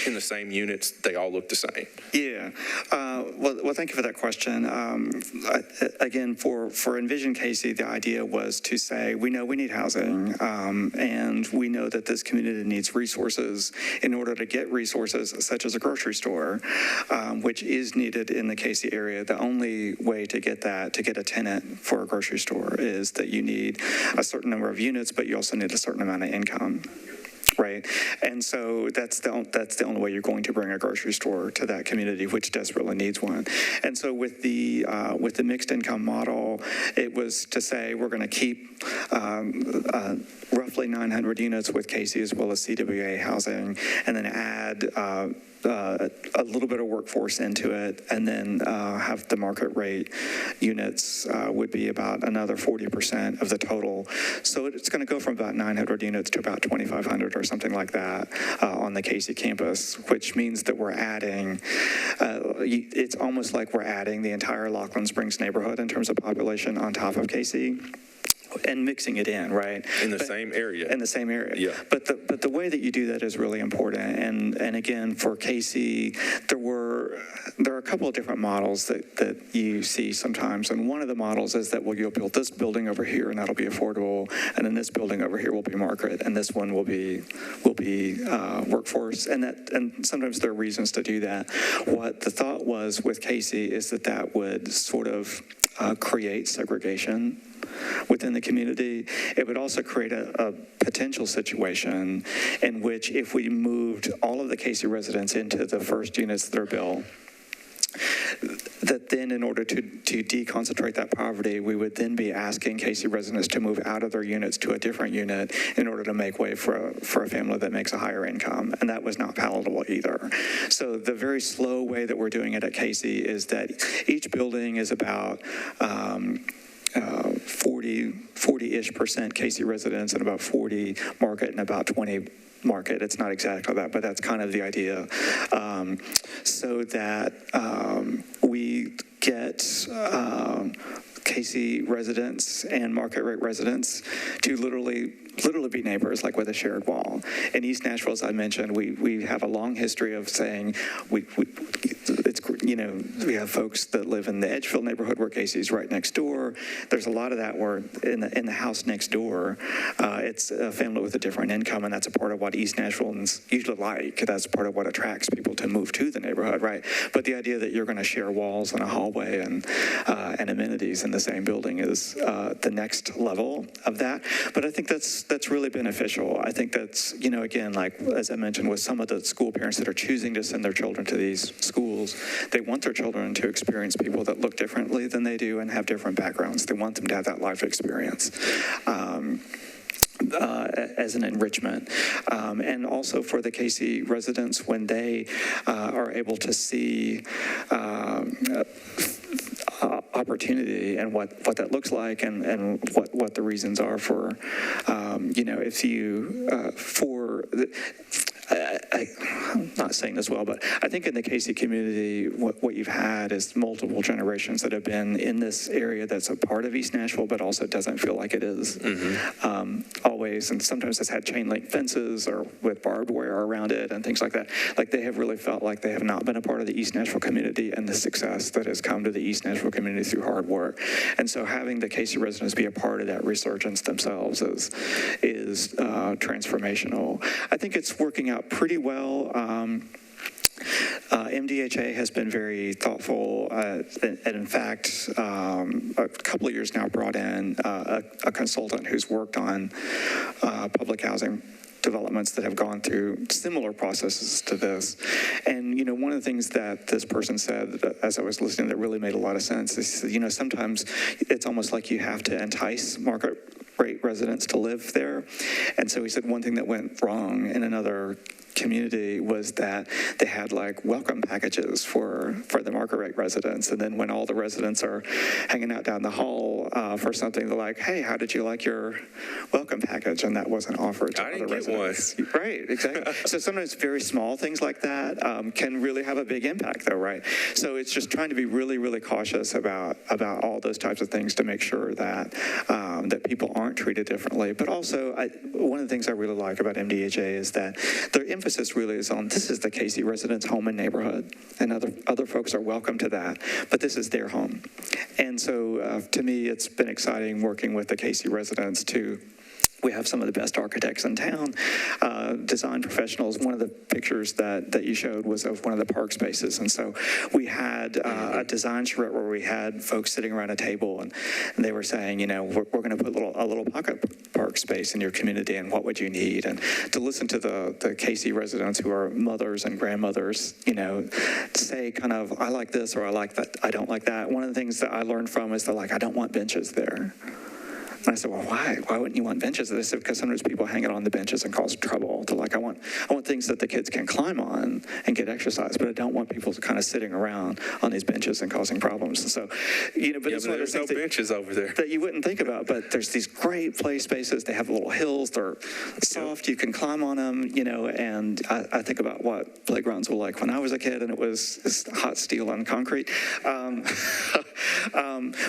in the same units, they all look the same? Yeah. Well, thank you for that question. Again, for Envision Casey, the idea was to say, we know we need housing, and we know that this community needs resources. In order to get resources such as a grocery store, which is needed in the Casey area, the only way to get that, to get a tenant for a grocery store, is that you need a certain number of units, but you also need a certain amount of income. Right, and so that's the only way you're going to bring a grocery store to that community, which desperately needs one. And so with the mixed income model, it was to say we're going to keep roughly 900 units with Casey as well as CWA housing, and then add a little bit of workforce into it, and then have the market rate units would be about another 40% of the total. So it's going to go from about 900 units to about 2,500 or something like that on the Casey campus, which means that we're adding, it's almost like we're adding the entire Laughlin Springs neighborhood in terms of population on top of Casey, and mixing it in, right? In the same area. In the same area. Yeah. But the way that you do that is really important. And again, for Casey, there are a couple of different models that you see sometimes. And one of the models is that, well, you'll build this building over here and that'll be affordable, and then this building over here will be market, and this one will be workforce. And sometimes there are reasons to do that. What the thought was with Casey is that would sort of create segregation within the community. It would also create a potential situation in which, if we moved all of the Casey residents into the first units that are built, that then in order to deconcentrate that poverty, we would then be asking Casey residents to move out of their units to a different unit in order to make way for a family that makes a higher income. And that was not palatable either. So the very slow way that we're doing it at Casey is that each building is about 40-ish% Casey residents and about 40 market and about 20 market. It's not exactly that, but that's kind of the idea. So that we get Casey residents and market rate residents to literally be neighbors, like with a shared wall. In East Nashville, as I mentioned, we have a long history of saying we have folks that live in the Edgefield neighborhood where Casey's right next door. There's a lot of that where in the house next door, it's a family with a different income, and that's a part of what East Nashvilleans usually like. That's part of what attracts people to move to the neighborhood, right? But the idea that you're going to share walls and a hallway and amenities in the same building is the next level of that. But I think that's really beneficial. I think that's, again, like as I mentioned, with some of the school parents that are choosing to send their children to these schools, they want their children to experience people that look differently than they do and have different backgrounds. They want them to have that life experience. As an enrichment. And also for the Casey residents, when they are able to see opportunity and what that looks like and what the reasons are for, if you, I'm not saying this well, but I think in the Casey community, what you've had is multiple generations that have been in this area that's a part of East Nashville, but also doesn't feel like it is always. And sometimes it's had chain link fences or with barbed wire around it and things like that. Like they have really felt like they have not been a part of the East Nashville community and the success that has come to the East Nashville community through hard work. And so having the Casey residents be a part of that resurgence themselves is transformational. I think it's working out pretty well. MDHA has been very thoughtful, and in fact, a couple of years now brought in a consultant who's worked on public housing developments that have gone through similar processes to this. And, one of the things that this person said as I was listening that really made a lot of sense is, sometimes it's almost like you have to entice market rate residents to live there. And so he said one thing that went wrong in another community was that they had like welcome packages for the market rate residents, and then when all the residents are hanging out down the hall for something, they're like, hey, how did you like your welcome package? And that wasn't offered to other residents. Right, exactly. So sometimes very small things like that can really have a big impact though, right? So it's just trying to be really, really cautious about all those types of things to make sure that that people aren't treated differently. But also, one of the things I really like about MDHA is that they're emphasis really is on, this is the Casey residents' home and neighborhood, and other folks are welcome to that, but this is their home. And so to me, it's been exciting working with the Casey residents to. We have some of the best architects in town, design professionals. One of the pictures that you showed was of one of the park spaces. And so we had a design charrette where we had folks sitting around a table, and they were saying, you know, we're going to put a little pocket park space in your community, and what would you need? And to listen to the Casey residents who are mothers and grandmothers, you know, say kind of, I like this or I like that, I don't like that. One of the things that I learned from is they're like, I don't want benches there. And I said, well, why? Why wouldn't you want benches? They said, because sometimes people hang out on the benches and cause trouble. They're like, I want things that the kids can climb on and get exercise, but I don't want people kind of sitting around on these benches and causing problems. And so, you know, but it's one of those things benches over there that you wouldn't think about. But there's these great play spaces. They have little hills. They're soft. You can climb on them, you know, and I think about what playgrounds were like when I was a kid, and it was hot steel on concrete.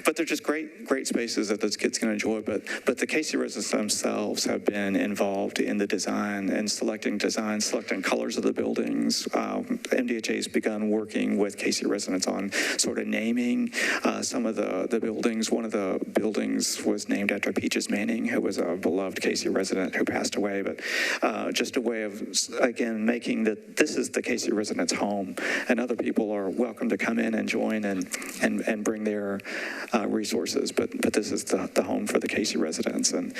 But they're just great spaces that those kids can enjoy. But the Casey residents themselves have been involved in the design and selecting colors of the buildings. MDHA's begun working with Casey residents on sort of naming some of the buildings. One of the buildings was named after Peaches Manning, who was a beloved Casey resident who passed away. But just a way of, again, making that this is the Casey residents' home, and other people are welcome to come in and join and bring their resources. But this is the home for the Casey residents, and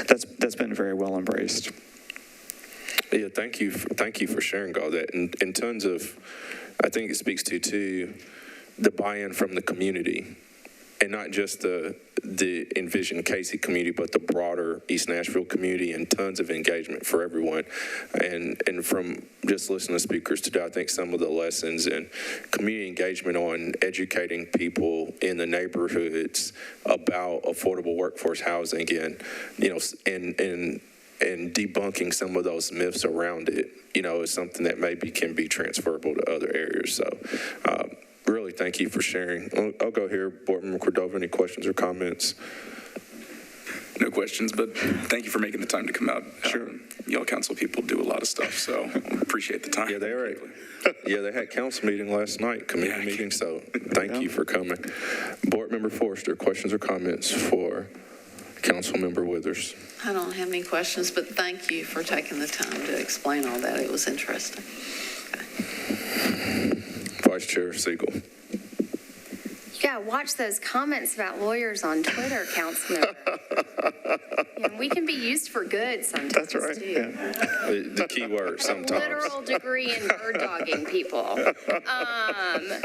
that's been very well embraced. Yeah, thank you for sharing all that. And in terms of, I think it speaks to the buy-in from the community, and not just the Envision Casey community, but the broader East Nashville community, and tons of engagement for everyone. And from just listening to speakers today, I think some of the lessons and community engagement on educating people in the neighborhoods about affordable workforce housing, and, you know, and debunking some of those myths around it, you know, is something that maybe can be transferable to other areas. So, really, thank you for sharing. I'll go here. Board Member Cordova, any questions or comments? No questions, but thank you for making the time to come out. Sure. Y'all council people do a lot of stuff, so appreciate the time. Yeah, they had council meeting last night, committee meeting, so thank you for coming. Board Member Forrester, questions or comments for Council Member Withers? I don't have any questions, but thank you for taking the time to explain all that. It was interesting. Vice Chair Siegel. You gotta watch those comments about lawyers on Twitter, Councilmember. We can be used for good sometimes. That's right. Too. Yeah. The key word sometimes. Literal degree in bird dogging people. I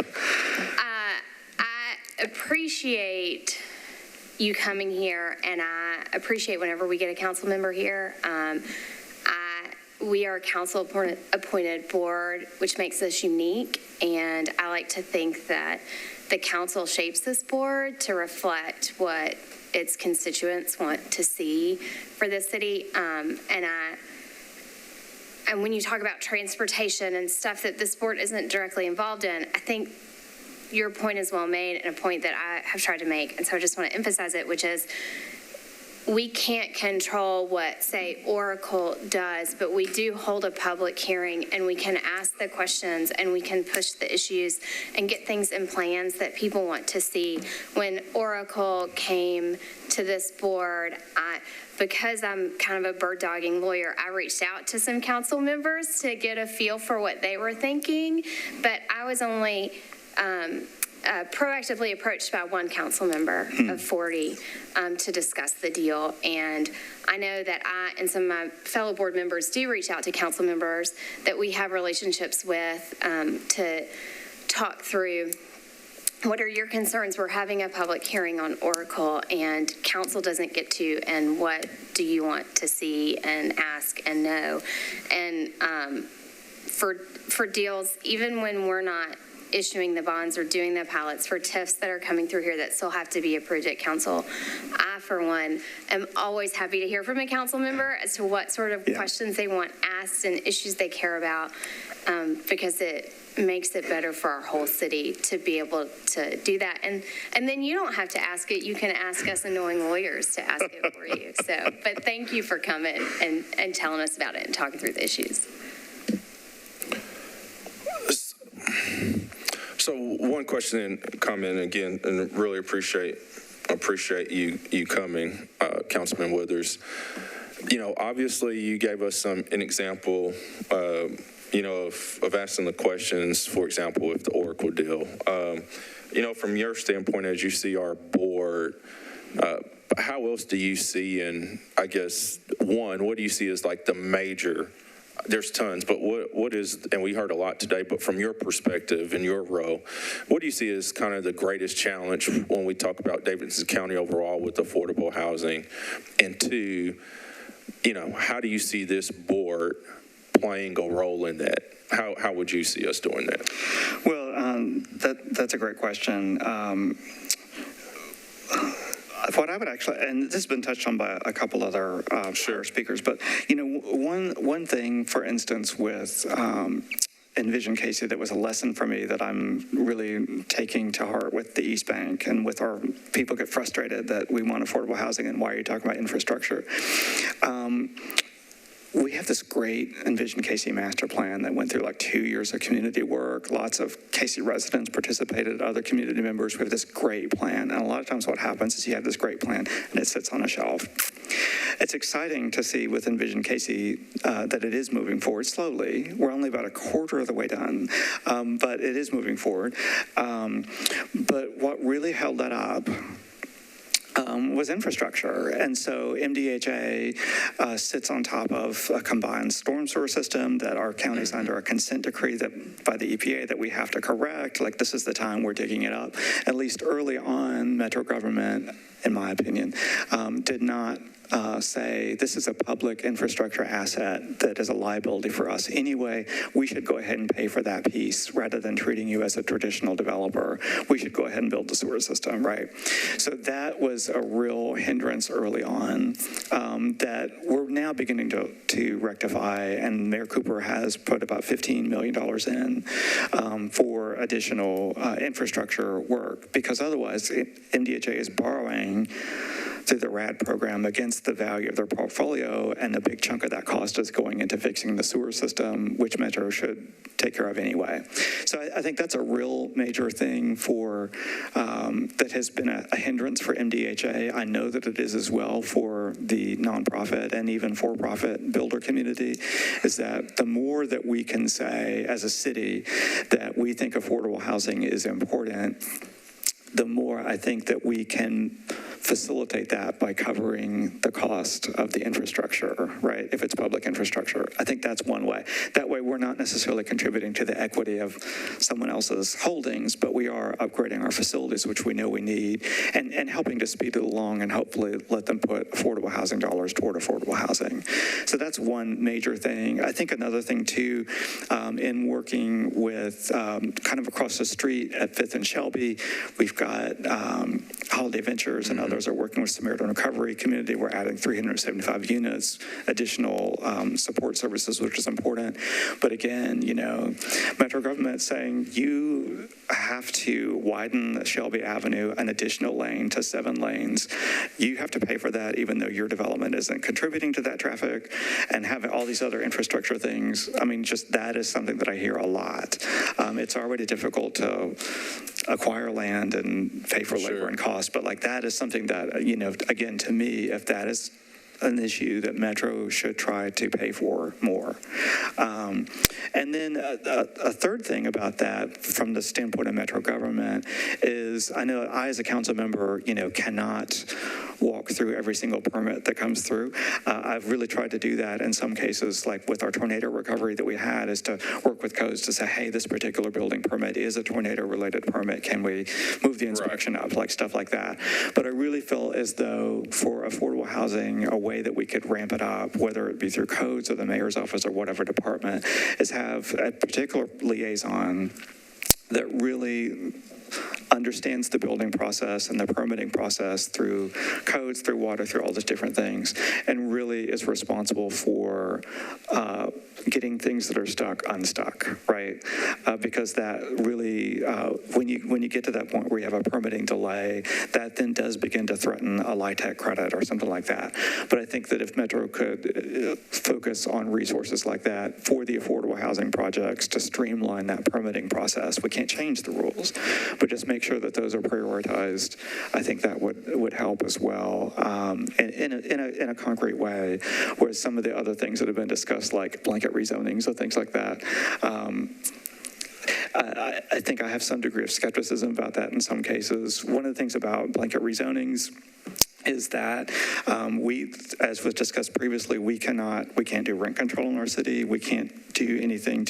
appreciate you coming here, and I appreciate whenever we get a council member here. We are a council-appointed board, which makes us unique, and I like to think that the council shapes this board to reflect what its constituents want to see for the city. And when you talk about transportation and stuff that this board isn't directly involved in, I think your point is well made, and a point that I have tried to make, and so I just want to emphasize it, which is we can't control what, say, Oracle does, but we do hold a public hearing, and we can ask the questions, and we can push the issues and get things in plans that people want to see. When Oracle came to this board, because I'm kind of a bird dogging lawyer, I reached out to some council members to get a feel for what they were thinking, but I was only proactively approached by one council member of 40 to discuss the deal. And I know that I and some of my fellow board members do reach out to council members that we have relationships with to talk through what are your concerns. We're having a public hearing on Oracle, and council doesn't get to, and what do you want to see and ask and know. And for deals, even when we're not issuing the bonds or doing the pilots for TIFs that are coming through here that still have to be approved at council, I, for one, am always happy to hear from a council member as to what sort of questions they want asked and issues they care about, because it makes it better for our whole city to be able to do that. And then you don't have to ask it. You can ask us annoying lawyers to ask it for you. So, but thank you for coming and telling us about it and talking through the issues. So one question and comment again, and really appreciate you coming, Councilman Withers. You know, obviously you gave us an example, you know, of asking the questions, for example, with the Oracle deal. You know, from your standpoint, as you see our board, how else do you see, and I guess, one, what do you see as like the major, there's tons, but what is, and we heard a lot today, but from your perspective in your role, what do you see as kind of the greatest challenge when we talk about Davidson County overall with affordable housing? And two, you know, how do you see this board playing a role in that? How would you see us doing that? Well, that's a great question. What I would actually, and this has been touched on by a couple other speakers, but, you know, one thing, for instance, with Envision Casey, that was a lesson for me that I'm really taking to heart with the East Bank and with our people get frustrated that we want affordable housing and why are you talking about infrastructure? We have this great Envision Casey master plan that went through like 2 years of community work. Lots of Casey residents participated, other community members. We have this great plan. And a lot of times what happens is you have this great plan and it sits on a shelf. It's exciting to see with Envision Casey that it is moving forward slowly. We're only about a quarter of the way done, but it is moving forward. But what really held that up was infrastructure. And so MDHA sits on top of a combined storm sewer system that our county's under a consent decree that by the EPA that we have to correct. Like, this is the time we're digging it up. At least early on, Metro government, in my opinion, did not say this is a public infrastructure asset that is a liability for us anyway. We should go ahead and pay for that piece rather than treating you as a traditional developer. We should go ahead and build the sewer system, right? So that was a real hindrance early on that we're now beginning to rectify, and Mayor Cooper has put about $15 million in for additional infrastructure work, because otherwise MDHA is borrowing through the RAD program against the value of their portfolio, and a big chunk of that cost is going into fixing the sewer system, which Metro should take care of anyway. So I think that's a real major thing for that has been a hindrance for MDHA. I know that it is as well for the nonprofit and even for-profit builder community, is that the more that we can say as a city that we think affordable housing is important, the more I think that we can facilitate that by covering the cost of the infrastructure, right? If it's public infrastructure. I think that's one way. That way we're not necessarily contributing to the equity of someone else's holdings, but we are upgrading our facilities, which we know we need, and helping to speed it along and hopefully let them put affordable housing dollars toward affordable housing. So that's one major thing. I think another thing too, in working with kind of across the street at 5th and Shelby, we've got Holiday Ventures and others are working with Samaritan Recovery Community. We're adding 375 units, additional support services, which is important. But again, you know, Metro government saying you have to widen Shelby Avenue an additional lane to 7 lanes. You have to pay for that, even though your development isn't contributing to that traffic, and having all these other infrastructure things. I mean, just that is something that I hear a lot. It's already difficult to acquire land and pay for labor and cost, but like that is something that, you know, again, to me, if that is an issue that Metro should try to pay for more. And then a third thing about that from the standpoint of Metro government is, I know I as a council member, you know, cannot walk through every single permit that comes through. I've really tried to do that in some cases, like with our tornado recovery that we had, is to work with codes to say, hey, this particular building permit is a tornado related permit. Can we move the inspection up, like stuff like that. But I really feel as though for affordable housing, a way that we could ramp it up, whether it be through codes or the mayor's office or whatever department, is have a particular liaison that really understands the building process and the permitting process through codes, through water, through all these different things, and really is responsible for getting things that are stuck unstuck, right? Because that really, when you get to that point where you have a permitting delay, that then does begin to threaten a LIHTC credit or something like that. But I think that if Metro could focus on resources like that for the affordable housing projects to streamline that permitting process, we can't change the rules, but just make sure that those are prioritized. I think that would help as well, in a concrete way. Whereas some of the other things that have been discussed, like blanket rezonings or things like that, I think I have some degree of skepticism about that in some cases. One of the things about blanket rezonings is that as was discussed previously, we can't do rent control in our city. We can't do anything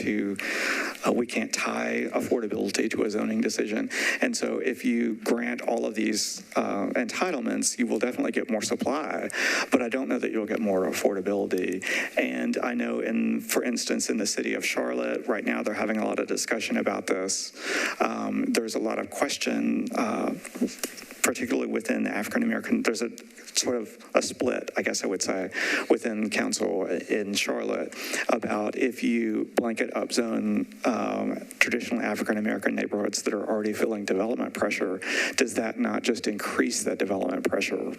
we can't tie affordability to a zoning decision. And so if you grant all of these entitlements, you will definitely get more supply, but I don't know that you'll get more affordability. And I know for instance, in the city of Charlotte, right now they're having a lot of discussion about this. There's a lot of question, particularly within the African-American, there's a sort of a split, I guess I would say, within council in Charlotte about if you blanket upzone traditional African-American neighborhoods that are already feeling development pressure, does that not just increase that development pressure,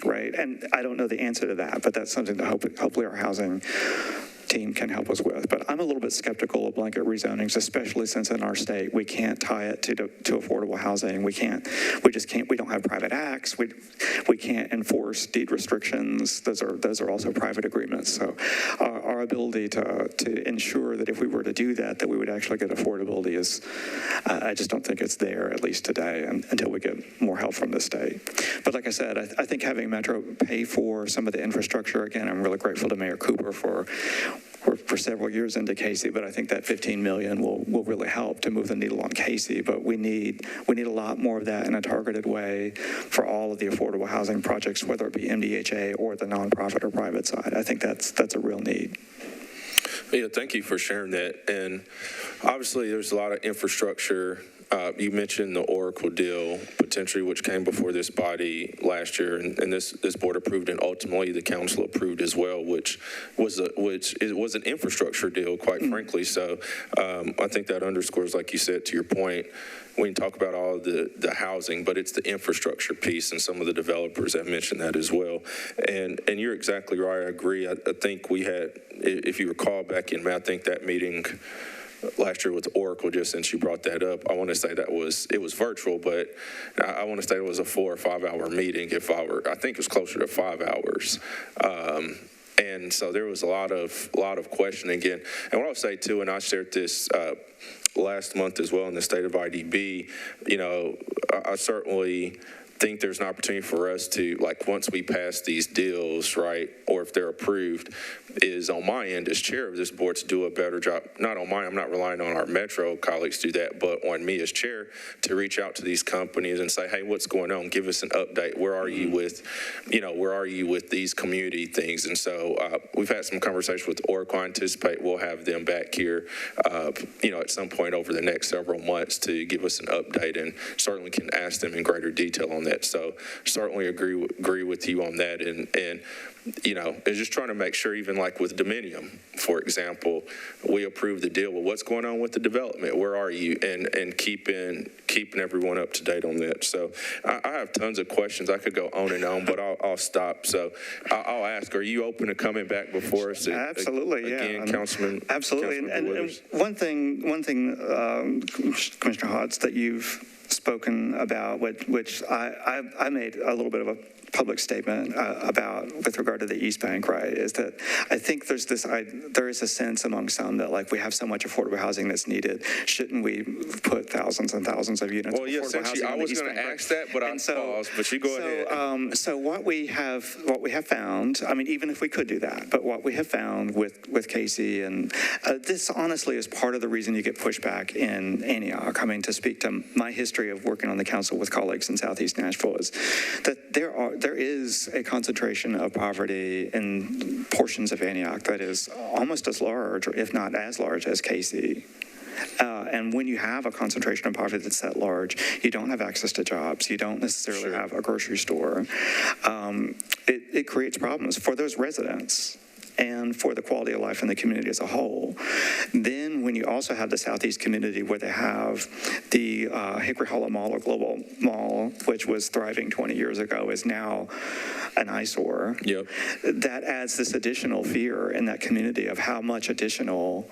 right? And I don't know the answer to that, but that's something that hopefully our housing team can help us with. But I'm a little bit skeptical of blanket rezonings, especially since in our state we can't tie it to affordable housing. We just can't. We don't have private acts. We can't enforce deed restrictions. Those are also private agreements. So our ability to ensure that if we were to do that we would actually get affordability is, I just don't think it's there, at least today, until we get more help from the state. But like I said, I think having Metro pay for some of the infrastructure, again, I'm really grateful to Mayor Cooper for several years into Casey, but I think that $15 million will really help to move the needle on Casey. But we need a lot more of that in a targeted way for all of the affordable housing projects, whether it be MDHA or the nonprofit or private side. I think that's a real need. Yeah, thank you for sharing that. And obviously, there's a lot of infrastructure. You mentioned the Oracle deal potentially, which came before this body last year, and this board approved, and ultimately the council approved as well, which was an infrastructure deal, quite frankly. So I think that underscores, like you said, to your point, we can talk about all of the housing, but it's the infrastructure piece, and some of the developers have mentioned that as well. And you're exactly right. I agree. I think we had, if you recall back in May, I think that meeting last year with Oracle, just since you brought that up, I want to say it was virtual, but I want to say it was a 4 or 5 hour meeting. I think it was closer to 5 hours. And so there was a lot of questioning again. And what I'll say too, and I shared this last month as well in the state of IDB, I certainly think there's an opportunity for us to, like, once we pass these deals, right, or if they're approved, is on my end as chair of this board to do a better job. Not on mine, I'm not relying on our Metro colleagues to do that, but on me as chair to reach out to these companies and say, hey, what's going on? Give us an update. Where are you with these community things? And so we've had some conversations with Oracle. I anticipate we'll have them back here, at some point over the next several months to give us an update, and certainly can ask them in greater detail on that. So certainly agree with you on that. And it's just trying to make sure, even like with Dominium, for example, we approve the deal. Well, what's going on with the development? Where are you? And keeping everyone up to date on that. So I have tons of questions. I could go on and on, but I'll stop. So I'll ask, are you open to coming back before us? Absolutely, again, yeah. Councilman. Absolutely. And one thing, Commissioner Hodge, that you've spoken about, which I made a little bit of a public statement about with regard to the East Bank, right, is that I think there is a sense among some that, like, we have so much affordable housing that's needed. Shouldn't we put thousands and thousands of units? Well, yeah, essentially, I was going to ask that, but I paused. But you go ahead. So what we have found, I mean, even if we could do that, but what we have found with Casey, and this honestly is part of the reason you get pushback in Antioch. I mean, to speak to my history of working on the council with colleagues in Southeast Nashville, is that there is a concentration of poverty in portions of Antioch that is almost as large, or if not as large, as Casey. And when you have a concentration of poverty that's that large, you don't have access to jobs. You don't necessarily have a grocery store. It creates problems for those residents. and for the quality of life in the community as a whole. Then when you also have the Southeast community where they have the Hickory Hollow Mall or Global Mall, which was thriving 20 years ago, is now an eyesore. Yep. That adds this additional fear in that community of how much additional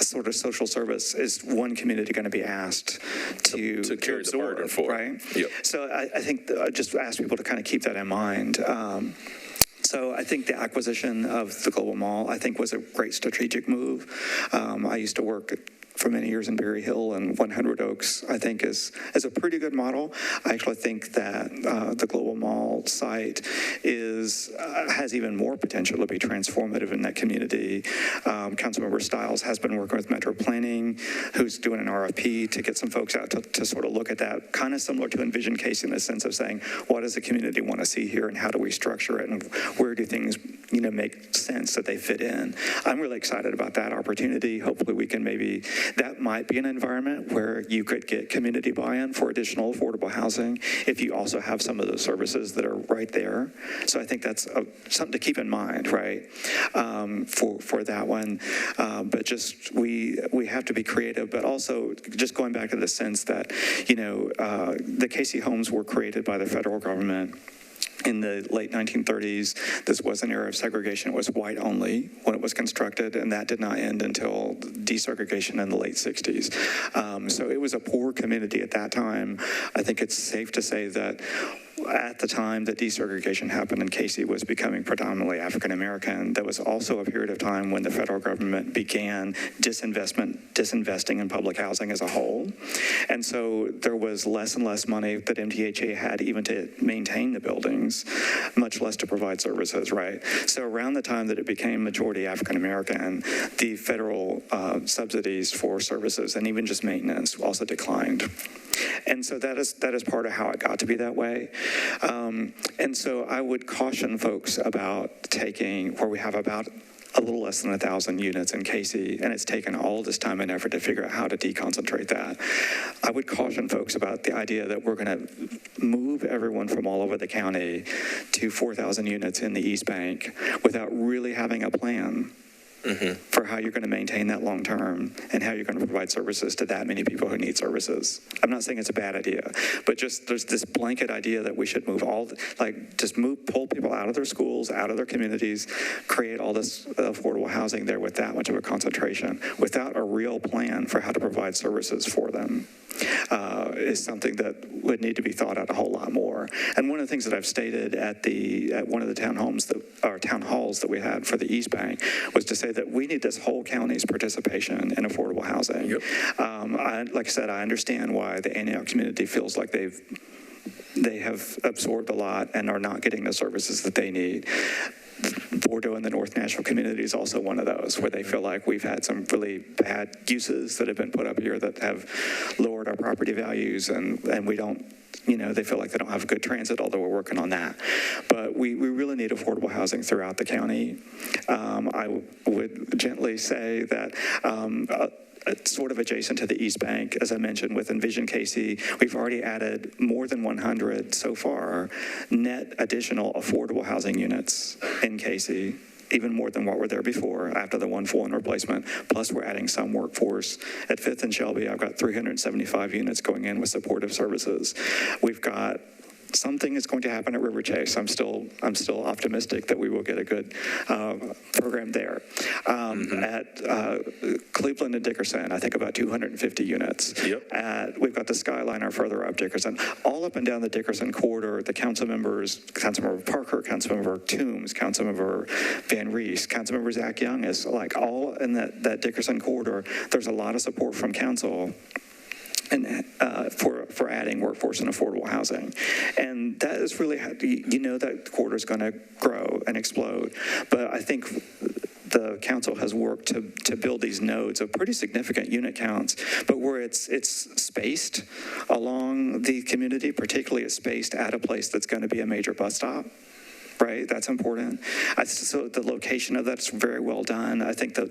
sort of social service is one community going to be asked to carry the burden for. Right? Yep. So I think I just ask people to kind of keep that in mind. So I think the acquisition of the Global Mall, I think, was a great strategic move. I used to work for many years in Berry Hill, and 100 Oaks, I think, is a pretty good model. I actually think that the Global Mall site has even more potential to be transformative in that community. Councilmember Stiles has been working with Metro Planning, who's doing an RFP to get some folks out to sort of look at that, kind of similar to Envision Casey in the sense of saying, what does the community want to see here, and how do we structure it, and where do things, make sense that they fit in? I'm really excited about that opportunity. Hopefully we can that might be an environment where you could get community buy-in for additional affordable housing if you also have some of those services that are right there. So I think that's something to keep in mind, right, for that one. But just we have to be creative, but also just going back to the sense that, the Casey homes were created by the federal government in the late 1930s. This was an era of segregation. It was white only when it was constructed, and that did not end until desegregation in the late 60s. So it was a poor community at that time. I think it's safe to say that at the time that desegregation happened and Casey was becoming predominantly African American, there was also a period of time when the federal government began disinvesting in public housing as a whole. And so there was less and less money that MTHA had even to maintain the buildings, much less to provide services, right? So around the time that it became majority African American, the federal subsidies for services and even just maintenance also declined. And so that is part of how it got to be that way. And so I would caution folks about taking where we have about a little less than 1,000 units in Casey, and it's taken all this time and effort to figure out how to deconcentrate that. I would caution folks about the idea that we're going to move everyone from all over the county to 4,000 units in the East Bank without really having a plan for how you're going to maintain that long term and how you're going to provide services to that many people who need services. I'm not saying it's a bad idea, but just there's this blanket idea that we should pull people out of their schools, out of their communities, create all this affordable housing there with that much of a concentration without a real plan for how to provide services for them. Is something that would need to be thought out a whole lot more. And one of the things that I've stated at one of the town halls that we had for the East Bank was to say that we need this whole county's participation in affordable housing. Yep. Like I said, I understand why the Antioch community feels like they have absorbed a lot and are not getting the services that they need. Bordeaux and the North Nashville community is also one of those where they feel like we've had some really bad uses that have been put up here that have lowered our property values, and we don't, they feel like they don't have good transit, although we're working on that. But we really need affordable housing throughout the county. I would gently say that sort of adjacent to the East Bank, as I mentioned, with Envision Casey, we've already added more than 100 so far net additional affordable housing units in Casey, even more than what were there before after the one full and replacement. Plus, we're adding some workforce. At 5th and Shelby, I've got 375 units going in with supportive services. We've got something is going to happen at River Chase. I'm still optimistic that we will get a good program there. At Cleveland and Dickerson, I think about 250 units. Yep. We've got the Skyliner further up Dickerson. All up and down the Dickerson corridor, the Councilmember Parker, Councilmember Toombs, Councilmember Van Reese, Councilmember Zach Young is like all in that Dickerson corridor. There's a lot of support from council and for adding workforce and affordable housing. And that is really, that corridor is going to grow and explode. But I think the council has worked to build these nodes of pretty significant unit counts, but where it's spaced along the community, particularly it's spaced at a place that's going to be a major bus stop. right? That's important. So the location of that's very well done. I think the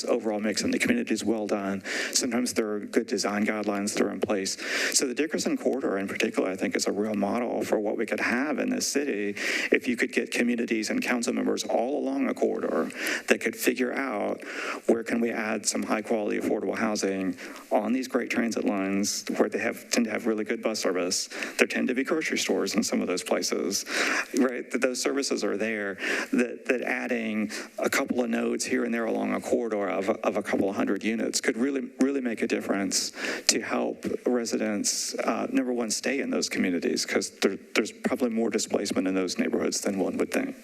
overall mix in the community is well done. Sometimes there are good design guidelines that are in place. So the Dickerson corridor in particular, I think, is a real model for what we could have in this city if you could get communities and council members all along a corridor that could figure out where can we add some high-quality affordable housing on these great transit lines where they tend to have really good bus service. There tend to be grocery stores in some of those places, right? That those services are there, that adding a couple of nodes here and there along a corridor of a couple of hundred units could really make a difference to help residents, number one, stay in those communities, because there's probably more displacement in those neighborhoods than one would think.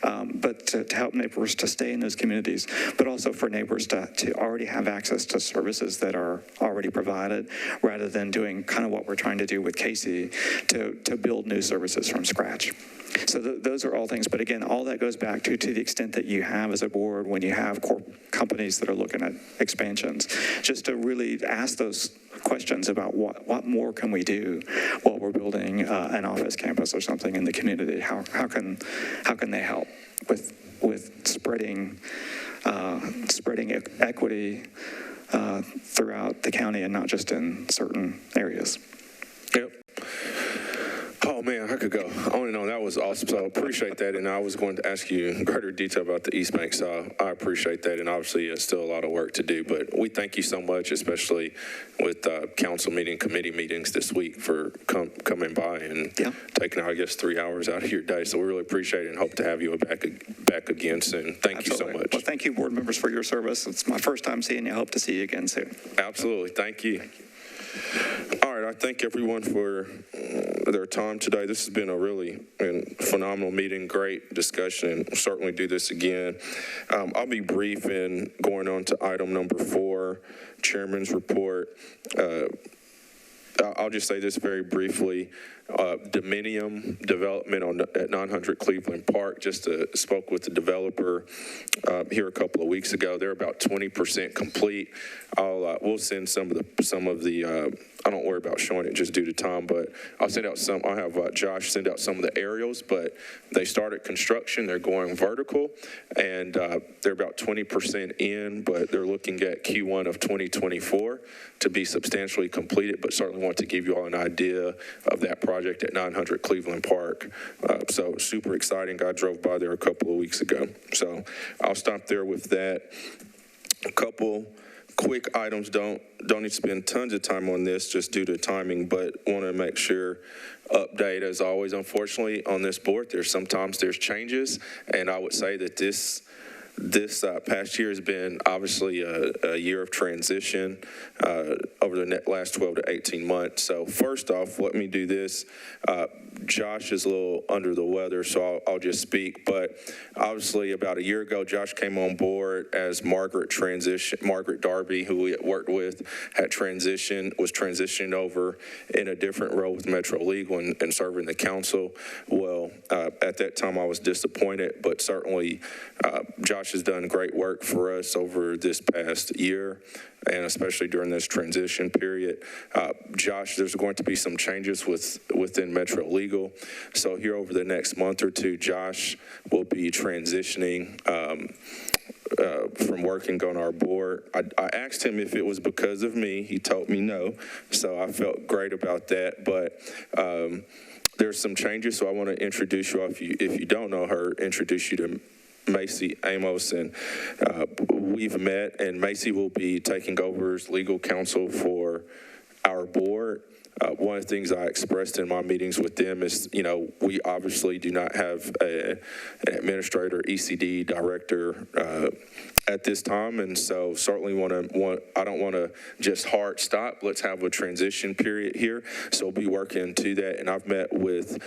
But to help neighbors to stay in those communities, but also for neighbors to already have access to services that are already provided, rather than doing kind of what we're trying to do with Casey, to build new services from scratch. So those are all things. But again, all that goes back to the extent that you have as a board, when you have companies that are looking at expansions, just to really ask those questions about what more can we do while we're building an office campus or something in the community. How can they help with spreading equity throughout the county and not just in certain areas. Yep. Oh man, I could go on and on. That was awesome. So I appreciate that. And I was going to ask you in greater detail about the East Bank. So I appreciate that. And obviously it's still a lot of work to do, but we thank you so much, especially with council meeting, committee meetings this week, for coming by and taking, I guess, 3 hours out of your day. So we really appreciate it and hope to have you back again soon. Thank you so much. Well, thank you, board members, for your service. It's my first time seeing you. I hope to see you again soon. Absolutely. Thank you. All right, I thank everyone for their time today. This has been a really phenomenal meeting, great discussion. We'll certainly do this again. I'll be brief in going on to item number 4, Chairman's report. I'll just say this very briefly. Dominium development at 900 Cleveland Park. Just spoke with the developer here a couple of weeks ago. They're about 20% complete. We'll send some of the I don't worry about showing it just due to time, but I'll have Josh send out some of the aerials, but they started construction. They're going vertical, and they're about 20% in, but they're looking at Q1 of 2024 to be substantially completed, but certainly want to give you all an idea of that project at 900 Cleveland Park. So super exciting. I drove by there a couple of weeks ago. So I'll stop there with that. A couple quick items. Don't need to spend tons of time on this just due to timing, but want to make sure update, as always, unfortunately, on this board. Sometimes there's changes, and I would say that this past year has been obviously a year of transition over the last 12 to 18 months. So first off, let me do this. Josh is a little under the weather, so I'll just speak. But obviously about a year ago, Josh came on board as Margaret Darby, who we had worked with, was transitioned over in a different role with Metro Legal and serving the council. Well, at that time I was disappointed, but certainly Josh has done great work for us over this past year, and especially during this transition period. Josh, there's going to be some changes within Metro Legal. So here over the next month or two, Josh will be transitioning from working on our board. I asked him if it was because of me. He told me no. So I felt great about that. But there's some changes. So I want to introduce you all, if you don't know her, introduce you to Macy Amos, and we've met, and Macy will be taking over as legal counsel for our board. One of the things I expressed in my meetings with them is, we obviously do not have an administrator, ECD director at this time, and so certainly I don't want to just hard stop. Let's have a transition period here. So we'll be working to that, and I've met with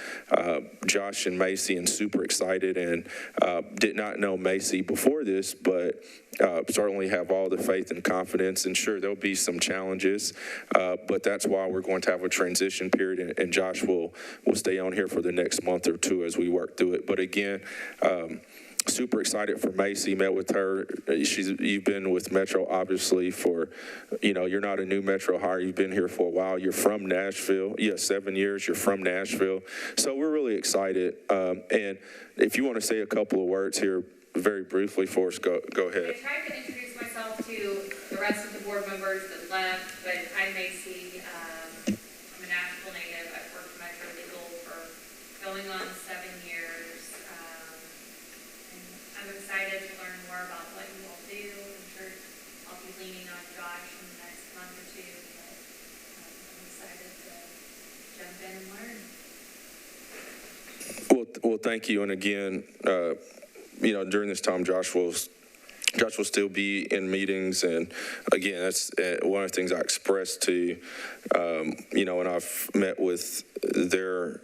Josh and Macy and super excited, and did not know Macy before this, but certainly have all the faith and confidence, and sure, there'll be some challenges, but that's why we're going to have a transition period, and Josh will stay on here for the next month or two as we work through it. But again, super excited for Macy. Met with her. You've been with Metro obviously for, you're not a new Metro hire. You've been here for a while. You're from Nashville. 7 years. You're from Nashville. So we're really excited. And if you want to say a couple of words here very briefly for us, go ahead. I tried to introduce myself to the rest of the board members that left, but I'm Macy. I'm a Nashville native. I've worked Metro Legal for going on 7 years. And I'm excited to learn more about what you all do. I'm sure I'll be leaning on Josh in the next month or two, but I'm excited to jump in and learn. Well, thank you. And again, during this time, Josh will still be in meetings. And again, that's one of the things I expressed to, and I've met with their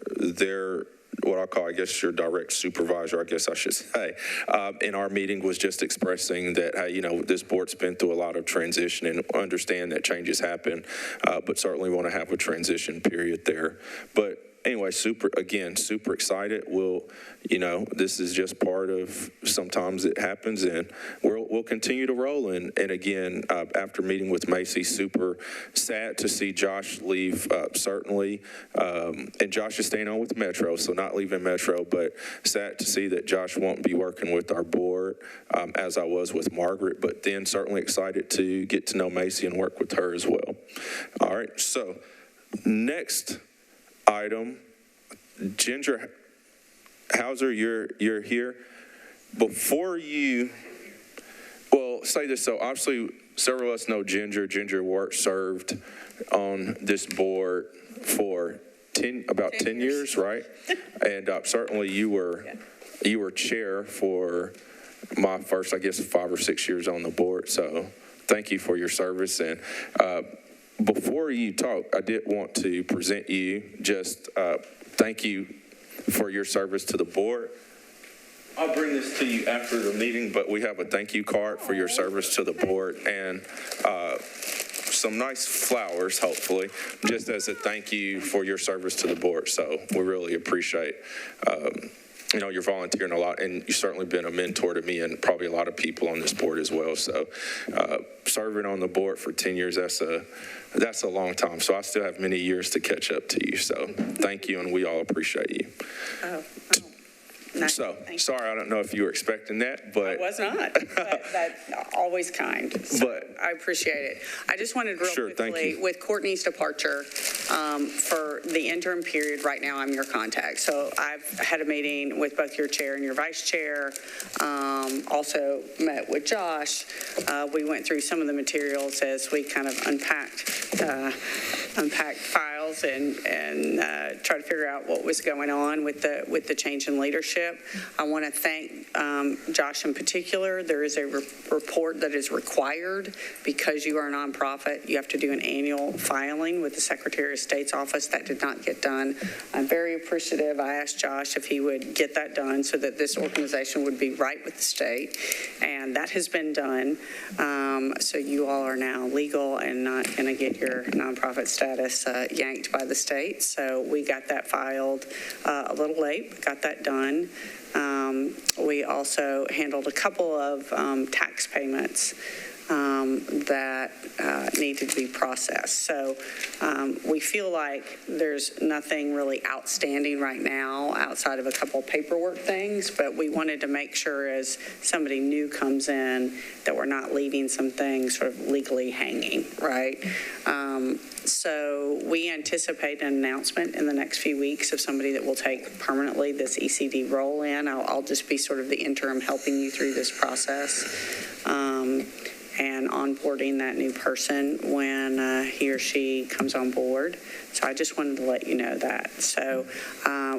what I call, I guess, your direct supervisor, I guess I should say, in our meeting was just expressing that, hey, this board's been through a lot of transition and understand that changes happen, but certainly want to have a transition period there. But anyway, super excited. This is just part of, sometimes it happens, and we'll continue to roll. And again, after meeting with Macy, super sad to see Josh leave, certainly. And Josh is staying on with Metro, so not leaving Metro, but sad to see that Josh won't be working with our board, as I was with Margaret, but then certainly excited to get to know Macy and work with her as well. All right, so next item, Ginger Hauser, you're here. Before you, say this. So obviously, several of us know Ginger. Ginger served on this board for about 10 years, right? And certainly you were chair for my first, I guess, 5 or 6 years on the board. So thank you for your service. And before you talk, I did want to present you, just thank you for your service to the board. I'll bring this to you after the meeting, but we have a thank you card for your service to the board and some nice flowers, hopefully, just as a thank you for your service to the board. So we really appreciate you're volunteering a lot, and you've certainly been a mentor to me and probably a lot of people on this board as well. So serving on the board for 10 years, that's a long time. So I still have many years to catch up to you. So thank you, and we all appreciate you. Nice. So, sorry, I don't know if you were expecting that, but... I was not, but that's always kind. So but I appreciate it. I just wanted real quickly, with Courtney's departure, for the interim period, right now I'm your contact. So I've had a meeting with both your chair and your vice chair, also met with Josh. We went through some of the materials as we kind of unpacked files and try to figure out what was going on with the change in leadership. I want to thank Josh in particular. There is a report that is required because you are a nonprofit. You have to do an annual filing with the Secretary of State's office. That did not get done. I'm very appreciative. I asked Josh if he would get that done so that this organization would be right with the state, and that has been done. So you all are now legal and not going to get your nonprofit status yanked by the state. So we got that filed a little late, but got that done. We also handled a couple of tax payments that needed to be processed. So we feel like there's nothing really outstanding right now outside of a couple of paperwork things, but we wanted to make sure as somebody new comes in that we're not leaving some things sort of legally hanging, right? So we anticipate an announcement in the next few weeks of somebody that will take permanently this ECD role in. I'll just be sort of the interim helping you through this process. And onboarding that new person when he or she comes on board. So I just wanted to let you know that. So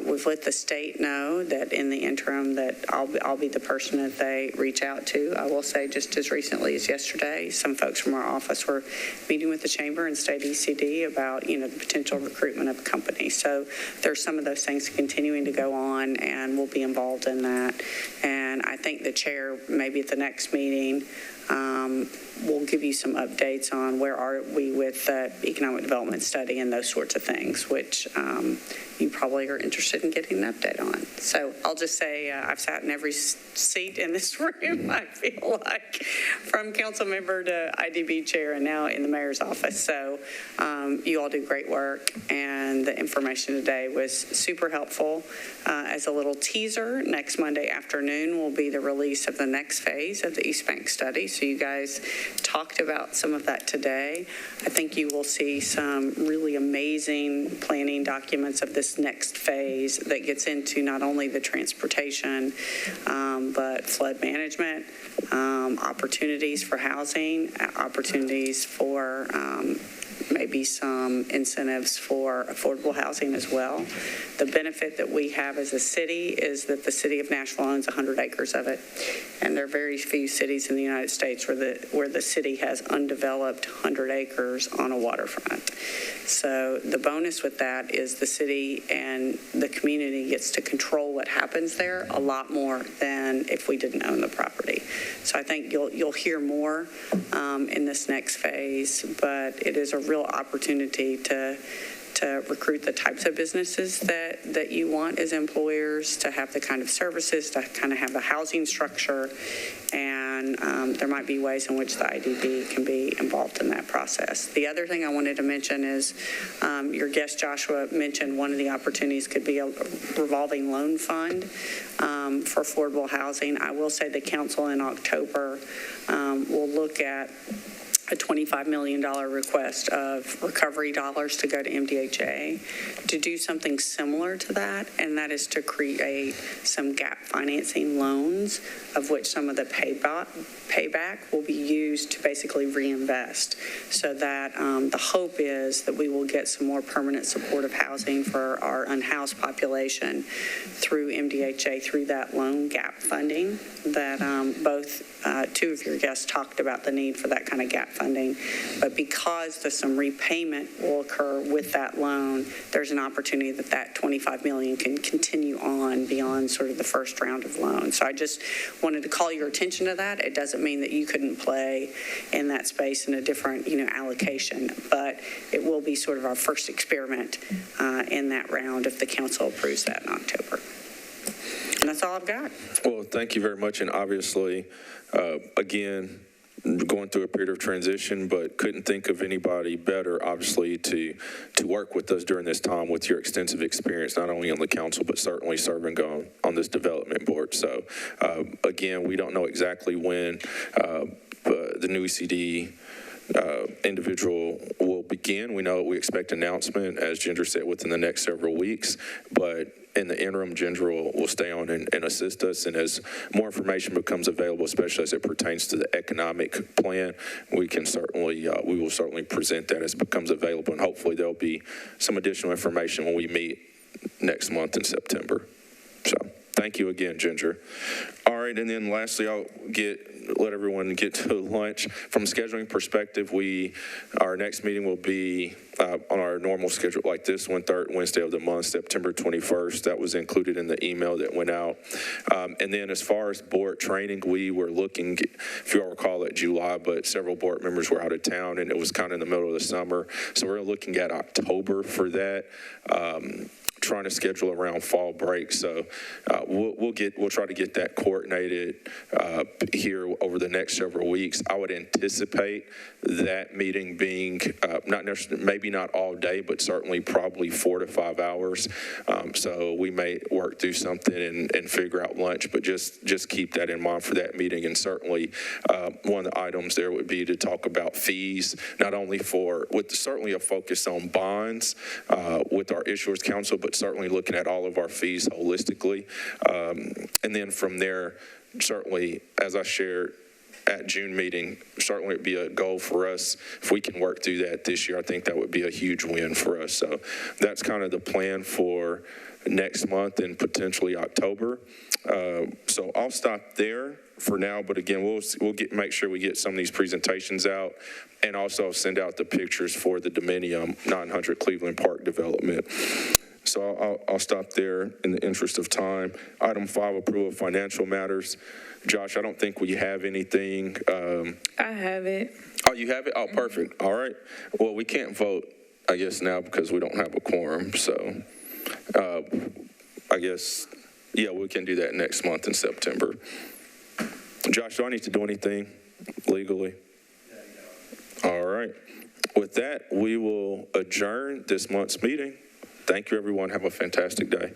we've let the state know that in the interim that I'll be the person that they reach out to. I will say just as recently as yesterday, some folks from our office were meeting with the chamber and state ECD about, the potential recruitment of a company. So there's some of those things continuing to go on, and we'll be involved in that. And I think the chair, maybe at the next meeting, we'll give you some updates on where are we with the economic development study and those sorts of things, which you probably are interested in getting an update on. So I'll just say I've sat in every seat in this room, I feel like, from council member to IDB chair and now in the mayor's office. So you all do great work, and the information today was super helpful. As a little teaser, next Monday afternoon will be the release of the next phase of the East Bank study. So you guys talked about some of that today. I think you will see some really amazing planning documents of this next phase that gets into not only the transportation, but flood management, opportunities for housing, opportunities for maybe some incentives for affordable housing as well. The benefit that we have as a city is that the city of Nashville owns 100 acres of it, and there are very few cities in the United States where the city has undeveloped 100 acres on a waterfront. So the bonus with that is the city and the community gets to control what happens there a lot more than if we didn't own the property. So I think you'll hear more in this next phase, but it is a real opportunity to recruit the types of businesses that you want as employers, to have the kind of services, to kind of have the housing structure, and there might be ways in which the IDB can be involved in that process. The other thing I wanted to mention is your guest Joshua mentioned one of the opportunities could be a revolving loan fund for affordable housing. I will say the council in October will look at a $25 million request of recovery dollars to go to MDHA to do something similar to that, and that is to create some gap financing loans, of which some of the payback will be used to basically reinvest, so that the hope is that we will get some more permanent supportive housing for our unhoused population through MDHA, through that loan gap funding that both two of your guests talked about the need for that kind of gap funding. But because there's some repayment will occur with that loan, there's an opportunity that $25 million can continue on beyond sort of the first round of loans. So I just wanted to call your attention to that. It doesn't mean that you couldn't play in that space in a different, allocation, but it will be sort of our first experiment in that round if the council approves that in October. And that's all I've got. Well, thank you very much. And obviously, again, going through a period of transition, but couldn't think of anybody better, obviously, to work with us during this time with your extensive experience, not only on the council, but certainly serving on this development board. So, again, we don't know exactly when the new ECD individual will begin. We expect announcement, as Ginger said, within the next several weeks, but in the interim, Ginger will stay on and assist us, and as more information becomes available, especially as it pertains to the economic plan, we will certainly present that as it becomes available, and hopefully there'll be some additional information when we meet next month in September. So thank you again, Ginger. All right, and then lastly, I'll let everyone get to lunch. From a scheduling perspective, our next meeting will be on our normal schedule like this one, third Wednesday of the month, September 21st. That was included in the email that went out. And then as far as board training, we were looking, if you all recall, at July, but several board members were out of town, and it was kind of in the middle of the summer. So we're looking at October for that. Trying to schedule around fall break, so we'll try to get that coordinated here over the next several weeks. I would anticipate that meeting being maybe not all day, but certainly probably 4 to 5 hours. So we may work through something and figure out lunch, but just keep that in mind for that meeting. And certainly one of the items there would be to talk about fees, not only with certainly a focus on bonds with our Issuers Council, but certainly looking at all of our fees holistically. And then from there, certainly, as I shared at June meeting, certainly it'd be a goal for us. If we can work through that this year, I think that would be a huge win for us. So that's kind of the plan for next month and potentially October. So I'll stop there for now, but again, we'll make sure we get some of these presentations out, and also send out the pictures for the Dominium 900 Cleveland Park development. so I'll stop there in the interest of time. Item 5, approval of financial matters. Josh, I don't think we have anything. I have it. Oh, you have it? Oh, perfect. All right. Well, we can't vote, I guess, now because we don't have a quorum. So I guess, yeah, we can do that next month in September. Josh, do I need to do anything legally? All right. With that, we will adjourn this month's meeting. Thank you, everyone. Have a fantastic day.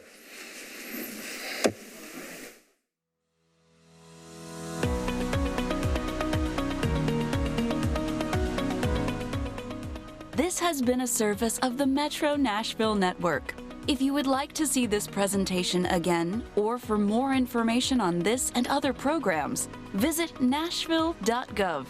This has been a service of the Metro Nashville Network. If you would like to see this presentation again, or for more information on this and other programs, visit nashville.gov.